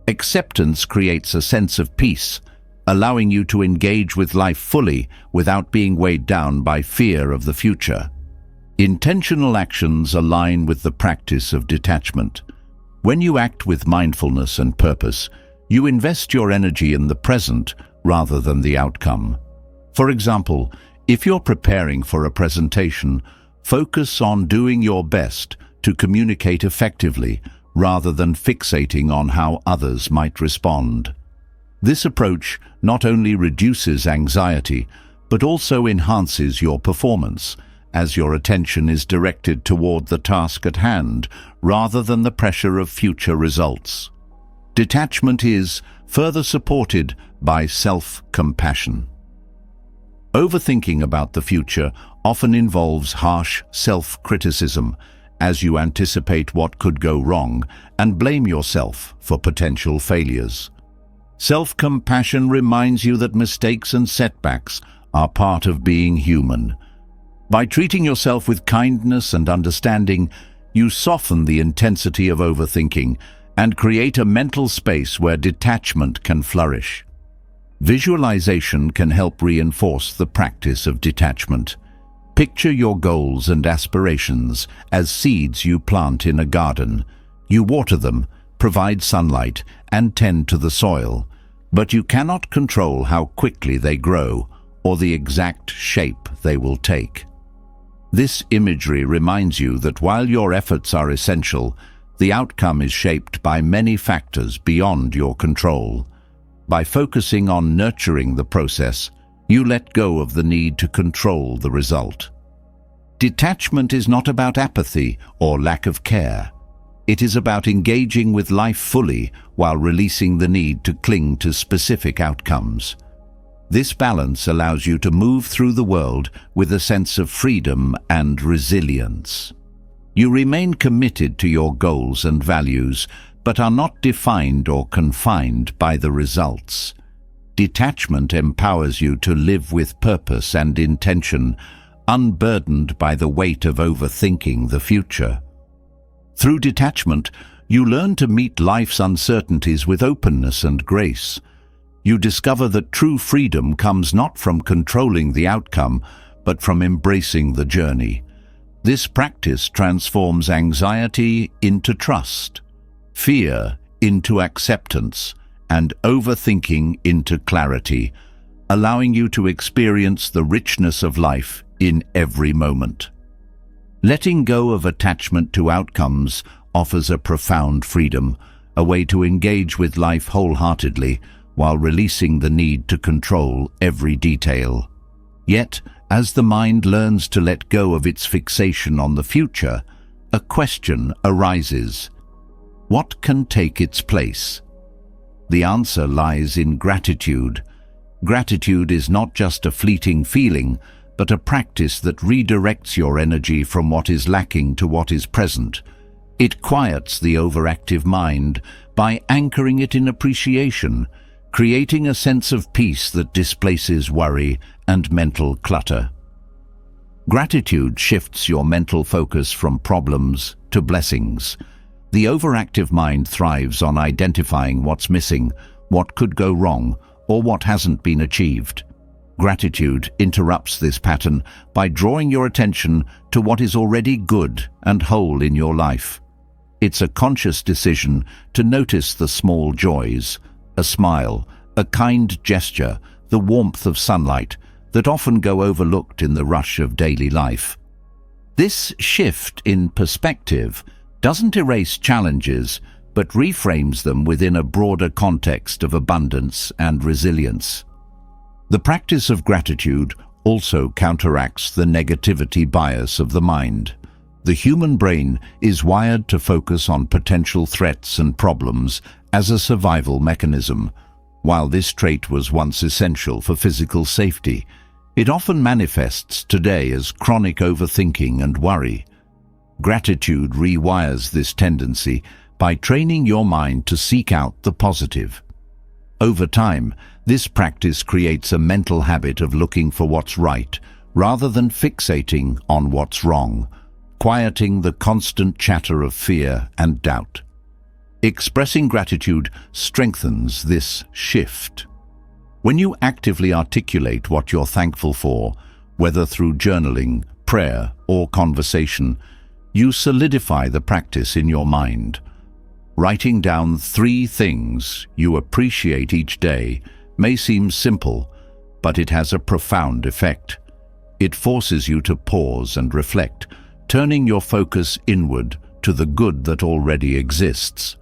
Acceptance creates a sense of peace, allowing you to engage with life fully without being weighed down by fear of the future. Intentional actions align with the practice of detachment. When you act with mindfulness and purpose, you invest your energy in the present rather than the outcome. For example, if you're preparing for a presentation, focus on doing your best to communicate effectively rather than fixating on how others might respond. This approach not only reduces anxiety, but also enhances your performance, as your attention is directed toward the task at hand rather than the pressure of future results. Detachment is further supported by self-compassion. Overthinking about the future often involves harsh self-criticism, as you anticipate what could go wrong and blame yourself for potential failures. Self-compassion reminds you that mistakes and setbacks are part of being human. By treating yourself with kindness and understanding, you soften the intensity of overthinking and create a mental space where detachment can flourish. Visualization can help reinforce the practice of detachment. Picture your goals and aspirations as seeds you plant in a garden. You water them, provide sunlight, and tend to the soil, but you cannot control how quickly they grow or the exact shape they will take. This imagery reminds you that while your efforts are essential, the outcome is shaped by many factors beyond your control. By focusing on nurturing the process, you let go of the need to control the result. Detachment is not about apathy or lack of care. It is about engaging with life fully while releasing the need to cling to specific outcomes. This balance allows you to move through the world with a sense of freedom and resilience. You remain committed to your goals and values, but are not defined or confined by the results. Detachment empowers you to live with purpose and intention, unburdened by the weight of overthinking the future. Through detachment, you learn to meet life's uncertainties with openness and grace. You discover that true freedom comes not from controlling the outcome, but from embracing the journey. This practice transforms anxiety into trust, fear into acceptance, and overthinking into clarity, allowing you to experience the richness of life in every moment. Letting go of attachment to outcomes offers a profound freedom, a way to engage with life wholeheartedly while releasing the need to control every detail. Yet, as the mind learns to let go of its fixation on the future, a question arises. What can take its place? The answer lies in gratitude. Gratitude is not just a fleeting feeling, but a practice that redirects your energy from what is lacking to what is present. It quiets the overactive mind by anchoring it in appreciation, creating a sense of peace that displaces worry and mental clutter. Gratitude shifts your mental focus from problems to blessings. The overactive mind thrives on identifying what's missing, what could go wrong, or what hasn't been achieved. Gratitude interrupts this pattern by drawing your attention to what is already good and whole in your life. It's a conscious decision to notice the small joys, a smile, a kind gesture, the warmth of sunlight, that often go overlooked in the rush of daily life. This shift in perspective doesn't erase challenges, but reframes them within a broader context of abundance and resilience. The practice of gratitude also counteracts the negativity bias of the mind. The human brain is wired to focus on potential threats and problems as a survival mechanism. While this trait was once essential for physical safety, it often manifests today as chronic overthinking and worry. Gratitude rewires this tendency by training your mind to seek out the positive. Over time, this practice creates a mental habit of looking for what's right rather than fixating on what's wrong. quieting the constant chatter of fear and doubt. Expressing gratitude strengthens this shift. When you actively articulate what you're thankful for, whether through journaling, prayer, or conversation, you solidify the practice in your mind. Writing down 3 things you appreciate each day may seem simple, but it has a profound effect. It forces you to pause and reflect, turning your focus inward to the good that already exists.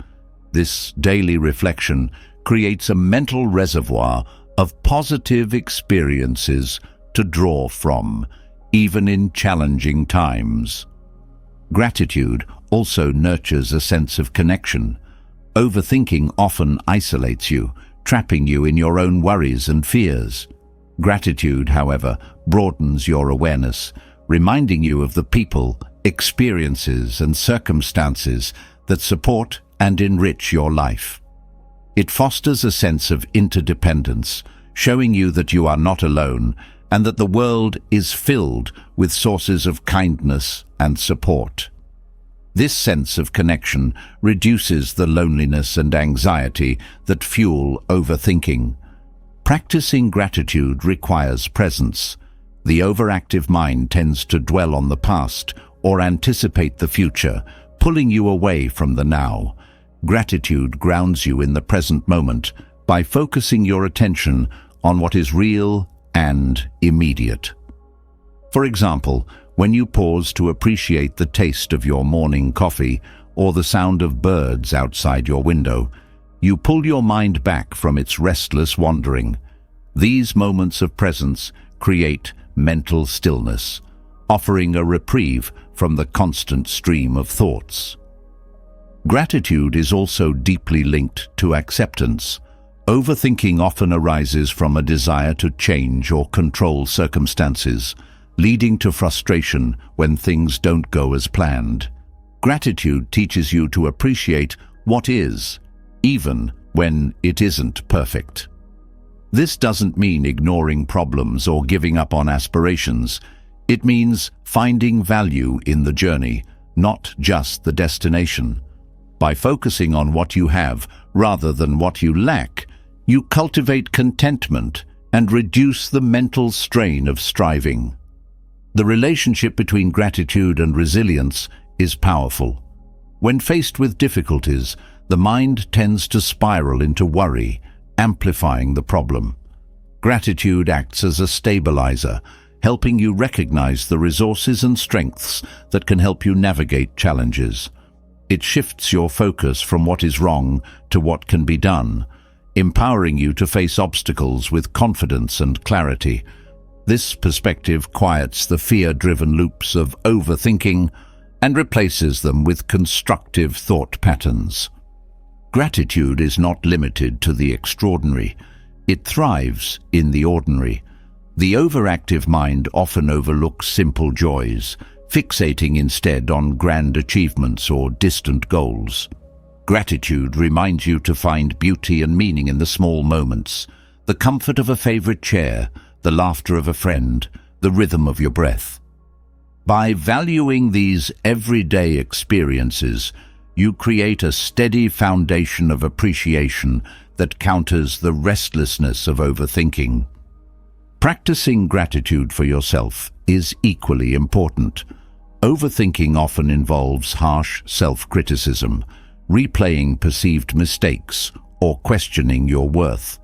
This daily reflection creates a mental reservoir of positive experiences to draw from, even in challenging times. Gratitude also nurtures a sense of connection. Overthinking often isolates you, trapping you in your own worries and fears. Gratitude, however, broadens your awareness, reminding you of the people, experiences, and circumstances that support and enrich your life. It fosters a sense of interdependence, showing you that you are not alone and that the world is filled with sources of kindness and support. This sense of connection reduces the loneliness and anxiety that fuel overthinking. Practicing gratitude requires presence. The overactive mind tends to dwell on the past or anticipate the future, pulling you away from the now. Gratitude grounds you in the present moment by focusing your attention on what is real and immediate. For example, when you pause to appreciate the taste of your morning coffee or the sound of birds outside your window, you pull your mind back from its restless wandering. These moments of presence create mental stillness, offering a reprieve from the constant stream of thoughts. Gratitude is also deeply linked to acceptance. Overthinking often arises from a desire to change or control circumstances, leading to frustration when things don't go as planned. Gratitude teaches you to appreciate what is, even when it isn't perfect. This doesn't mean ignoring problems or giving up on aspirations. It means finding value in the journey, not just the destination. By focusing on what you have rather than what you lack, you cultivate contentment and reduce the mental strain of striving. The relationship between gratitude and resilience is powerful. When faced with difficulties, the mind tends to spiral into worry, amplifying the problem. Gratitude acts as a stabilizer, helping you recognize the resources and strengths that can help you navigate challenges. It shifts your focus from what is wrong to what can be done, empowering you to face obstacles with confidence and clarity. This perspective quiets the fear-driven loops of overthinking and replaces them with constructive thought patterns. Gratitude is not limited to the extraordinary. It thrives in the ordinary. The overactive mind often overlooks simple joys, fixating instead on grand achievements or distant goals. Gratitude reminds you to find beauty and meaning in the small moments, the comfort of a favorite chair, the laughter of a friend, the rhythm of your breath. By valuing these everyday experiences, you create a steady foundation of appreciation that counters the restlessness of overthinking. Practicing gratitude for yourself is equally important. Overthinking often involves harsh self-criticism, replaying perceived mistakes, or questioning your worth.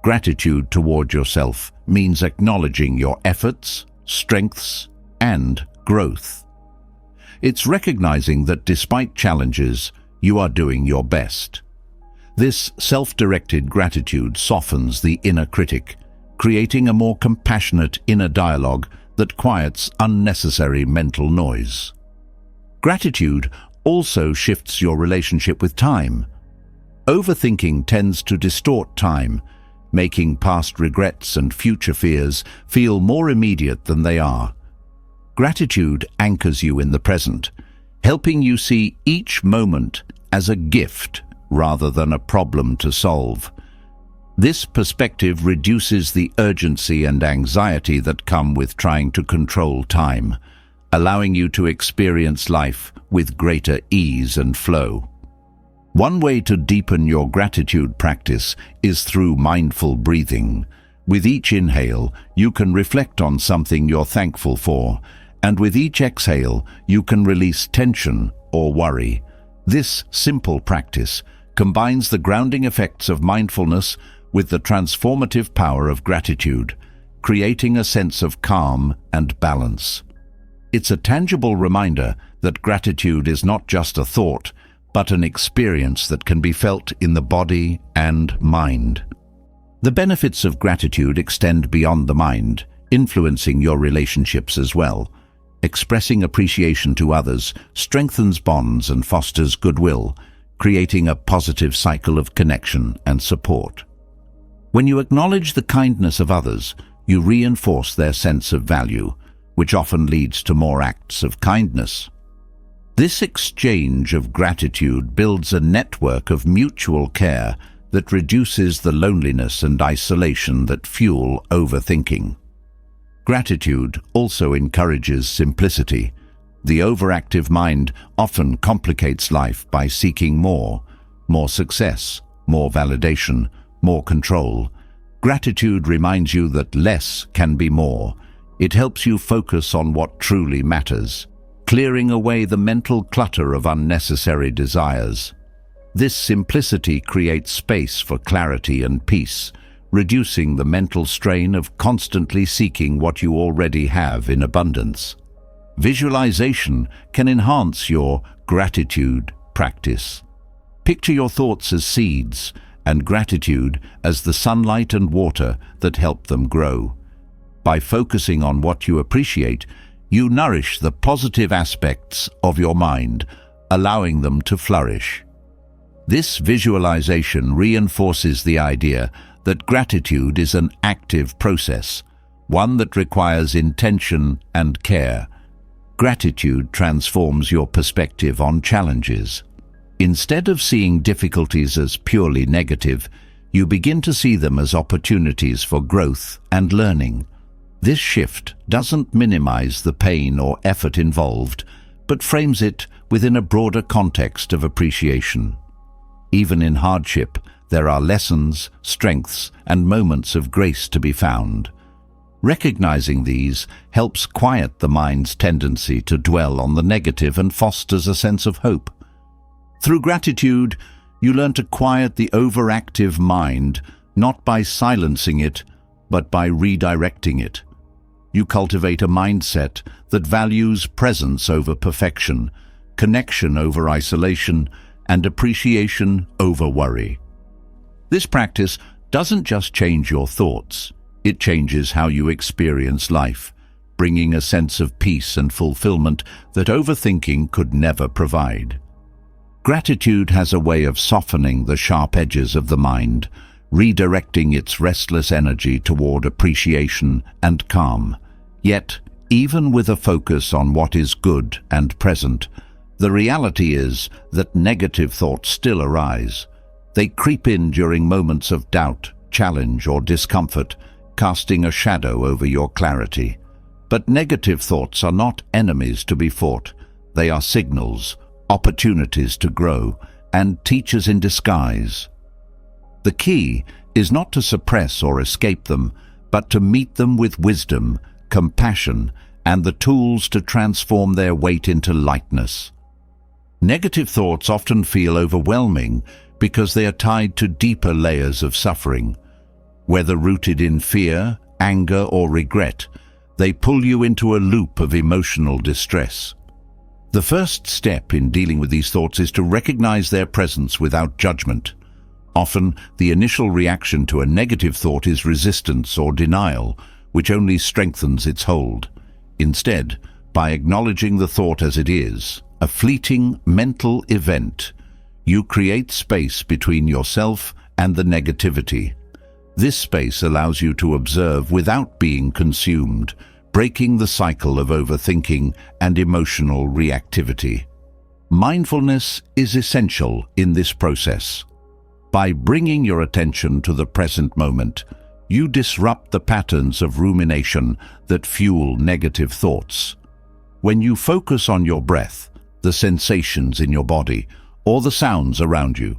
Gratitude toward yourself means acknowledging your efforts, strengths, and growth. It's recognizing that despite challenges, you are doing your best. This self-directed gratitude softens the inner critic, creating a more compassionate inner dialogue that quiets unnecessary mental noise. Gratitude also shifts your relationship with time. Overthinking tends to distort time, making past regrets and future fears feel more immediate than they are. Gratitude anchors you in the present, helping you see each moment as a gift rather than a problem to solve. This perspective reduces the urgency and anxiety that come with trying to control time, allowing you to experience life with greater ease and flow. One way to deepen your gratitude practice is through mindful breathing. With each inhale, you can reflect on something you're thankful for, and with each exhale, you can release tension or worry. This simple practice combines the grounding effects of mindfulness with the transformative power of gratitude, creating a sense of calm and balance. It's a tangible reminder that gratitude is not just a thought, but an experience that can be felt in the body and mind. The benefits of gratitude extend beyond the mind, influencing your relationships as well. Expressing appreciation to others strengthens bonds and fosters goodwill, creating a positive cycle of connection and support. When you acknowledge the kindness of others, you reinforce their sense of value, which often leads to more acts of kindness. This exchange of gratitude builds a network of mutual care that reduces the loneliness and isolation that fuel overthinking. Gratitude also encourages simplicity. The overactive mind often complicates life by seeking more success, more validation, more control. Gratitude reminds you that less can be more. It helps you focus on what truly matters, clearing away the mental clutter of unnecessary desires. This simplicity creates space for clarity and peace, reducing the mental strain of constantly seeking what you already have in abundance. Visualization can enhance your gratitude practice. Picture your thoughts as seeds and gratitude as the sunlight and water that help them grow. By focusing on what you appreciate, you nourish the positive aspects of your mind, allowing them to flourish. This visualization reinforces the idea that gratitude is an active process, one that requires intention and care. Gratitude transforms your perspective on challenges. Instead of seeing difficulties as purely negative, you begin to see them as opportunities for growth and learning. This shift doesn't minimize the pain or effort involved, but frames it within a broader context of appreciation. Even in hardship, there are lessons, strengths, and moments of grace to be found. Recognizing these helps quiet the mind's tendency to dwell on the negative and fosters a sense of hope. Through gratitude, you learn to quiet the overactive mind, not by silencing it, but by redirecting it. You cultivate a mindset that values presence over perfection, connection over isolation, and appreciation over worry. This practice doesn't just change your thoughts, it changes how you experience life, bringing a sense of peace and fulfillment that overthinking could never provide. Gratitude has a way of softening the sharp edges of the mind, redirecting its restless energy toward appreciation and calm. Yet, even with a focus on what is good and present, the reality is that negative thoughts still arise. They creep in during moments of doubt, challenge, or discomfort, casting a shadow over your clarity. But negative thoughts are not enemies to be fought. They are signals, opportunities to grow, and teachers in disguise. The key is not to suppress or escape them, but to meet them with wisdom, compassion, and the tools to transform their weight into lightness. Negative thoughts often feel overwhelming because they are tied to deeper layers of suffering. Whether rooted in fear, anger, or regret, they pull you into a loop of emotional distress. The first step in dealing with these thoughts is to recognize their presence without judgment. Often, the initial reaction to a negative thought is resistance or denial, which only strengthens its hold. Instead, by acknowledging the thought as it is, a fleeting mental event, you create space between yourself and the negativity. This space allows you to observe without being consumed, breaking the cycle of overthinking and emotional reactivity. Mindfulness is essential in this process. By bringing your attention to the present moment, you disrupt the patterns of rumination that fuel negative thoughts. When you focus on your breath, the sensations in your body, or the sounds around you,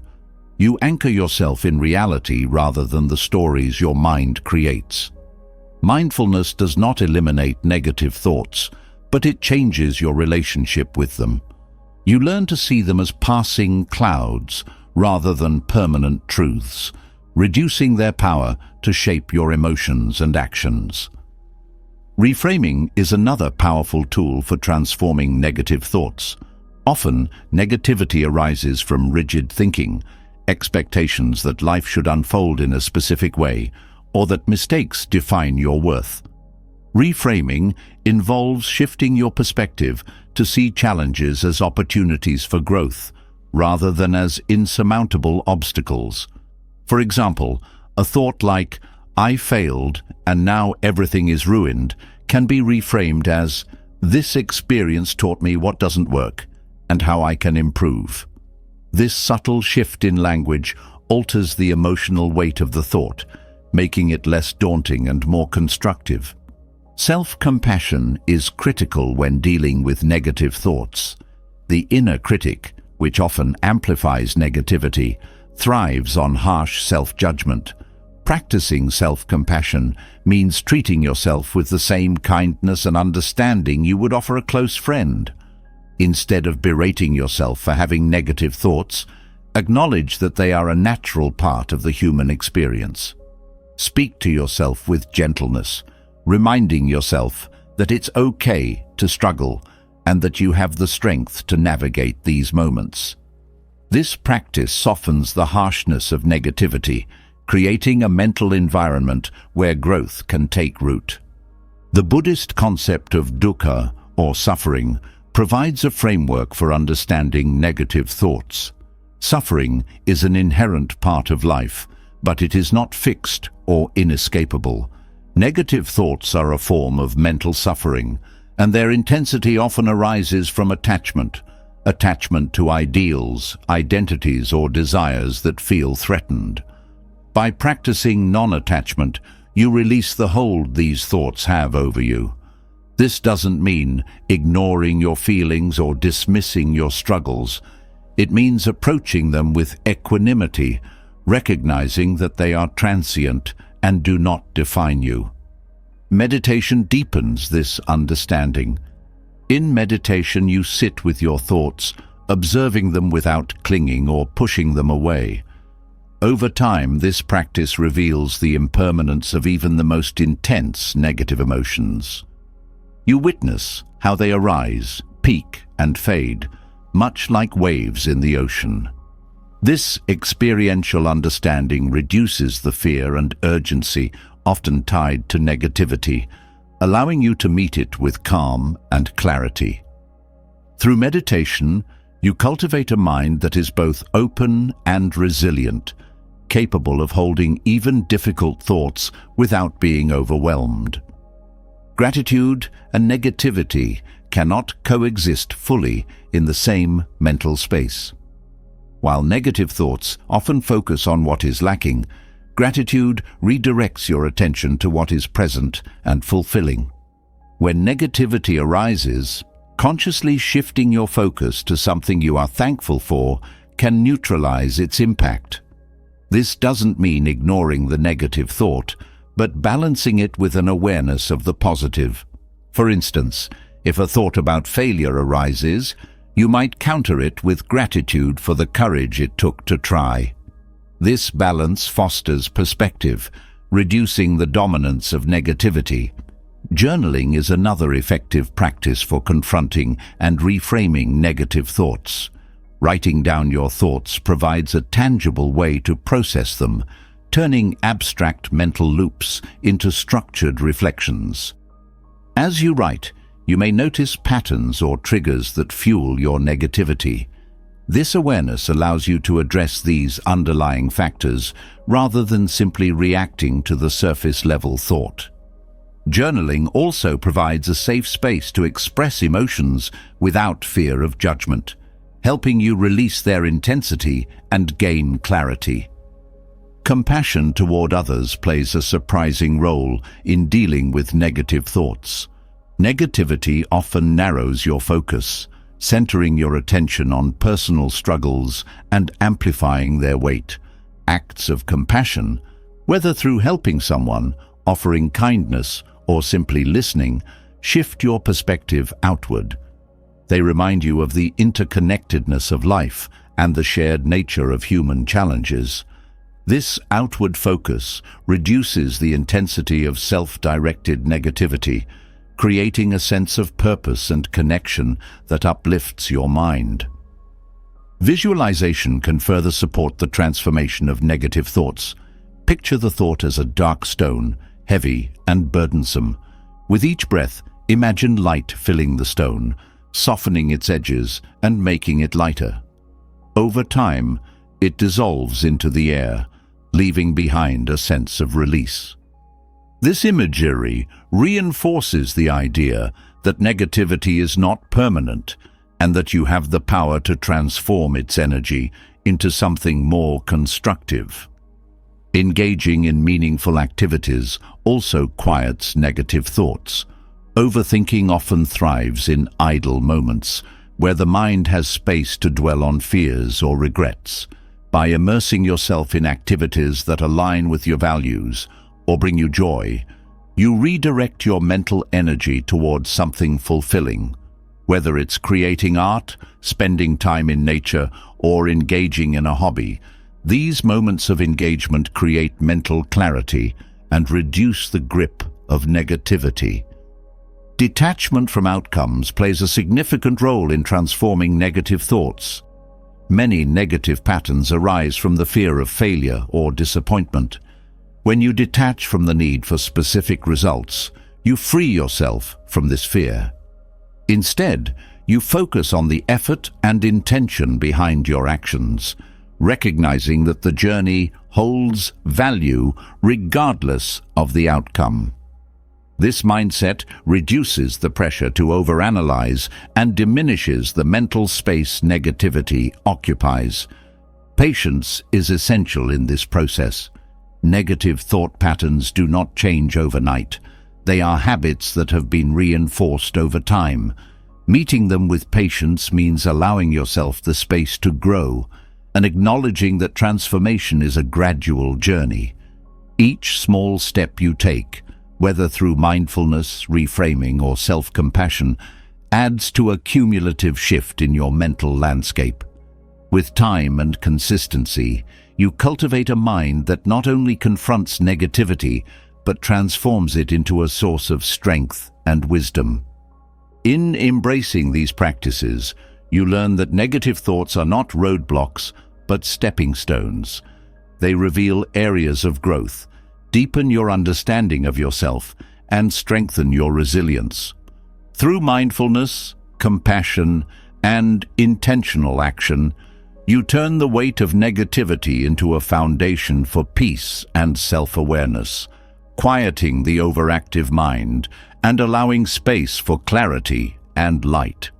you anchor yourself in reality rather than the stories your mind creates. Mindfulness does not eliminate negative thoughts, but it changes your relationship with them. You learn to see them as passing clouds rather than permanent truths, reducing their power to shape your emotions and actions. Reframing is another powerful tool for transforming negative thoughts. Often, negativity arises from rigid thinking, expectations that life should unfold in a specific way, or that mistakes define your worth. Reframing involves shifting your perspective to see challenges as opportunities for growth, rather than as insurmountable obstacles. For example, a thought like, "I failed and now everything is ruined," can be reframed as, "This experience taught me what doesn't work and how I can improve." This subtle shift in language alters the emotional weight of the thought, making it less daunting and more constructive. Self-compassion is critical when dealing with negative thoughts. The inner critic, which often amplifies negativity, thrives on harsh self-judgment. Practicing self-compassion means treating yourself with the same kindness and understanding you would offer a close friend. Instead of berating yourself for having negative thoughts, acknowledge that they are a natural part of the human experience. Speak to yourself with gentleness, reminding yourself that it's okay to struggle and that you have the strength to navigate these moments. This practice softens the harshness of negativity, creating a mental environment where growth can take root. The Buddhist concept of dukkha, or suffering, provides a framework for understanding negative thoughts. Suffering is an inherent part of life, but it is not fixed or inescapable. Negative thoughts are a form of mental suffering, and their intensity often arises from attachment to ideals, identities, or desires that feel threatened. By practicing non-attachment, you release the hold these thoughts have over you. This doesn't mean ignoring your feelings or dismissing your struggles. It means approaching them with equanimity, recognizing that they are transient and do not define you. Meditation deepens this understanding. In meditation, you sit with your thoughts, observing them without clinging or pushing them away. Over time, this practice reveals the impermanence of even the most intense negative emotions. You witness how they arise, peak, and fade, much like waves in the ocean. This experiential understanding reduces the fear and urgency often tied to negativity, allowing you to meet it with calm and clarity. Through meditation, you cultivate a mind that is both open and resilient, capable of holding even difficult thoughts without being overwhelmed. Gratitude and negativity cannot coexist fully in the same mental space. While negative thoughts often focus on what is lacking, gratitude redirects your attention to what is present and fulfilling. When negativity arises, consciously shifting your focus to something you are thankful for can neutralize its impact. This doesn't mean ignoring the negative thought, but balancing it with an awareness of the positive. For instance, if a thought about failure arises, you might counter it with gratitude for the courage it took to try. This balance fosters perspective, reducing the dominance of negativity. Journaling is another effective practice for confronting and reframing negative thoughts. Writing down your thoughts provides a tangible way to process them, turning abstract mental loops into structured reflections. As you write, you may notice patterns or triggers that fuel your negativity. This awareness allows you to address these underlying factors rather than simply reacting to the surface-level thought. Journaling also provides a safe space to express emotions without fear of judgment, helping you release their intensity and gain clarity. Compassion toward others plays a surprising role in dealing with negative thoughts. Negativity often narrows your focus, centering your attention on personal struggles and amplifying their weight. Acts of compassion, whether through helping someone, offering kindness, or simply listening, shift your perspective outward. They remind you of the interconnectedness of life and the shared nature of human challenges. This outward focus reduces the intensity of self-directed negativity, creating a sense of purpose and connection that uplifts your mind. Visualization can further support the transformation of negative thoughts. Picture the thought as a dark stone, heavy and burdensome. With each breath, imagine light filling the stone, softening its edges and making it lighter. Over time, it dissolves into the air, leaving behind a sense of release. This imagery reinforces the idea that negativity is not permanent and that you have the power to transform its energy into something more constructive. Engaging in meaningful activities also quiets negative thoughts. Overthinking often thrives in idle moments, where the mind has space to dwell on fears or regrets. By immersing yourself in activities that align with your values or bring you joy, you redirect your mental energy towards something fulfilling. Whether it's creating art, spending time in nature, or engaging in a hobby, these moments of engagement create mental clarity and reduce the grip of negativity. Detachment from outcomes plays a significant role in transforming negative thoughts. Many negative patterns arise from the fear of failure or disappointment. When you detach from the need for specific results, you free yourself from this fear. Instead, you focus on the effort and intention behind your actions, recognizing that the journey holds value regardless of the outcome. This mindset reduces the pressure to overanalyze and diminishes the mental space negativity occupies. Patience is essential in this process. Negative thought patterns do not change overnight. They are habits that have been reinforced over time. Meeting them with patience means allowing yourself the space to grow and acknowledging that transformation is a gradual journey. Each small step you take, whether through mindfulness, reframing, or self-compassion, adds to a cumulative shift in your mental landscape. With time and consistency, you cultivate a mind that not only confronts negativity, but transforms it into a source of strength and wisdom. In embracing these practices, you learn that negative thoughts are not roadblocks, but stepping stones. They reveal areas of growth, deepen your understanding of yourself, and strengthen your resilience. Through mindfulness, compassion, and intentional action, you turn the weight of negativity into a foundation for peace and self-awareness, quieting the overactive mind and allowing space for clarity and light.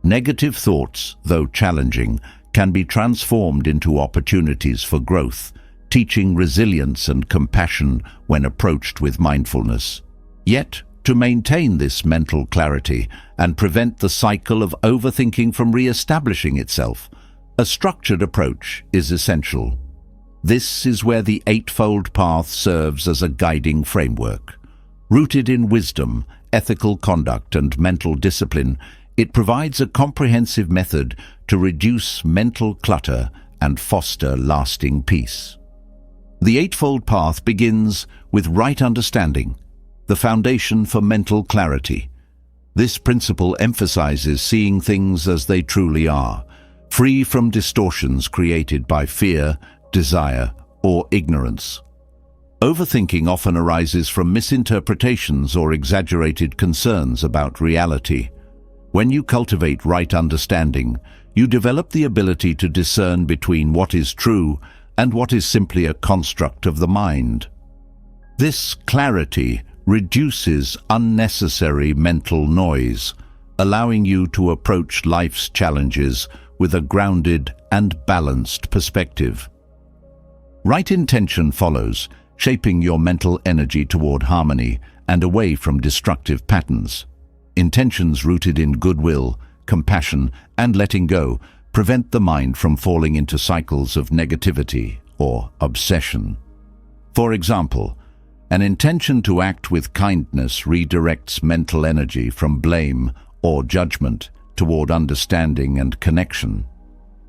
Negative thoughts, though challenging, can be transformed into opportunities for growth, teaching resilience and compassion when approached with mindfulness. Yet, to maintain this mental clarity and prevent the cycle of overthinking from re-establishing itself, a structured approach is essential. This is where the Eightfold Path serves as a guiding framework. Rooted in wisdom, ethical conduct, and mental discipline, it provides a comprehensive method to reduce mental clutter and foster lasting peace. The Eightfold Path begins with right understanding, the foundation for mental clarity. This principle emphasizes seeing things as they truly are, free from distortions created by fear, desire, or ignorance. Overthinking often arises from misinterpretations or exaggerated concerns about reality. When you cultivate right understanding, you develop the ability to discern between what is true and what is simply a construct of the mind. This clarity reduces unnecessary mental noise, allowing you to approach life's challenges with a grounded and balanced perspective. Right intention follows, shaping your mental energy toward harmony and away from destructive patterns. intentions rooted in goodwill, compassion, and letting go prevent the mind from falling into cycles of negativity or obsession. For example, an intention to act with kindness redirects mental energy from blame or judgment toward understanding and connection.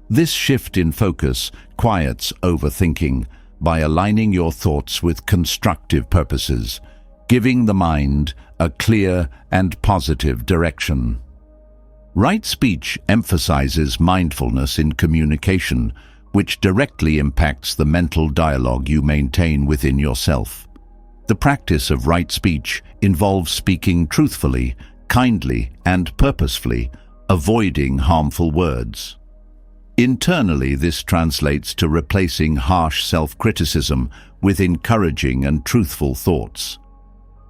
This shift in focus quiets overthinking by aligning your thoughts with constructive purposes, giving the mind a clear and positive direction. Right speech emphasizes mindfulness in communication, which directly impacts the mental dialogue you maintain within yourself. The practice of right speech involves speaking truthfully, kindly, and purposefully, avoiding harmful words. Internally, this translates to replacing harsh self-criticism with encouraging and truthful thoughts.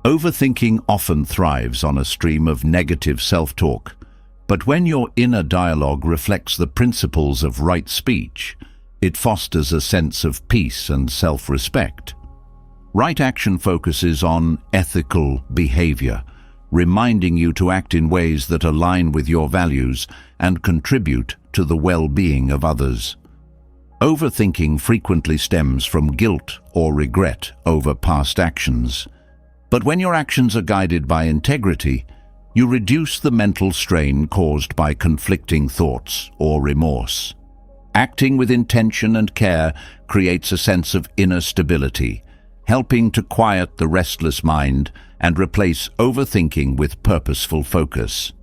Overthinking often thrives on a stream of negative self-talk, but when your inner dialogue reflects the principles of right speech, it fosters a sense of peace and self-respect. Right action focuses on ethical behavior, reminding you to act in ways that align with your values and contribute to the well-being of others. Overthinking frequently stems from guilt or regret over past actions. But when your actions are guided by integrity, you reduce the mental strain caused by conflicting thoughts or remorse. Acting with intention and care creates a sense of inner stability, helping to quiet the restless mind and replace overthinking with purposeful focus.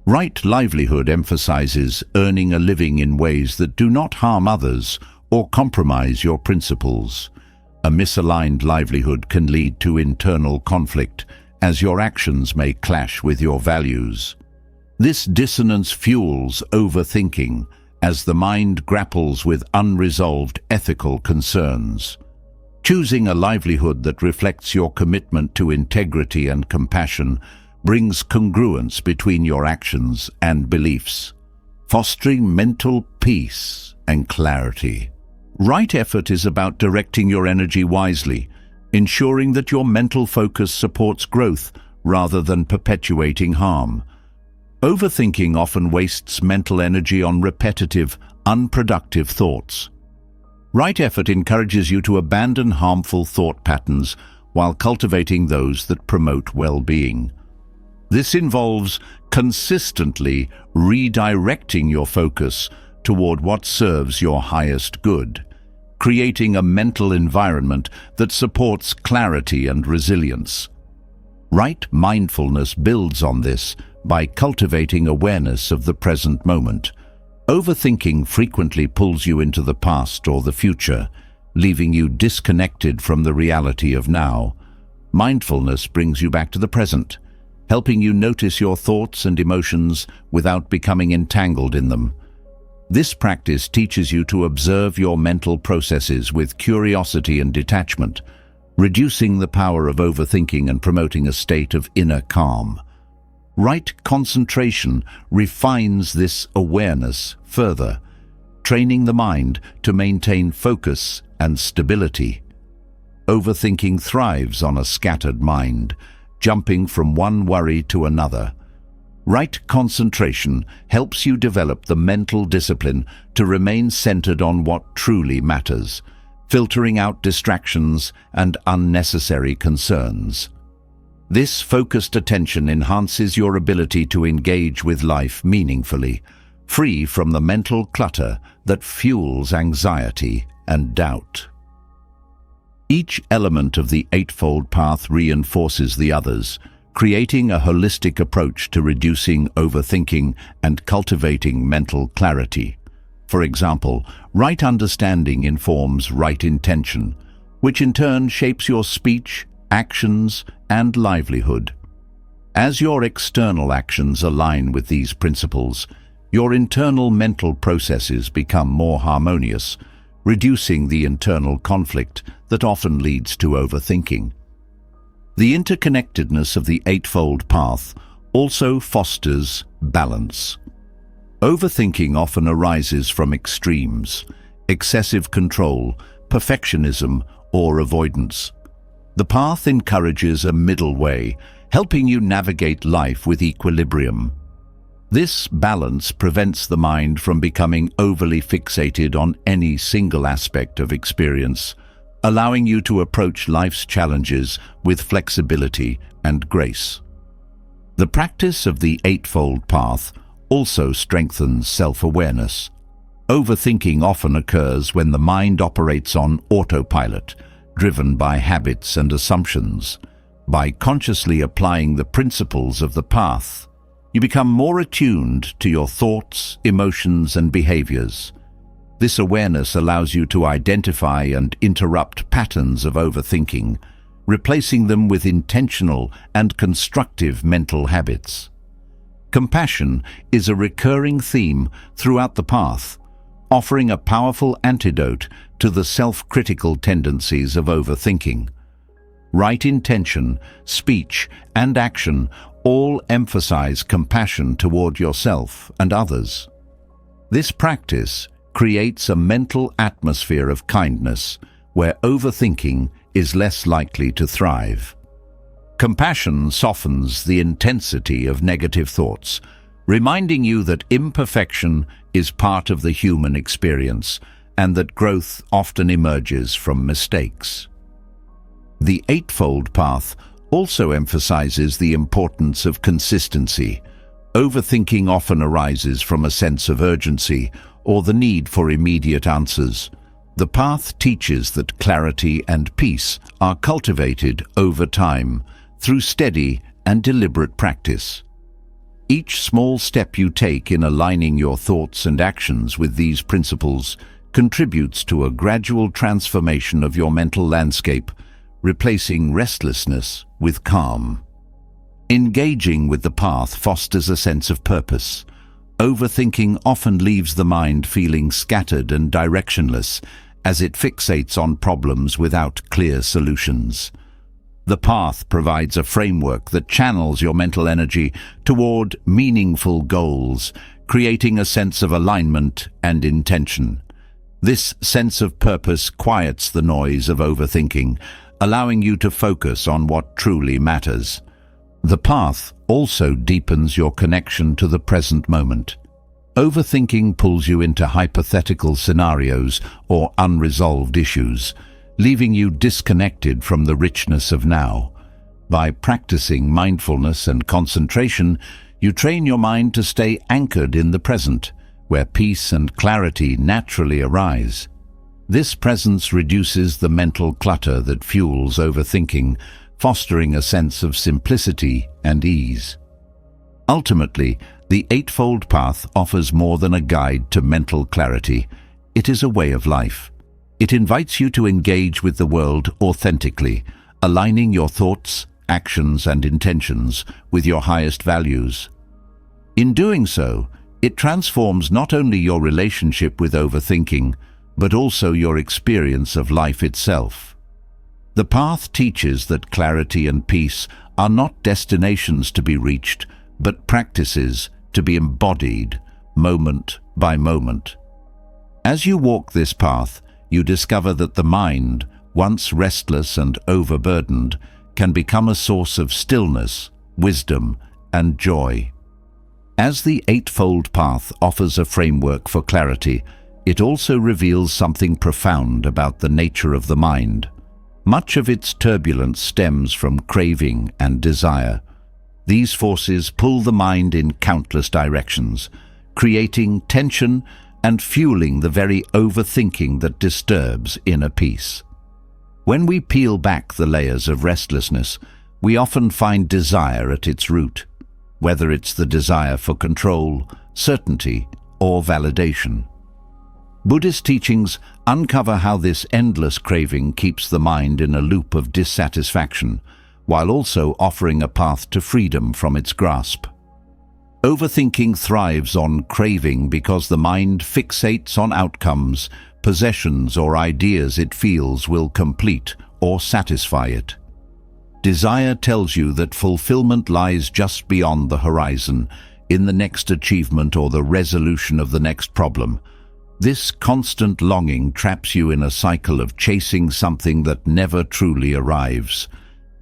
Right livelihood emphasizes earning a living in ways that do not harm others or compromise your principles. A misaligned livelihood can lead to internal conflict, as your actions may clash with your values. This dissonance fuels overthinking as the mind grapples with unresolved ethical concerns. Choosing a livelihood that reflects your commitment to integrity and compassion brings congruence between your actions and beliefs, fostering mental peace and clarity. Right effort is about directing your energy wisely, ensuring that your mental focus supports growth rather than perpetuating harm. Overthinking often wastes mental energy on repetitive, unproductive thoughts. Right effort encourages you to abandon harmful thought patterns while cultivating those that promote well-being. This involves consistently redirecting your focus toward what serves your highest good, creating a mental environment that supports clarity and resilience. Right mindfulness builds on this by cultivating awareness of the present moment. Overthinking frequently pulls you into the past or the future, leaving you disconnected from the reality of now. Mindfulness brings you back to the present, helping you notice your thoughts and emotions without becoming entangled in them. This practice teaches you to observe your mental processes with curiosity and detachment, reducing the power of overthinking and promoting a state of inner calm. Right concentration refines this awareness further, training the mind to maintain focus and stability. Overthinking thrives on a scattered mind, jumping from one worry to another. Right concentration helps you develop the mental discipline to remain centered on what truly matters, filtering out distractions and unnecessary concerns. This focused attention enhances your ability to engage with life meaningfully, free from the mental clutter that fuels anxiety and doubt. Each element of the Eightfold Path reinforces the others, creating a holistic approach to reducing overthinking and cultivating mental clarity. For example, right understanding informs right intention, which in turn shapes your speech, actions, and livelihood. As your external actions align with these principles, your internal mental processes become more harmonious, reducing the internal conflict that often leads to overthinking. The interconnectedness of the Eightfold Path also fosters balance. Overthinking often arises from extremes, excessive control, perfectionism, or avoidance. The path encourages a middle way, helping you navigate life with equilibrium. This balance prevents the mind from becoming overly fixated on any single aspect of experience, allowing you to approach life's challenges with flexibility and grace. The practice of the Eightfold Path also strengthens self-awareness. Overthinking often occurs when the mind operates on autopilot, driven by habits and assumptions. By consciously applying the principles of the path, you become more attuned to your thoughts, emotions, and behaviors. This awareness allows you to identify and interrupt patterns of overthinking, replacing them with intentional and constructive mental habits. Compassion is a recurring theme throughout the path, offering a powerful antidote to the self-critical tendencies of overthinking. Right intention, speech, and action all emphasize compassion toward yourself and others. This practice creates a mental atmosphere of kindness where overthinking is less likely to thrive. Compassion softens the intensity of negative thoughts, reminding you that imperfection is part of the human experience and that growth often emerges from mistakes. The Eightfold Path also emphasizes the importance of consistency. Overthinking often arises from a sense of urgency or the need for immediate answers. The path teaches that clarity and peace are cultivated over time through steady and deliberate practice. Each small step you take in aligning your thoughts and actions with these principles contributes to a gradual transformation of your mental landscape, replacing restlessness with calm. Engaging with the path fosters a sense of purpose. Overthinking often leaves the mind feeling scattered and directionless as it fixates on problems without clear solutions. The path provides a framework that channels your mental energy toward meaningful goals, creating a sense of alignment and intention. This sense of purpose quiets the noise of overthinking, allowing you to focus on what truly matters. The path also deepens your connection to the present moment. Overthinking pulls you into hypothetical scenarios or unresolved issues, leaving you disconnected from the richness of now. By practicing mindfulness and concentration, you train your mind to stay anchored in the present, where peace and clarity naturally arise. This presence reduces the mental clutter that fuels overthinking, fostering a sense of simplicity and ease. Ultimately, the Eightfold Path offers more than a guide to mental clarity. It is a way of life. It invites you to engage with the world authentically, aligning your thoughts, actions, and intentions with your highest values. In doing so, it transforms not only your relationship with overthinking, but also your experience of life itself. The path teaches that clarity and peace are not destinations to be reached, but practices to be embodied moment by moment. As you walk this path, you discover that the mind, once restless and overburdened, can become a source of stillness, wisdom, and joy. As the Eightfold Path offers a framework for clarity, it also reveals something profound about the nature of the mind. Much of its turbulence stems from craving and desire. These forces pull the mind in countless directions, creating tension and fueling the very overthinking that disturbs inner peace. When we peel back the layers of restlessness, we often find desire at its root, whether it's the desire for control, certainty, or validation. Buddhist teachings uncover how this endless craving keeps the mind in a loop of dissatisfaction, while also offering a path to freedom from its grasp. Overthinking thrives on craving because the mind fixates on outcomes, possessions, or ideas it feels will complete or satisfy it. Desire tells you that fulfillment lies just beyond the horizon, in the next achievement or the resolution of the next problem. This constant longing traps you in a cycle of chasing something that never truly arrives.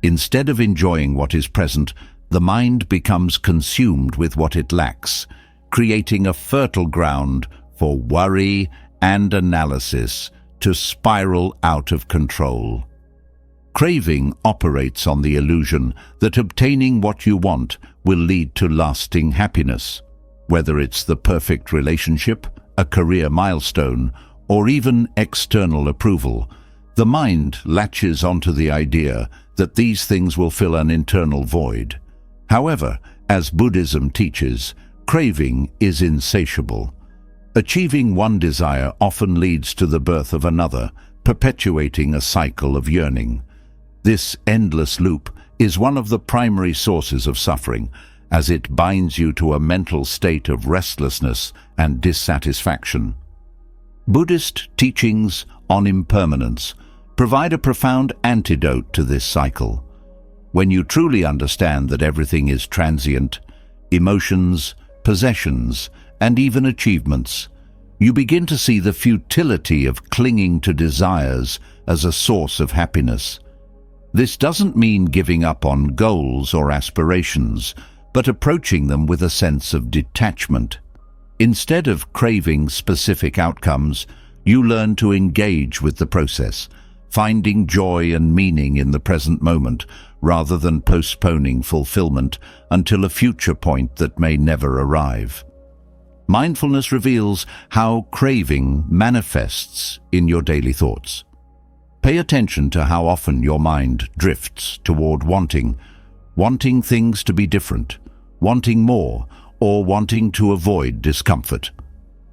Instead of enjoying what is present, the mind becomes consumed with what it lacks, creating a fertile ground for worry and analysis to spiral out of control. Craving operates on the illusion that obtaining what you want will lead to lasting happiness. Whether it's the perfect relationship, a career milestone, or even external approval, the mind latches onto the idea that these things will fill an internal void. However, as Buddhism teaches, craving is insatiable. Achieving one desire often leads to the birth of another, perpetuating a cycle of yearning. This endless loop is one of the primary sources of suffering, as it binds you to a mental state of restlessness and dissatisfaction. Buddhist teachings on impermanence provide a profound antidote to this cycle. When you truly understand that everything is transient, emotions, possessions, and even achievements, you begin to see the futility of clinging to desires as a source of happiness. This doesn't mean giving up on goals or aspirations, but approaching them with a sense of detachment. Instead of craving specific outcomes, you learn to engage with the process, finding joy and meaning in the present moment, rather than postponing fulfillment until a future point that may never arrive. Mindfulness reveals how craving manifests in your daily thoughts. Pay attention to how often your mind drifts toward wanting things to be different, wanting more, or wanting to avoid discomfort.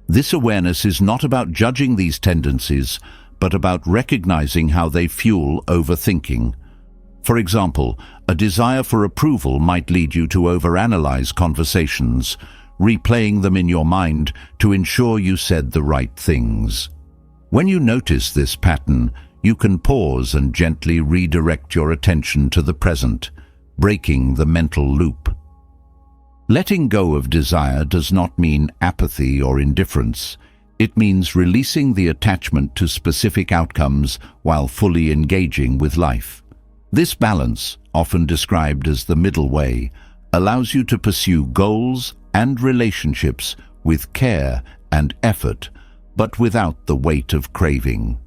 This awareness is not about judging these tendencies, but about recognizing how they fuel overthinking. For example, a desire for approval might lead you to overanalyze conversations, replaying them in your mind to ensure you said the right things. When you notice this pattern, you can pause and gently redirect your attention to the present, breaking the mental loop. Letting go of desire does not mean apathy or indifference. It means releasing the attachment to specific outcomes while fully engaging with life. This balance, often described as the middle way, allows you to pursue goals and relationships with care and effort, but without the weight of craving.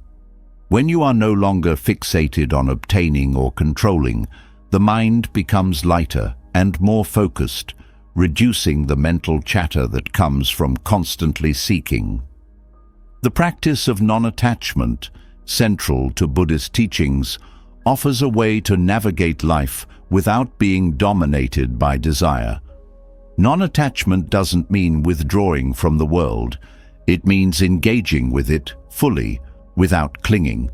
When you are no longer fixated on obtaining or controlling, the mind becomes lighter and more focused, reducing the mental chatter that comes from constantly seeking. The practice of non-attachment, central to Buddhist teachings, offers a way to navigate life without being dominated by desire. Non-attachment doesn't mean withdrawing from the world. It means engaging with it fully, without clinging.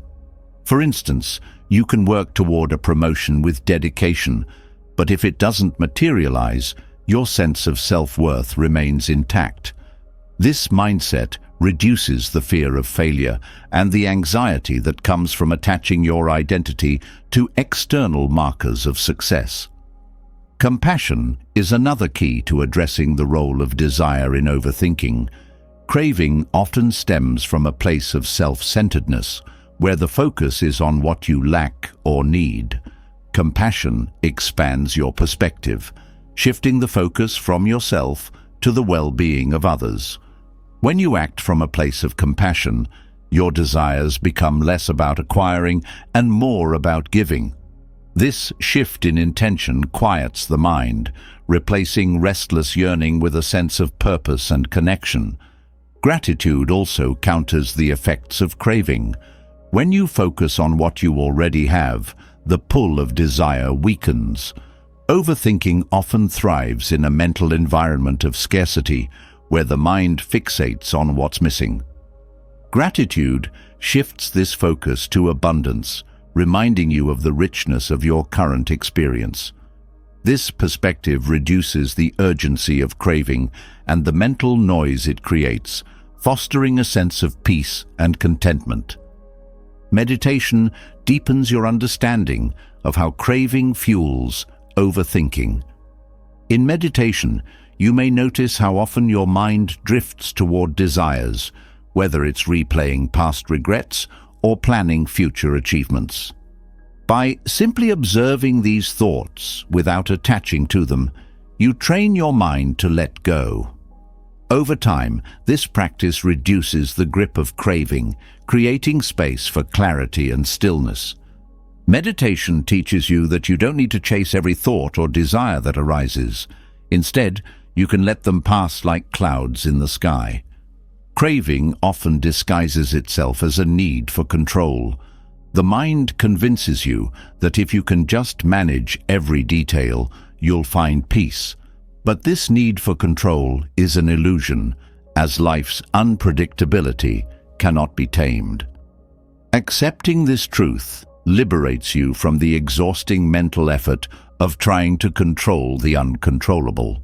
For instance, you can work toward a promotion with dedication, but if it doesn't materialize, your sense of self-worth remains intact. This mindset reduces the fear of failure and the anxiety that comes from attaching your identity to external markers of success. Compassion is another key to addressing the role of desire in overthinking. Craving often stems from a place of self-centeredness, where the focus is on what you lack or need. Compassion expands your perspective, shifting the focus from yourself to the well-being of others. When you act from a place of compassion, your desires become less about acquiring and more about giving. This shift in intention quiets the mind, replacing restless yearning with a sense of purpose and connection. Gratitude also counters the effects of craving. When you focus on what you already have, the pull of desire weakens. Overthinking often thrives in a mental environment of scarcity, where the mind fixates on what's missing. Gratitude shifts this focus to abundance, reminding you of the richness of your current experience. This perspective reduces the urgency of craving and the mental noise it creates, fostering a sense of peace and contentment. Meditation deepens your understanding of how craving fuels overthinking. In meditation, you may notice how often your mind drifts toward desires, whether it's replaying past regrets or planning future achievements. By simply observing these thoughts without attaching to them, you train your mind to let go. Over time, this practice reduces the grip of craving, creating space for clarity and stillness. Meditation teaches you that you don't need to chase every thought or desire that arises. Instead, you can let them pass like clouds in the sky. Craving often disguises itself as a need for control. The mind convinces you that if you can just manage every detail, you'll find peace. But this need for control is an illusion, as life's unpredictability cannot be tamed. Accepting this truth liberates you from the exhausting mental effort of trying to control the uncontrollable.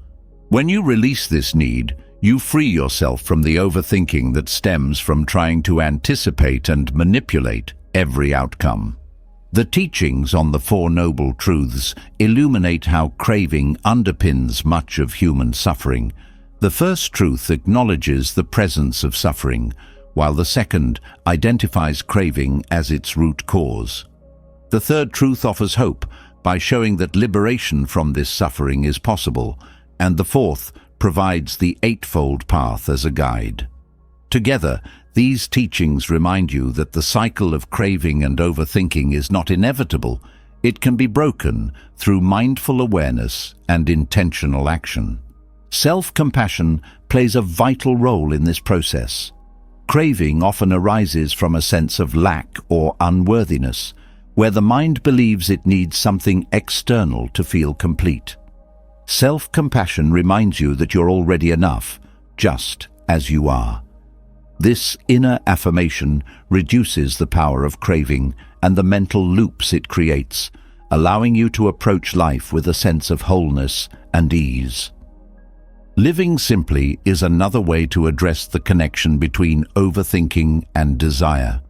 When you release this need, you free yourself from the overthinking that stems from trying to anticipate and manipulate every outcome. The teachings on the Four Noble Truths illuminate how craving underpins much of human suffering. The first truth acknowledges the presence of suffering, while the second identifies craving as its root cause. The third truth offers hope by showing that liberation from this suffering is possible, and the fourth provides the eightfold path as a guide. Together, these teachings remind you that the cycle of craving and overthinking is not inevitable. It can be broken through mindful awareness and intentional action. Self-compassion plays a vital role in this process. Craving often arises from a sense of lack or unworthiness, where the mind believes it needs something external to feel complete. Self-compassion reminds you that you're already enough, just as you are. This inner affirmation reduces the power of craving and the mental loops it creates, allowing you to approach life with a sense of wholeness and ease. Living simply is another way to address the connection between overthinking and desire.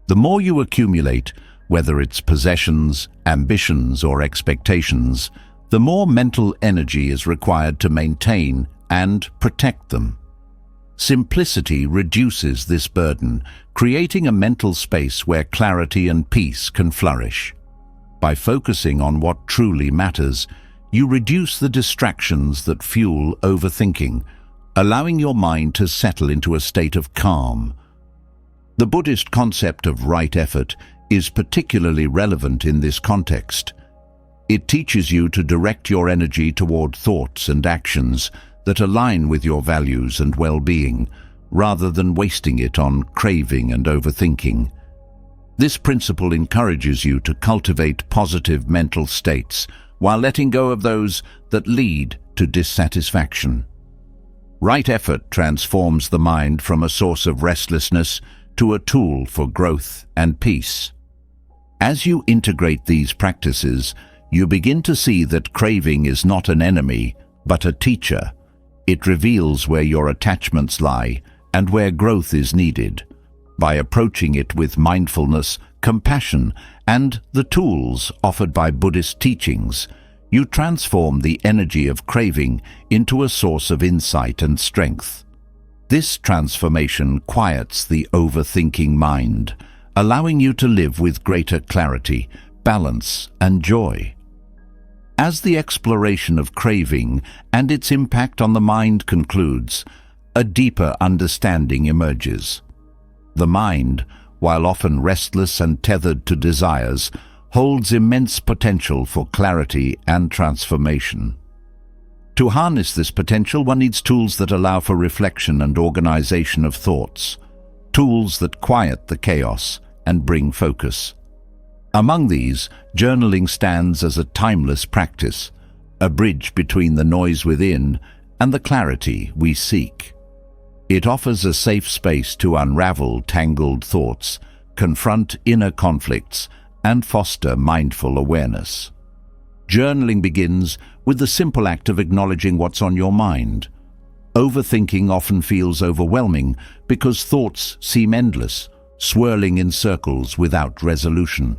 The more you accumulate, whether it's possessions, ambitions, or expectations, the more mental energy is required to maintain and protect them. Simplicity reduces this burden, creating a mental space where clarity and peace can flourish. By focusing on what truly matters, you reduce the distractions that fuel overthinking, allowing your mind to settle into a state of calm. The Buddhist concept of right effort is particularly relevant in this context. It teaches you to direct your energy toward thoughts and actions that align with your values and well-being, rather than wasting it on craving and overthinking. This principle encourages you to cultivate positive mental states while letting go of those that lead to dissatisfaction. Right effort transforms the mind from a source of restlessness to a tool for growth and peace. As you integrate these practices, you begin to see that craving is not an enemy, but a teacher. It reveals where your attachments lie and where growth is needed. By approaching it with mindfulness, compassion, and the tools offered by Buddhist teachings, you transform the energy of craving into a source of insight and strength. This transformation quiets the overthinking mind, allowing you to live with greater clarity, balance, and joy. As the exploration of craving and its impact on the mind concludes, a deeper understanding emerges. The mind, while often restless and tethered to desires, holds immense potential for clarity and transformation. To harness this potential, one needs tools that allow for reflection and organization of thoughts, tools that quiet the chaos and bring focus. Among these, journaling stands as a timeless practice, a bridge between the noise within and the clarity we seek. It offers a safe space to unravel tangled thoughts, confront inner conflicts, and foster mindful awareness. Journaling begins with the simple act of acknowledging what's on your mind. Overthinking often feels overwhelming because thoughts seem endless, swirling in circles without resolution.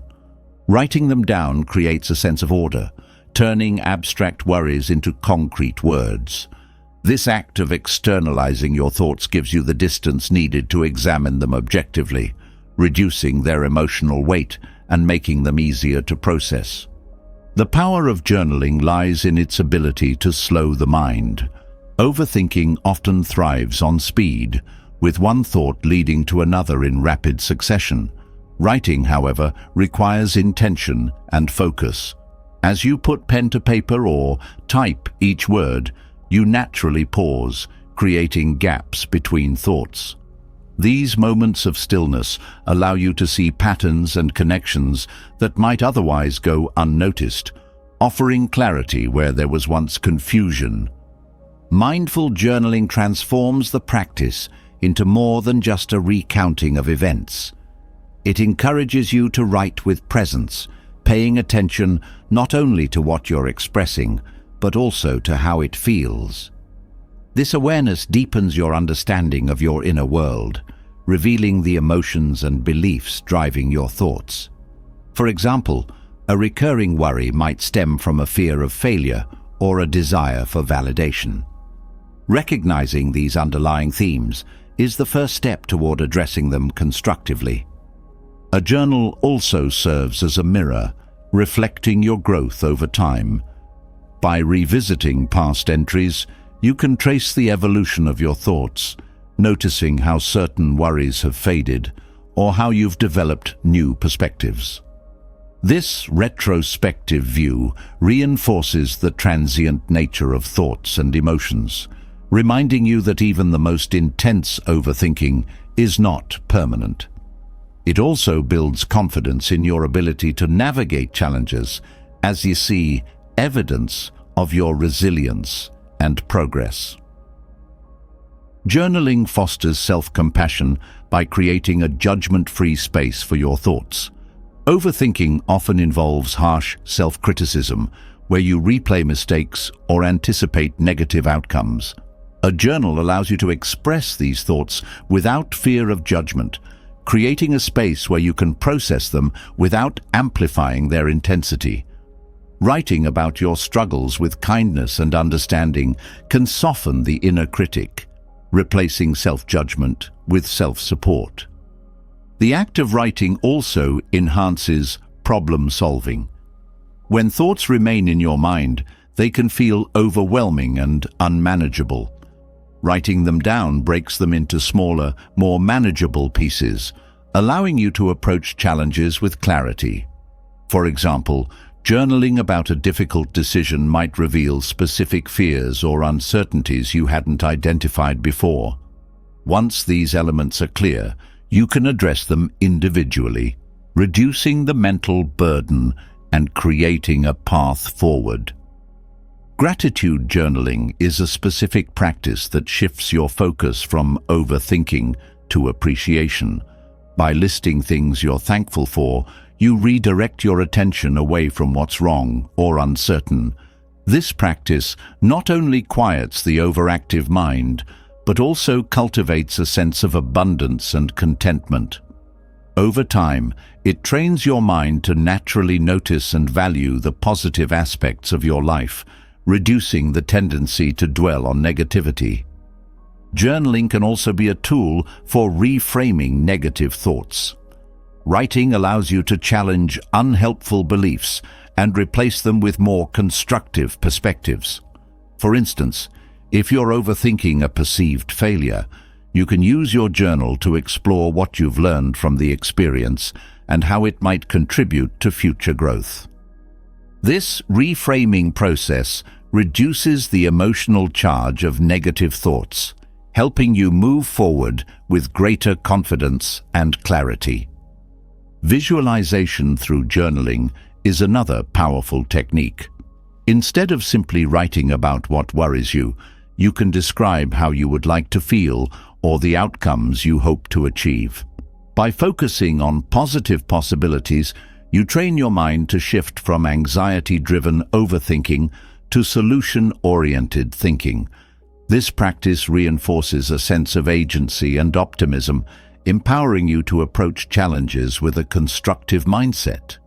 Writing them down creates a sense of order, turning abstract worries into concrete words. This act of externalizing your thoughts gives you the distance needed to examine them objectively, reducing their emotional weight and making them easier to process. The power of journaling lies in its ability to slow the mind. Overthinking often thrives on speed, with one thought leading to another in rapid succession. Writing, however, requires intention and focus. As you put pen to paper or type each word, you naturally pause, creating gaps between thoughts. These moments of stillness allow you to see patterns and connections that might otherwise go unnoticed, offering clarity where there was once confusion. Mindful journaling transforms the practice into more than just a recounting of events. It encourages you to write with presence, paying attention not only to what you're expressing, but also to how it feels. This awareness deepens your understanding of your inner world, revealing the emotions and beliefs driving your thoughts. For example, a recurring worry might stem from a fear of failure or a desire for validation. Recognizing these underlying themes is the first step toward addressing them constructively. A journal also serves as a mirror, reflecting your growth over time. By revisiting past entries, you can trace the evolution of your thoughts, noticing how certain worries have faded or how you've developed new perspectives. This retrospective view reinforces the transient nature of thoughts and emotions, reminding you that even the most intense overthinking is not permanent. It also builds confidence in your ability to navigate challenges as you see evidence of your resilience and progress. Journaling fosters self-compassion by creating a judgment-free space for your thoughts. Overthinking often involves harsh self-criticism, where you replay mistakes or anticipate negative outcomes. A journal allows you to express these thoughts without fear of judgment, creating a space where you can process them without amplifying their intensity. Writing about your struggles with kindness and understanding can soften the inner critic, replacing self-judgment with self-support. The act of writing also enhances problem-solving. When thoughts remain in your mind, they can feel overwhelming and unmanageable. Writing them down breaks them into smaller, more manageable pieces, allowing you to approach challenges with clarity. For example, journaling about a difficult decision might reveal specific fears or uncertainties you hadn't identified before. Once these elements are clear, you can address them individually, reducing the mental burden and creating a path forward. Gratitude journaling is a specific practice that shifts your focus from overthinking to appreciation. By listing things you're thankful for, you redirect your attention away from what's wrong or uncertain. This practice not only quiets the overactive mind, but also cultivates a sense of abundance and contentment. Over time, it trains your mind to naturally notice and value the positive aspects of your life, reducing the tendency to dwell on negativity. Journaling can also be a tool for reframing negative thoughts. Writing allows you to challenge unhelpful beliefs and replace them with more constructive perspectives. For instance, if you're overthinking a perceived failure, you can use your journal to explore what you've learned from the experience and how it might contribute to future growth. This reframing process reduces the emotional charge of negative thoughts, helping you move forward with greater confidence and clarity. Visualization through journaling is another powerful technique. Instead of simply writing about what worries you, you can describe how you would like to feel or the outcomes you hope to achieve. By focusing on positive possibilities, you train your mind to shift from anxiety-driven overthinking to solution-oriented thinking. This practice reinforces a sense of agency and optimism, empowering you to approach challenges with a constructive mindset.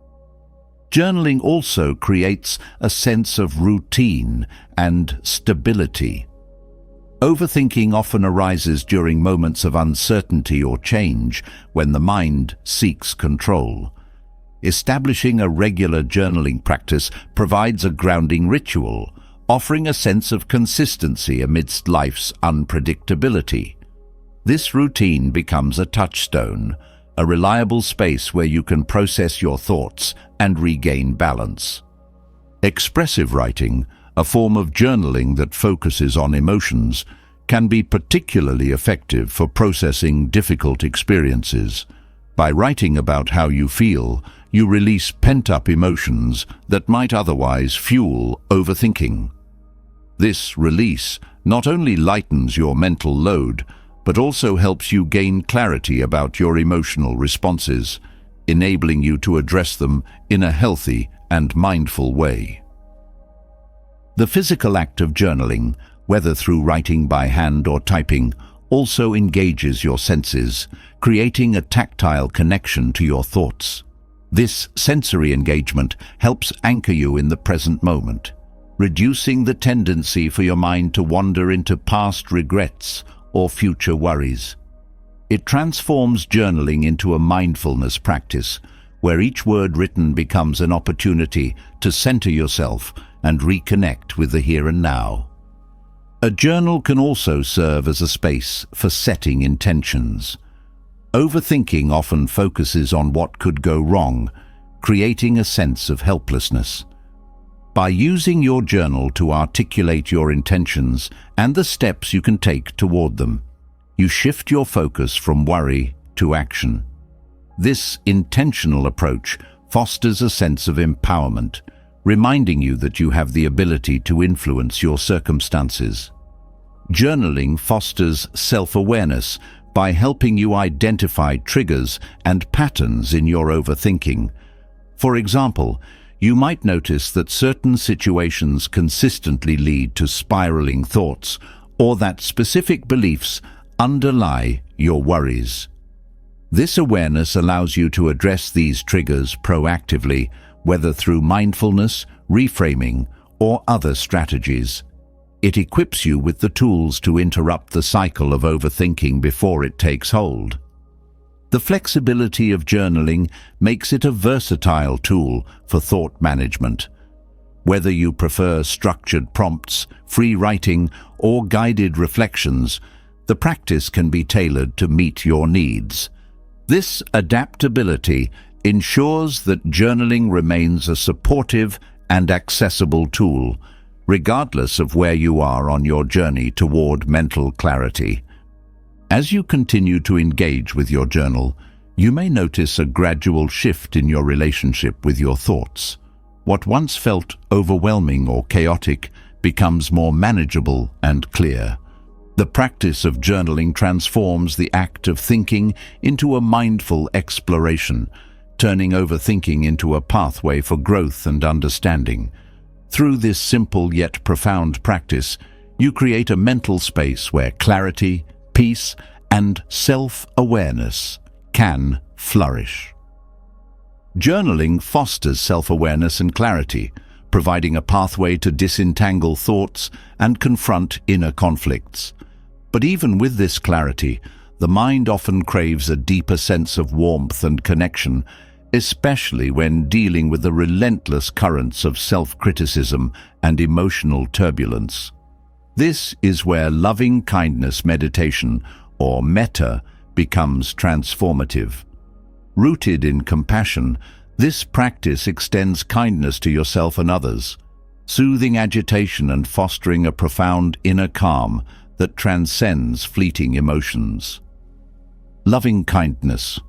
Journaling also creates a sense of routine and stability. Overthinking often arises during moments of uncertainty or change when the mind seeks control. Establishing a regular journaling practice provides a grounding ritual, offering a sense of consistency amidst life's unpredictability. This routine becomes a touchstone, a reliable space where you can process your thoughts and regain balance. Expressive writing, a form of journaling that focuses on emotions, can be particularly effective for processing difficult experiences. By writing about how you feel, you release pent-up emotions that might otherwise fuel overthinking. This release not only lightens your mental load, but also helps you gain clarity about your emotional responses, enabling you to address them in a healthy and mindful way. The physical act of journaling, whether through writing by hand or typing, also engages your senses, creating a tactile connection to your thoughts. This sensory engagement helps anchor you in the present moment, reducing the tendency for your mind to wander into past regrets or future worries. It transforms journaling into a mindfulness practice, where each word written becomes an opportunity to center yourself and reconnect with the here and now. A journal can also serve as a space for setting intentions. Overthinking often focuses on what could go wrong, creating a sense of helplessness. By using your journal to articulate your intentions and the steps you can take toward them, you shift your focus from worry to action. This intentional approach fosters a sense of empowerment, reminding you that you have the ability to influence your circumstances. Journaling fosters self-awareness by helping you identify triggers and patterns in your overthinking. For example, you might notice that certain situations consistently lead to spiraling thoughts, or that specific beliefs underlie your worries. This awareness allows you to address these triggers proactively, whether through mindfulness, reframing, or other strategies. It equips you with the tools to interrupt the cycle of overthinking before it takes hold. The flexibility of journaling makes it a versatile tool for thought management. Whether you prefer structured prompts, free writing, or guided reflections, the practice can be tailored to meet your needs. This adaptability ensures that journaling remains a supportive and accessible tool, regardless of where you are on your journey toward mental clarity. As you continue to engage with your journal, you may notice a gradual shift in your relationship with your thoughts. What once felt overwhelming or chaotic becomes more manageable and clear. The practice of journaling transforms the act of thinking into a mindful exploration, turning overthinking into a pathway for growth and understanding. Through this simple yet profound practice, you create a mental space where clarity, peace, and self-awareness can flourish. Journaling fosters self-awareness and clarity, providing a pathway to disentangle thoughts and confront inner conflicts. But even with this clarity, the mind often craves a deeper sense of warmth and connection, especially when dealing with the relentless currents of self-criticism and emotional turbulence. This is where loving-kindness meditation, or metta, becomes transformative. Rooted in compassion, this practice extends kindness to yourself and others, soothing agitation and fostering a profound inner calm that transcends fleeting emotions. Loving kindness.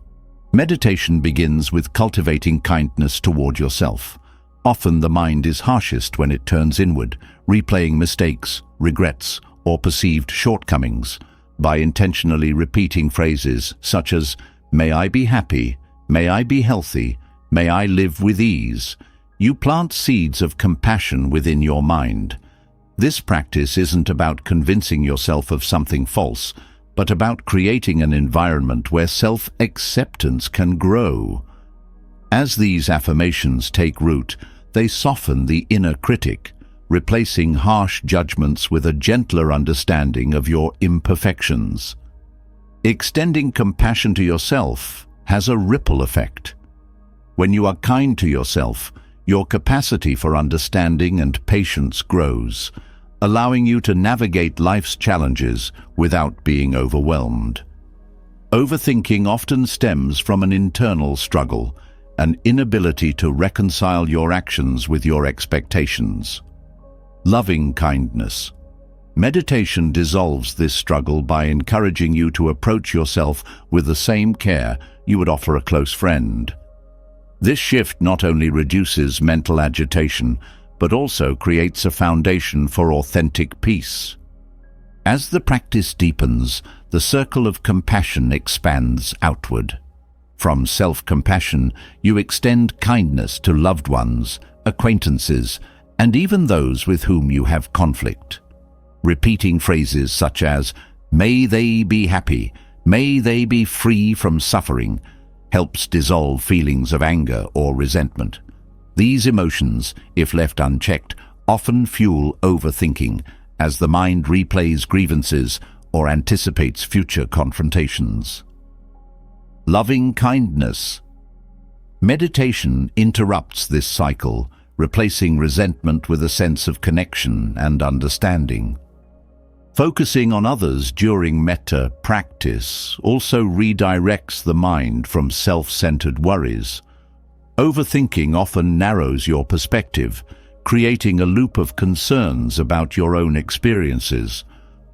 Meditation begins with cultivating kindness toward yourself. Often the mind is harshest when it turns inward, replaying mistakes, regrets, or perceived shortcomings. By intentionally repeating phrases such as, "May I be happy," "May I be healthy," "May I live with ease," you plant seeds of compassion within your mind. This practice isn't about convincing yourself of something false, but about creating an environment where self-acceptance can grow. As these affirmations take root, they soften the inner critic, replacing harsh judgments with a gentler understanding of your imperfections. Extending compassion to yourself has a ripple effect. When you are kind to yourself, your capacity for understanding and patience grows, allowing you to navigate life's challenges without being overwhelmed. Overthinking often stems from an internal struggle, an inability to reconcile your actions with your expectations. Loving kindness. Meditation dissolves this struggle by encouraging you to approach yourself with the same care you would offer a close friend. This shift not only reduces mental agitation, but also creates a foundation for authentic peace. As the practice deepens, the circle of compassion expands outward. From self-compassion, you extend kindness to loved ones, acquaintances, and even those with whom you have conflict. Repeating phrases such as, "May they be happy," "May they be free from suffering," helps dissolve feelings of anger or resentment. These emotions, if left unchecked, often fuel overthinking, as the mind replays grievances or anticipates future confrontations. Loving kindness. Meditation interrupts this cycle, replacing resentment with a sense of connection and understanding. Focusing on others during metta practice also redirects the mind from self-centered worries. Overthinking often narrows your perspective, creating a loop of concerns about your own experiences.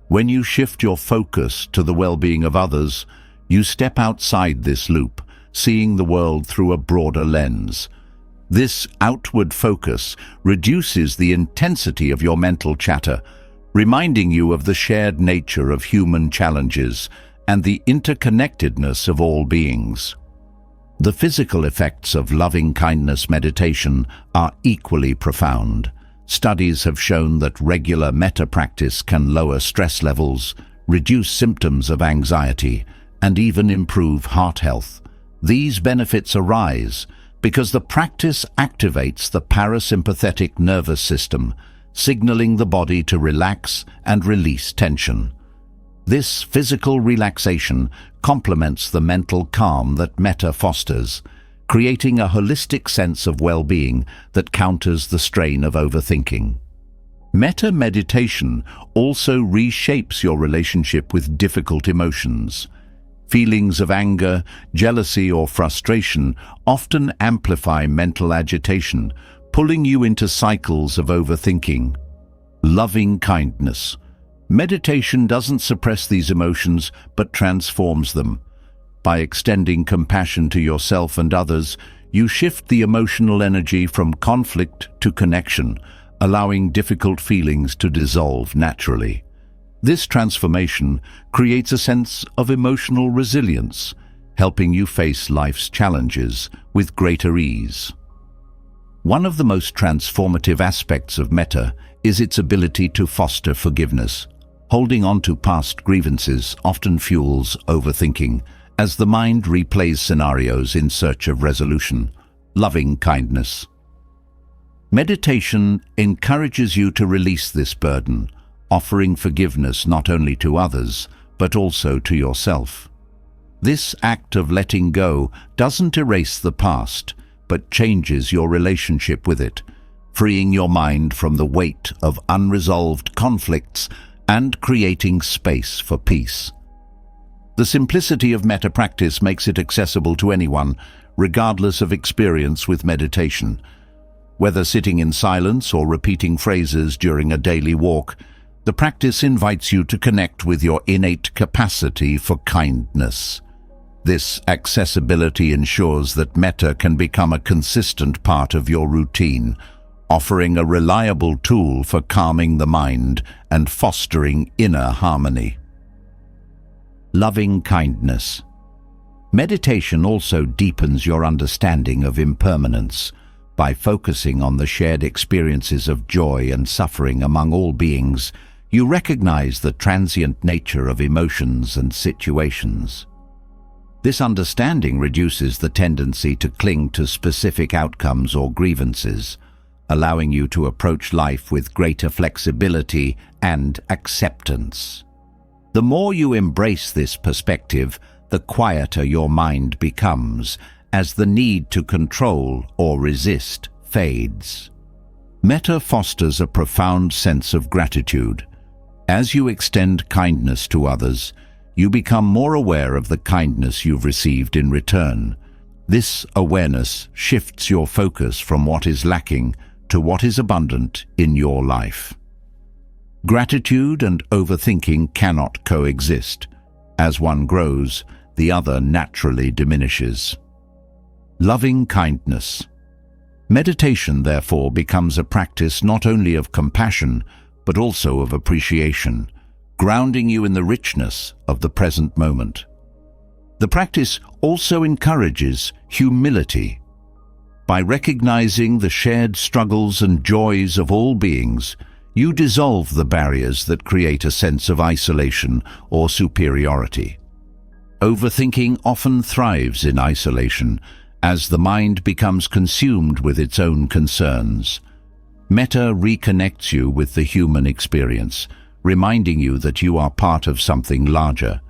When you shift your focus to the well-being of others, you step outside this loop, seeing the world through a broader lens. This outward focus reduces the intensity of your mental chatter, reminding you of the shared nature of human challenges and the interconnectedness of all beings. The physical effects of loving-kindness meditation are equally profound. Studies have shown that regular metta practice can lower stress levels, reduce symptoms of anxiety, and even improve heart health. These benefits arise because the practice activates the parasympathetic nervous system, signaling the body to relax and release tension. This physical relaxation complements the mental calm that metta fosters, creating a holistic sense of well-being that counters the strain of overthinking. Metta meditation also reshapes your relationship with difficult emotions. Feelings of anger, jealousy, or frustration often amplify mental agitation, pulling you into cycles of overthinking. Loving kindness. Meditation doesn't suppress these emotions, but transforms them. By extending compassion to yourself and others, you shift the emotional energy from conflict to connection, allowing difficult feelings to dissolve naturally. This transformation creates a sense of emotional resilience, helping you face life's challenges with greater ease. One of the most transformative aspects of metta is its ability to foster forgiveness. Holding on to past grievances often fuels overthinking, as the mind replays scenarios in search of resolution. Loving kindness. Meditation encourages you to release this burden, offering forgiveness not only to others, but also to yourself. This act of letting go doesn't erase the past, but changes your relationship with it, freeing your mind from the weight of unresolved conflicts and creating space for peace. The simplicity of metta practice makes it accessible to anyone, regardless of experience with meditation. Whether sitting in silence or repeating phrases during a daily walk, the practice invites you to connect with your innate capacity for kindness. This accessibility ensures that metta can become a consistent part of your routine, offering a reliable tool for calming the mind and fostering inner harmony. Loving kindness. Meditation also deepens your understanding of impermanence. By focusing on the shared experiences of joy and suffering among all beings, you recognize the transient nature of emotions and situations. This understanding reduces the tendency to cling to specific outcomes or grievances, allowing you to approach life with greater flexibility and acceptance. The more you embrace this perspective, the quieter your mind becomes, as the need to control or resist fades. Metta fosters a profound sense of gratitude. As you extend kindness to others, you become more aware of the kindness you've received in return. This awareness shifts your focus from what is lacking to what is abundant in your life. Gratitude and overthinking cannot coexist. As one grows, the other naturally diminishes. Loving kindness. Meditation, therefore, becomes a practice not only of compassion, but also of appreciation, grounding you in the richness of the present moment. The practice also encourages humility. By recognizing the shared struggles and joys of all beings, you dissolve the barriers that create a sense of isolation or superiority. Overthinking often thrives in isolation, as the mind becomes consumed with its own concerns. Metta reconnects you with the human experience, reminding you that you are part of something larger.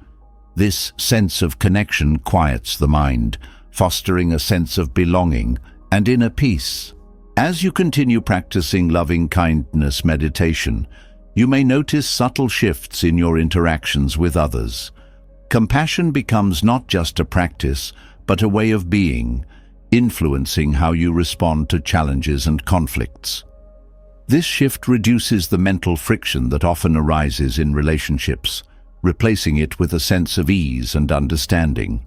This sense of connection quiets the mind, fostering a sense of belonging and inner peace. As you continue practicing loving-kindness meditation, you may notice subtle shifts in your interactions with others. Compassion becomes not just a practice, but a way of being, influencing how you respond to challenges and conflicts. This shift reduces the mental friction that often arises in relationships, replacing it with a sense of ease and understanding.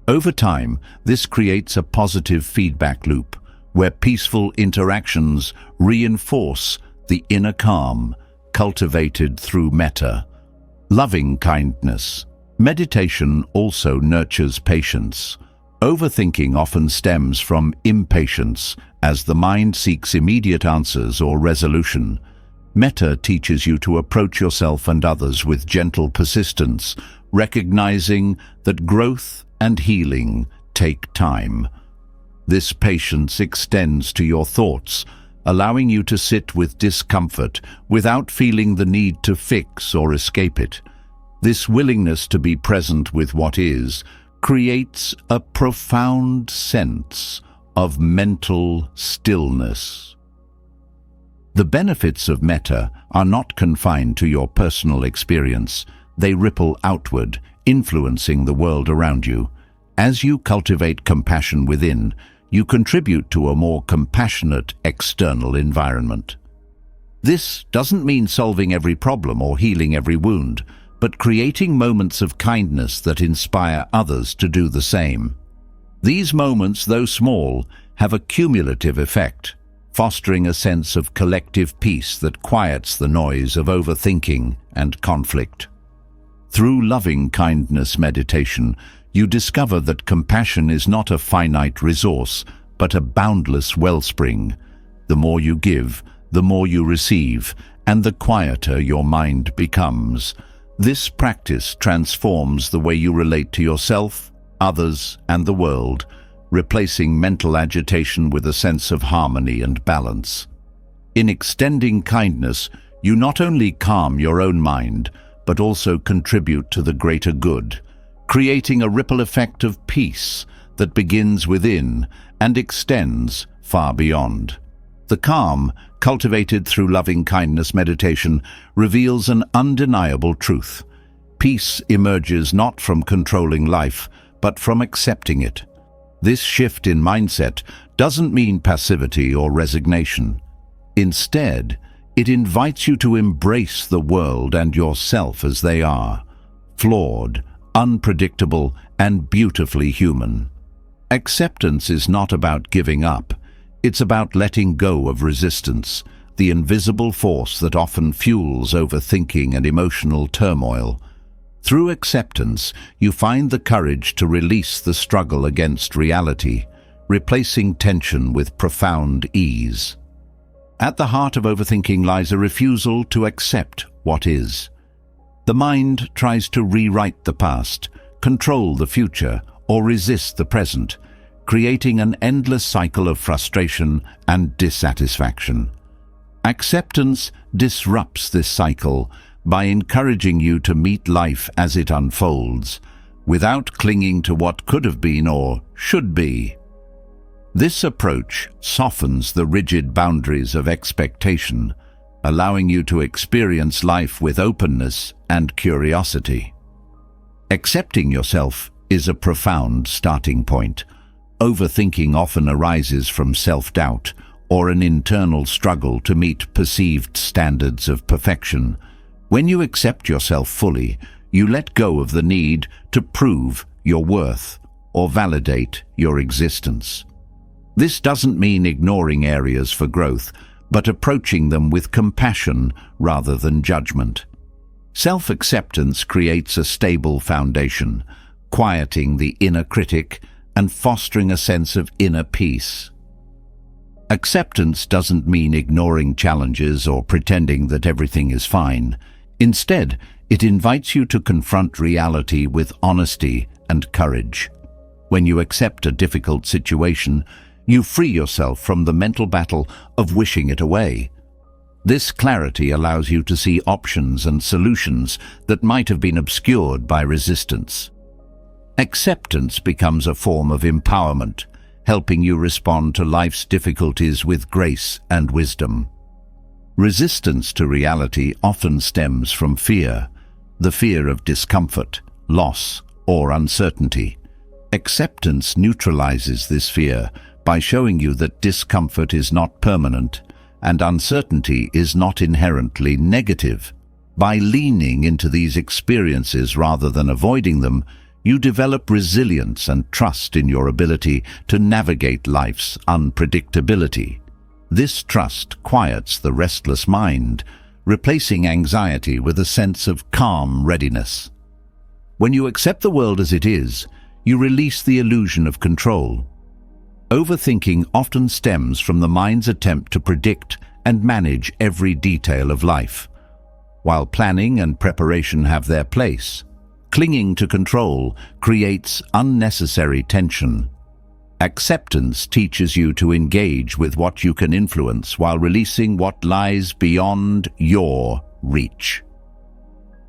Over time, this creates a positive feedback loop, where peaceful interactions reinforce the inner calm cultivated through metta. Loving kindness. Meditation also nurtures patience. Overthinking often stems from impatience, as the mind seeks immediate answers or resolution. Metta teaches you to approach yourself and others with gentle persistence, recognizing that growth and healing take time. This patience extends to your thoughts, allowing you to sit with discomfort without feeling the need to fix or escape it. This willingness to be present with what is creates a profound sense of mental stillness. The benefits of metta are not confined to your personal experience. They ripple outward, influencing the world around you. As you cultivate compassion within, you contribute to a more compassionate external environment. This doesn't mean solving every problem or healing every wound, but creating moments of kindness that inspire others to do the same. These moments, though small, have a cumulative effect, fostering a sense of collective peace that quiets the noise of overthinking and conflict. Through loving kindness meditation, you discover that compassion is not a finite resource, but a boundless wellspring. The more you give, the more you receive, and the quieter your mind becomes. This practice transforms the way you relate to yourself, others, and the world, replacing mental agitation with a sense of harmony and balance. In extending kindness, you not only calm your own mind, but also contribute to the greater good, creating a ripple effect of peace that begins within and extends far beyond. The calm, cultivated through loving-kindness meditation, reveals an undeniable truth. Peace emerges not from controlling life, but from accepting it. This shift in mindset doesn't mean passivity or resignation. Instead, it invites you to embrace the world and yourself as they are, flawed, unpredictable, and beautifully human. Acceptance is not about giving up. It's about letting go of resistance, the invisible force that often fuels overthinking and emotional turmoil. Through acceptance, you find the courage to release the struggle against reality, replacing tension with profound ease. At the heart of overthinking lies a refusal to accept what is. The mind tries to rewrite the past, control the future, or resist the present, creating an endless cycle of frustration and dissatisfaction. Acceptance disrupts this cycle by encouraging you to meet life as it unfolds, without clinging to what could have been or should be. This approach softens the rigid boundaries of expectation, allowing you to experience life with openness and curiosity. Accepting yourself is a profound starting point. Overthinking often arises from self-doubt or an internal struggle to meet perceived standards of perfection. When you accept yourself fully, you let go of the need to prove your worth or validate your existence. This doesn't mean ignoring areas for growth, but approaching them with compassion rather than judgment. Self-acceptance creates a stable foundation, quieting the inner critic and fostering a sense of inner peace. Acceptance doesn't mean ignoring challenges or pretending that everything is fine. Instead, it invites you to confront reality with honesty and courage. When you accept a difficult situation, you free yourself from the mental battle of wishing it away. This clarity allows you to see options and solutions that might have been obscured by resistance. Acceptance becomes a form of empowerment, helping you respond to life's difficulties with grace and wisdom. Resistance to reality often stems from fear, the fear of discomfort, loss, or uncertainty. Acceptance neutralizes this fear by showing you that discomfort is not permanent and uncertainty is not inherently negative. By leaning into these experiences rather than avoiding them, you develop resilience and trust in your ability to navigate life's unpredictability. This trust quiets the restless mind, replacing anxiety with a sense of calm readiness. When you accept the world as it is, you release the illusion of control. Overthinking often stems from the mind's attempt to predict and manage every detail of life. While planning and preparation have their place, clinging to control creates unnecessary tension. Acceptance teaches you to engage with what you can influence while releasing what lies beyond your reach.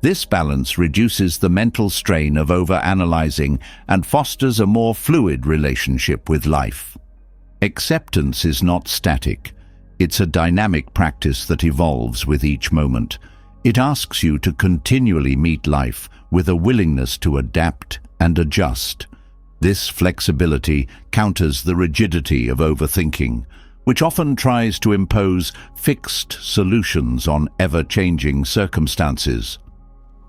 This balance reduces the mental strain of overanalyzing and fosters a more fluid relationship with life. Acceptance is not static. It's a dynamic practice that evolves with each moment. It asks you to continually meet life with a willingness to adapt and adjust. This flexibility counters the rigidity of overthinking, which often tries to impose fixed solutions on ever-changing circumstances.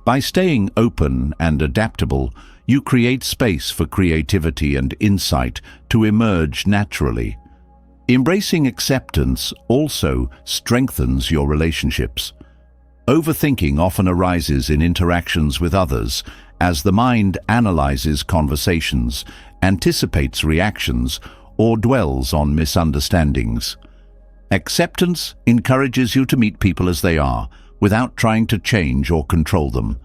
By staying open and adaptable, you create space for creativity and insight to emerge naturally. Embracing acceptance also strengthens your relationships. Overthinking often arises in interactions with others as the mind analyzes conversations, anticipates reactions, or dwells on misunderstandings. Acceptance encourages you to meet people as they are, without trying to change or control them.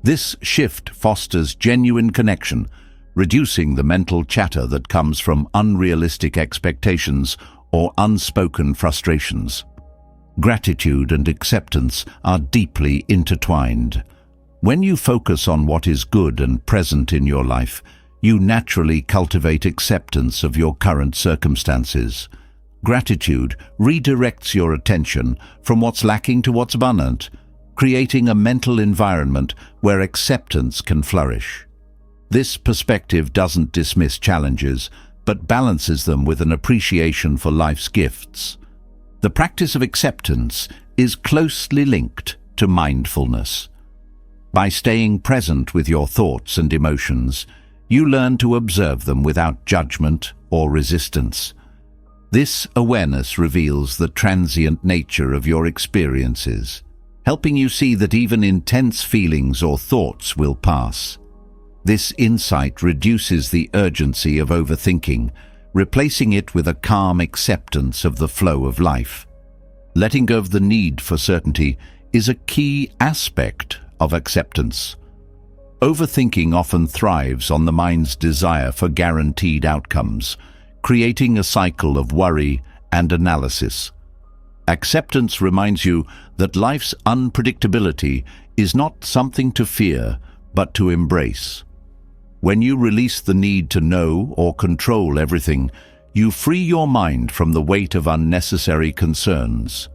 This shift fosters genuine connection, reducing the mental chatter that comes from unrealistic expectations or unspoken frustrations. Gratitude and acceptance are deeply intertwined. When you focus on what is good and present in your life, you naturally cultivate acceptance of your current circumstances. Gratitude redirects your attention from what's lacking to what's abundant, creating a mental environment where acceptance can flourish. This perspective doesn't dismiss challenges, but balances them with an appreciation for life's gifts. The practice of acceptance is closely linked to mindfulness. By staying present with your thoughts and emotions, you learn to observe them without judgment or resistance. This awareness reveals the transient nature of your experiences, helping you see that even intense feelings or thoughts will pass. This insight reduces the urgency of overthinking, replacing it with a calm acceptance of the flow of life. Letting go of the need for certainty is a key aspect of acceptance. Overthinking often thrives on the mind's desire for guaranteed outcomes, creating a cycle of worry and analysis. Acceptance reminds you that life's unpredictability is not something to fear, but to embrace. When you release the need to know or control everything, you free your mind from the weight of unnecessary concerns.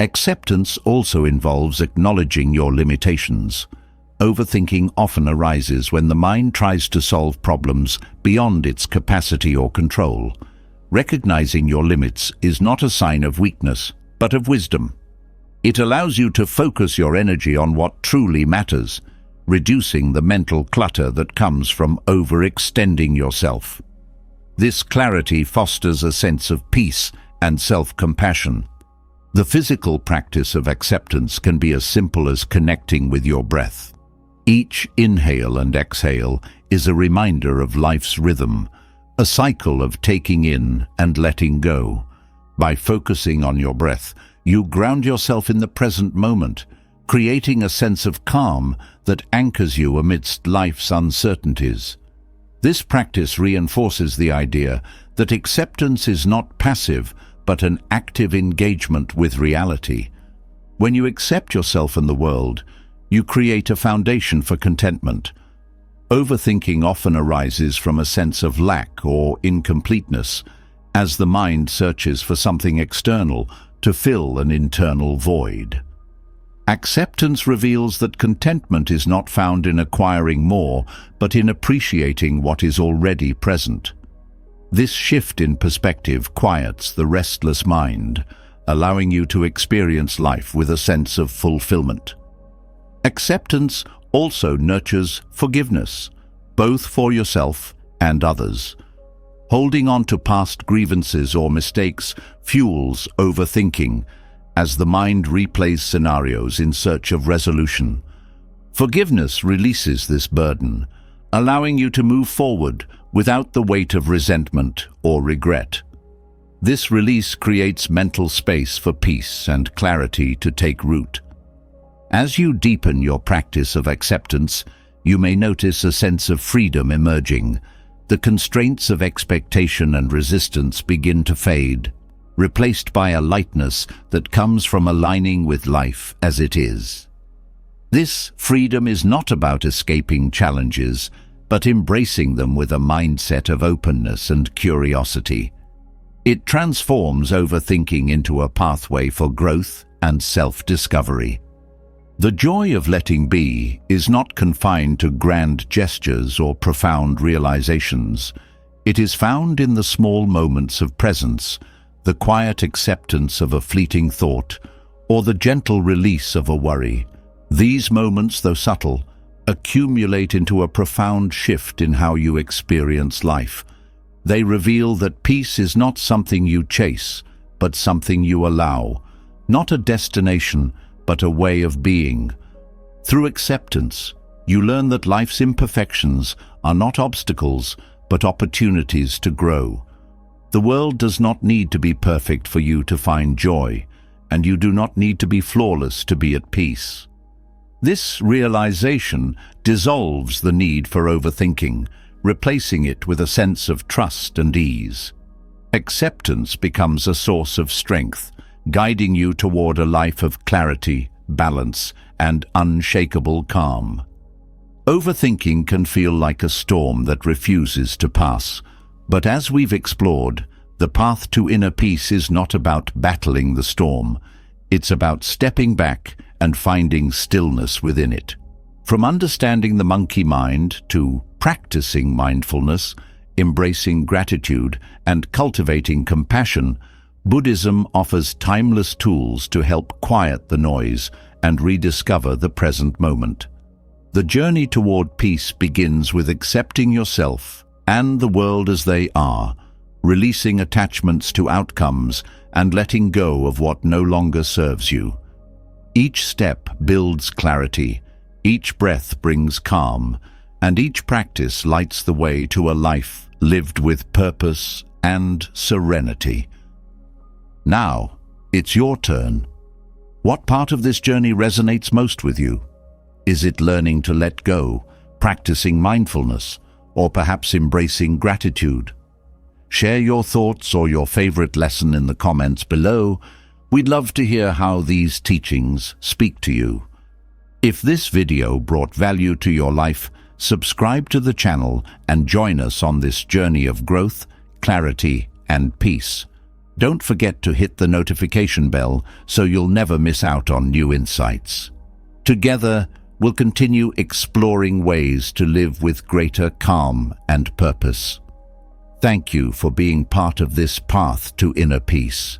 Acceptance also involves acknowledging your limitations. Overthinking often arises when the mind tries to solve problems beyond its capacity or control. Recognizing your limits is not a sign of weakness, but of wisdom. It allows you to focus your energy on what truly matters, reducing the mental clutter that comes from overextending yourself. This clarity fosters a sense of peace and self-compassion. The physical practice of acceptance can be as simple as connecting with your breath. Each inhale and exhale is a reminder of life's rhythm, a cycle of taking in and letting go. By focusing on your breath, you ground yourself in the present moment, creating a sense of calm that anchors you amidst life's uncertainties. This practice reinforces the idea that acceptance is not passive, but an active engagement with reality. When you accept yourself and the world, you create a foundation for contentment. Overthinking often arises from a sense of lack or incompleteness, as the mind searches for something external to fill an internal void. Acceptance reveals that contentment is not found in acquiring more, but in appreciating what is already present. This shift in perspective quiets the restless mind, allowing you to experience life with a sense of fulfillment. Acceptance also nurtures forgiveness, both for yourself and others. Holding on to past grievances or mistakes fuels overthinking, as the mind replays scenarios in search of resolution. Forgiveness releases this burden, allowing you to move forward without the weight of resentment or regret. This release creates mental space for peace and clarity to take root. As you deepen your practice of acceptance, you may notice a sense of freedom emerging. The constraints of expectation and resistance begin to fade, replaced by a lightness that comes from aligning with life as it is. This freedom is not about escaping challenges, but embracing them with a mindset of openness and curiosity. It transforms overthinking into a pathway for growth and self-discovery. The joy of letting be is not confined to grand gestures or profound realizations. It is found in the small moments of presence, the quiet acceptance of a fleeting thought, or the gentle release of a worry. These moments, though subtle, accumulate into a profound shift in how you experience life. They reveal that peace is not something you chase, but something you allow, not a destination, but a way of being. Through acceptance, you learn that life's imperfections are not obstacles, but opportunities to grow. The world does not need to be perfect for you to find joy, and you do not need to be flawless to be at peace. This realization dissolves the need for overthinking, replacing it with a sense of trust and ease. Acceptance becomes a source of strength, guiding you toward a life of clarity, balance, and unshakable calm. Overthinking can feel like a storm that refuses to pass, but as we've explored, the path to inner peace is not about battling the storm. It's about stepping back and finding stillness within it. From understanding the monkey mind to practicing mindfulness, embracing gratitude, and cultivating compassion, Buddhism offers timeless tools to help quiet the noise and rediscover the present moment. The journey toward peace begins with accepting yourself and the world as they are, releasing attachments to outcomes and letting go of what no longer serves you. Each step builds clarity, each breath brings calm, and each practice lights the way to a life lived with purpose and serenity. Now, it's your turn. What part of this journey resonates most with you? Is it learning to let go, practicing mindfulness, or perhaps embracing gratitude? Share your thoughts or your favorite lesson in the comments below. We'd love to hear how these teachings speak to you. If this video brought value to your life, subscribe to the channel and join us on this journey of growth, clarity, and peace. Don't forget to hit the notification bell so you'll never miss out on new insights. Together, we'll continue exploring ways to live with greater calm and purpose. Thank you for being part of this path to inner peace.